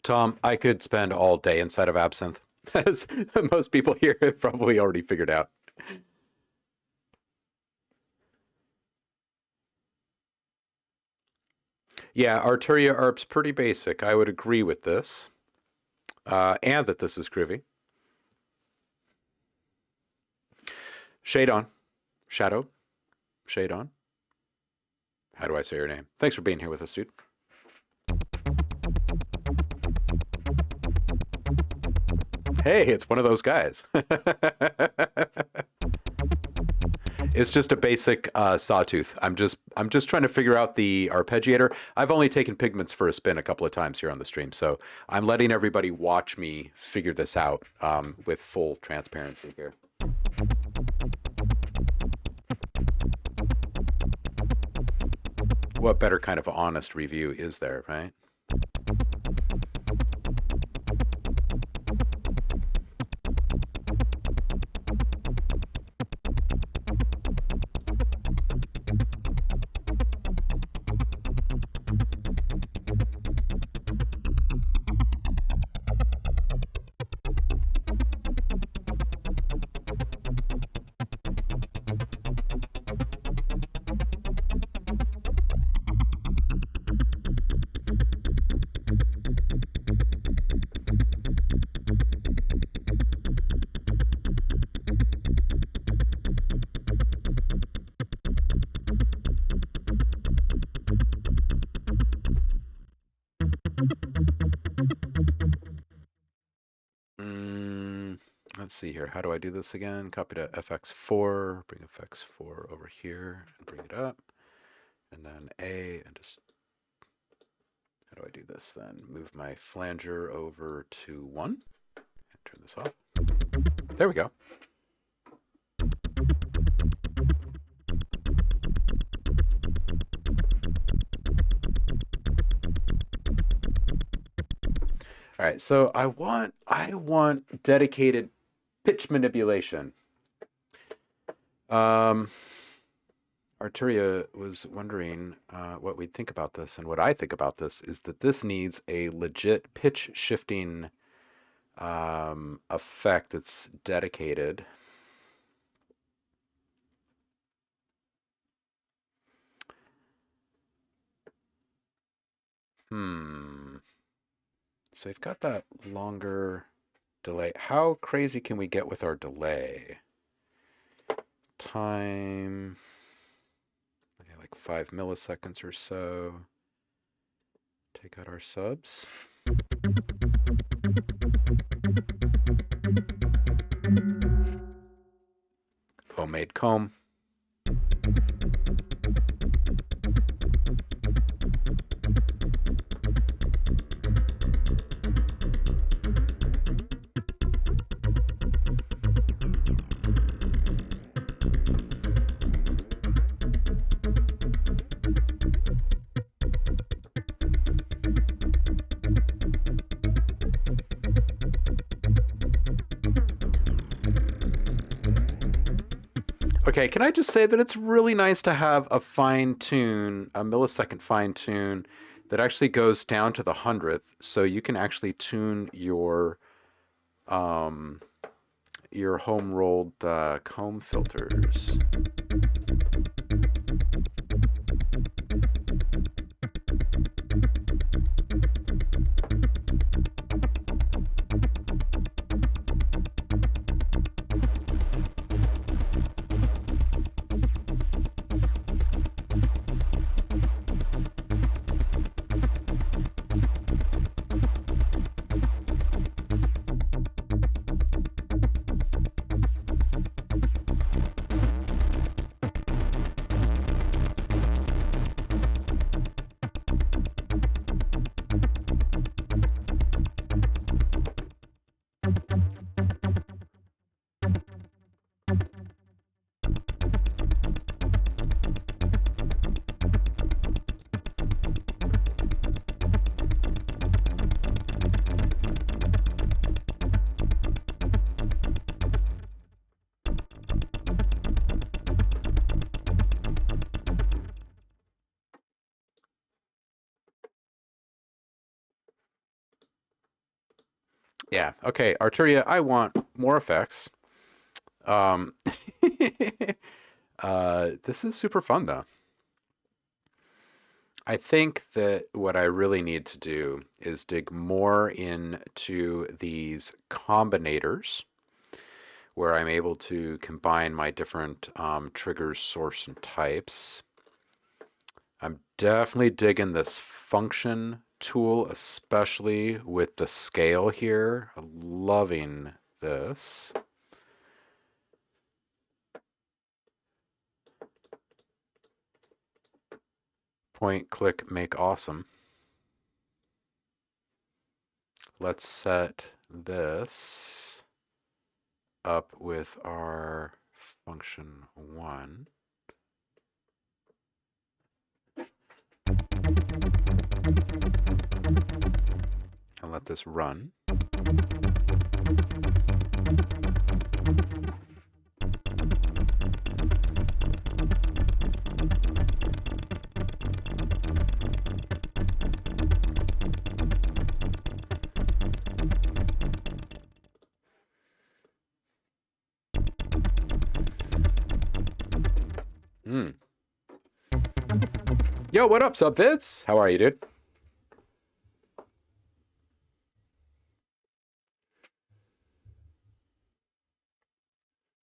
Tom, I could spend all day inside of Absinthe, as most people here have probably already figured out. Yeah, Arturia ARP's pretty basic. I would agree with this. And that this is groovy. Shade on. Shadow. Shade on. How do I say your name? Thanks for being here with us, dude. Hey, it's one of those guys. It's just a basic sawtooth. I'm just trying to figure out the arpeggiator. I've only taken Pigments for a spin a couple of times here on the stream, so I'm letting everybody watch me figure this out with full transparency here. What better kind of honest review is there, right? Let's see here. How do I do this again? Copy to FX4, bring FX4 over here and bring it up. And then A, and just, how do I do this then? Move my flanger over to 1. And turn this off. There we go. All right, so I want dedicated pitch manipulation. Arturia was wondering what we'd think about this, and what I think about this is that this needs a legit pitch shifting effect that's dedicated. So we've got that longer delay. How crazy can we get with our delay? Time, like 5 milliseconds or so. Take out our subs. Homemade comb. Okay, can I just say that it's really nice to have a fine tune, a millisecond fine tune that actually goes down to the 100th, so you can actually tune your home rolled comb filters. Yeah. Okay, Arturia, I want more effects. Um, this is super fun though. I think that what I really need to do is dig more into these combinators where I'm able to combine my different triggers, source, and types. I'm definitely digging this function tool, especially with the scale here. Loving this. Point, click, make awesome. Let's set this up with our function 1. And let this run. Hmm. Yo, what up, Subvids? How are you, dude?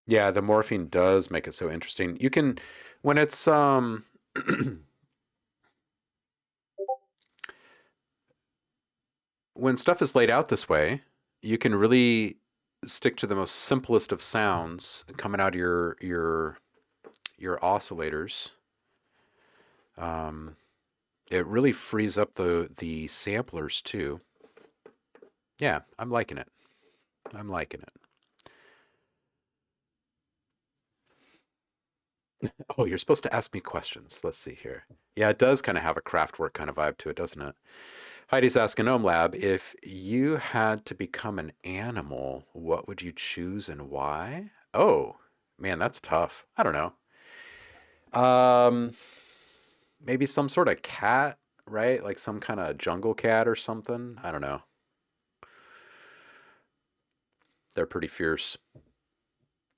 Yeah, the morphine does make it so interesting. You can, when it's when stuff is laid out this way, you can really stick to the most simplest of sounds coming out of your oscillators. Um, it really frees up the samplers too. Yeah, I'm liking it. I'm liking it. Oh, you're supposed to ask me questions. Let's see here. Yeah, it does kind of have a Kraftwerk kind of vibe to it, doesn't it? Heidi's asking OhmLab, if you had to become an animal, what would you choose and why? Oh, man, that's tough. I don't know. Um, maybe some sort of cat, right? Like some kind of jungle cat or something. I don't know. They're pretty fierce.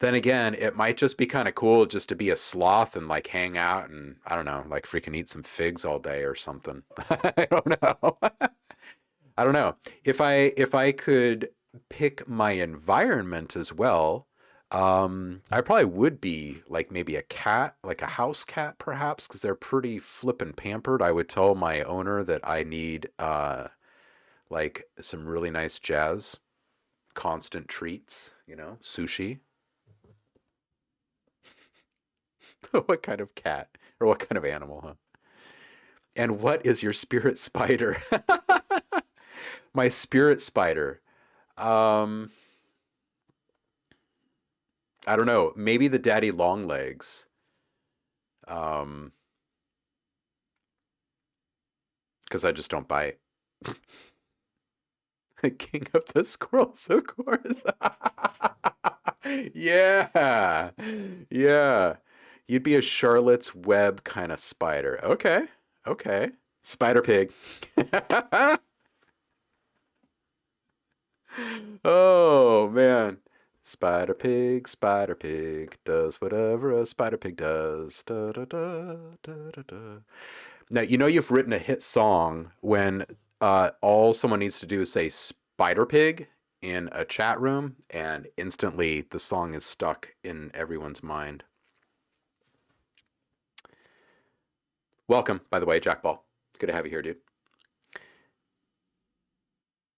Then again, it might just be kind of cool just to be a sloth and like hang out and I don't know, like freaking eat some figs all day or something. I don't know. I don't know. If I could pick my environment as well, I probably would be like maybe a cat, like a house cat perhaps, because they're pretty flippin' pampered. I would tell my owner that I need like some really nice jazz, constant treats, sushi. What kind of cat or what kind of animal, huh? And what is your spirit spider? My spirit spider. Um, I don't know. Maybe the daddy long legs. Um, because I just don't bite. King of the squirrels, of course. Yeah. Yeah. You'd be a Charlotte's Web kind of spider. Okay. Okay. Spider pig. Oh, man. Spider pig does whatever a spider pig does. Da, da, da, da, da, da. Now, you've written a hit song when all someone needs to do is say Spider Pig in a chat room, and instantly the song is stuck in everyone's mind. Welcome, by the way, Jack Ball. Good to have you here, dude.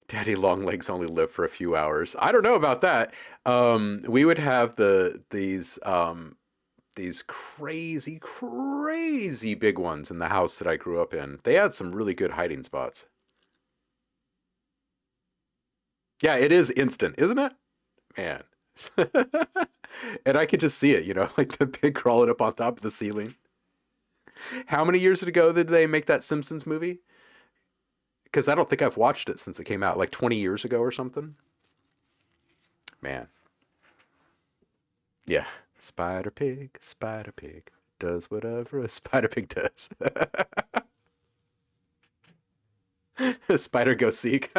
Daddy Longlegs only live for a few hours. I don't know about that. We would have these crazy, crazy big ones in the house that I grew up in. They had some really good hiding spots. Yeah, it is instant, isn't it? Man. And I could just see it, like the pig crawling up on top of the ceiling. How many years ago did they make that Simpsons movie? Because I don't think I've watched it since it came out, like 20 years ago or something. Man. Yeah. Spider Pig does whatever a Spider Pig does. Spider go seek.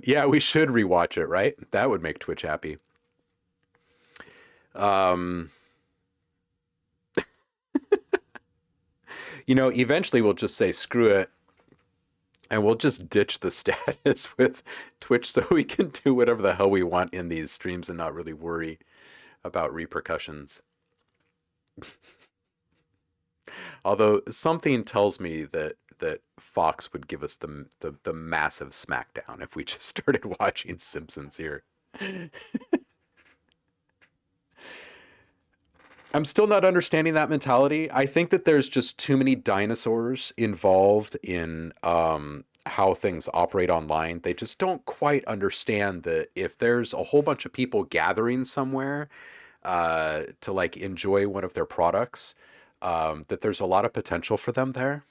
Yeah, we should rewatch it, right? That would make Twitch happy. Um, eventually we'll just say screw it, and we'll just ditch the status with Twitch so we can do whatever the hell we want in these streams and not really worry about repercussions. Although something tells me that Fox would give us the massive smackdown if we just started watching Simpsons here. I'm still not understanding that mentality. I think that there's just too many dinosaurs involved in how things operate online. They just don't quite understand that if there's a whole bunch of people gathering somewhere to like enjoy one of their products, that there's a lot of potential for them there.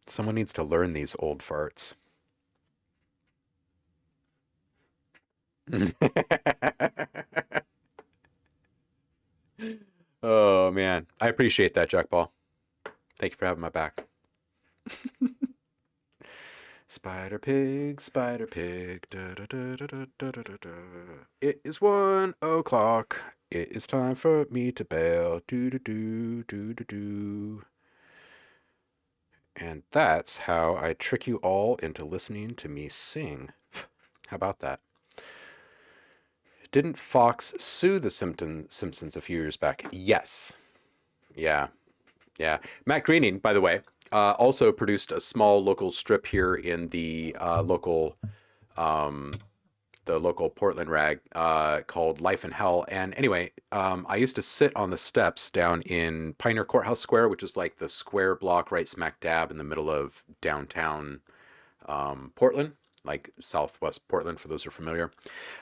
Someone needs to learn these old farts. Oh man, I appreciate that, Jackball. Thank you for having my back. Spider Pig, Spider Pig. Da, da, da, da, da, da, da, da. It is 1 o'clock. It is time for me to bail. Do do do do do do. And that's how I trick you all into listening to me sing. How about that? Didn't Fox sue the Simpsons a few years back? Yes. Yeah. Yeah. Matt Groening, by the way, also produced a small local strip here in the local Portland rag called Life in Hell. And anyway, I used to sit on the steps down in Pioneer Courthouse Square, which is like the square block right smack dab in the middle of downtown Portland, like Southwest Portland, for those who are familiar.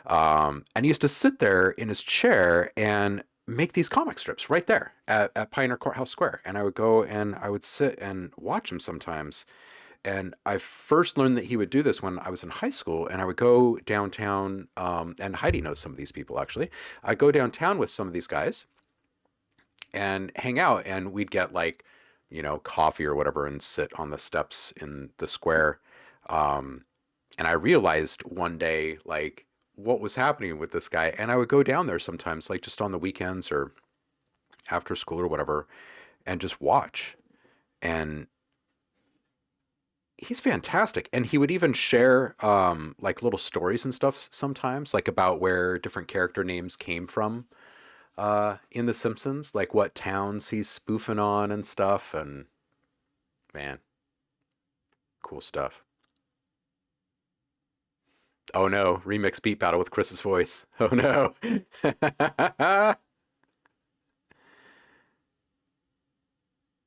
And he used to sit there in his chair and make these comic strips right there at Pioneer Courthouse Square. And I would go and I would sit and watch him sometimes. And I first learned that he would do this when I was in high school, and I would go downtown, and Heidi knows some of these people actually. I'd go downtown with some of these guys and hang out, and we'd get like, coffee or whatever and sit on the steps in the square. And I realized one day, like, what was happening with this guy. And I would go down there sometimes, like just on the weekends or after school or whatever, and just watch. And he's fantastic. And he would even share like little stories and stuff sometimes, like about where different character names came from in The Simpsons, like what towns he's spoofing on and stuff. And man, cool stuff. Oh no, remix beat battle with Chris's voice. Oh no.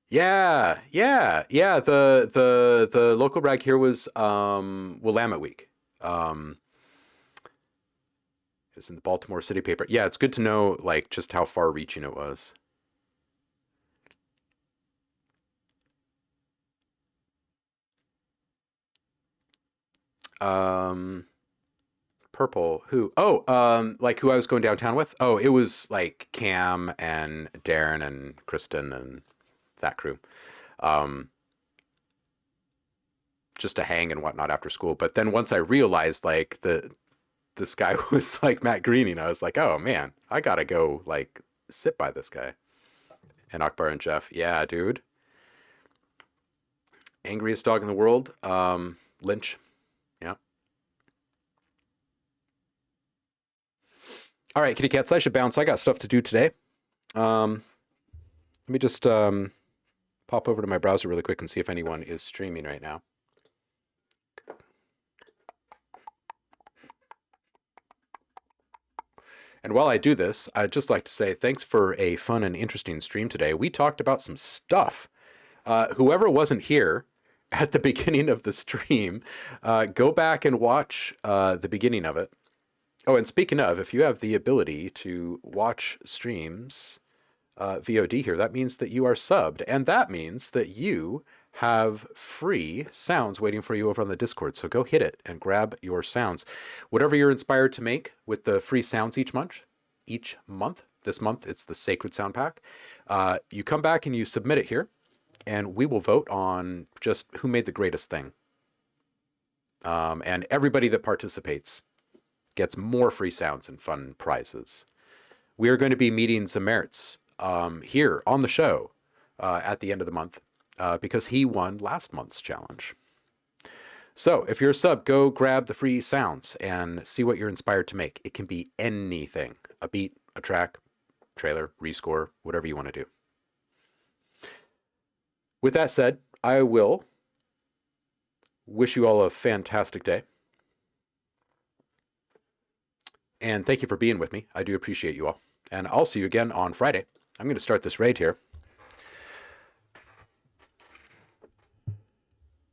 Yeah. The local rag here was Willamette Week. It was in the Baltimore City paper. Yeah, it's good to know like just how far reaching it was. Um Purple, who? Oh, like who I was going downtown with? Oh, it was like Cam and Darren and Kristen and that crew. Um, just to hang and whatnot after school. But then once I realized like this guy was like Matt Groening, I was like, oh man, I gotta go like sit by this guy. And Akbar and Jeff, yeah, dude. Angriest dog in the world, Lynch. Yeah. All right, kitty cats, I should bounce. I got stuff to do today. Let me just pop over to my browser really quick and see if anyone is streaming right now. And while I do this, I'd just like to say thanks for a fun and interesting stream today. We talked about some stuff. Whoever wasn't here at the beginning of the stream, go back and watch the beginning of it. Oh, and speaking of, if you have the ability to watch streams VOD here, that means that you are subbed, and that means that you have free sounds waiting for you over on the Discord. So go hit it and grab your sounds. Whatever you're inspired to make with the free sounds each month, this month it's the Sacred Sound Pack. You come back and you submit it here, and we will vote on just who made the greatest thing. And everybody that participates gets more free sounds and fun prizes. We are going to be meeting Zamertz here on the show at the end of the month because he won last month's challenge. So if you're a sub, go grab the free sounds and see what you're inspired to make. It can be anything, a beat, a track, trailer, rescore, whatever you want to do. With that said, I will wish you all a fantastic day. And thank you for being with me. I do appreciate you all. And I'll see you again on Friday. I'm going to start this raid here.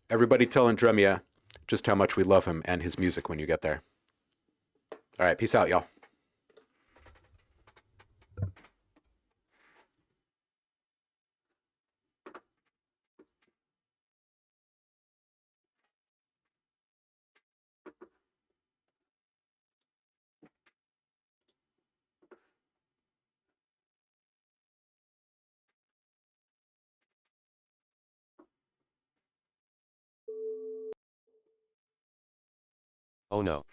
Everybody tell Andremia just how much we love him and his music when you get there. All right, peace out, y'all. Oh no.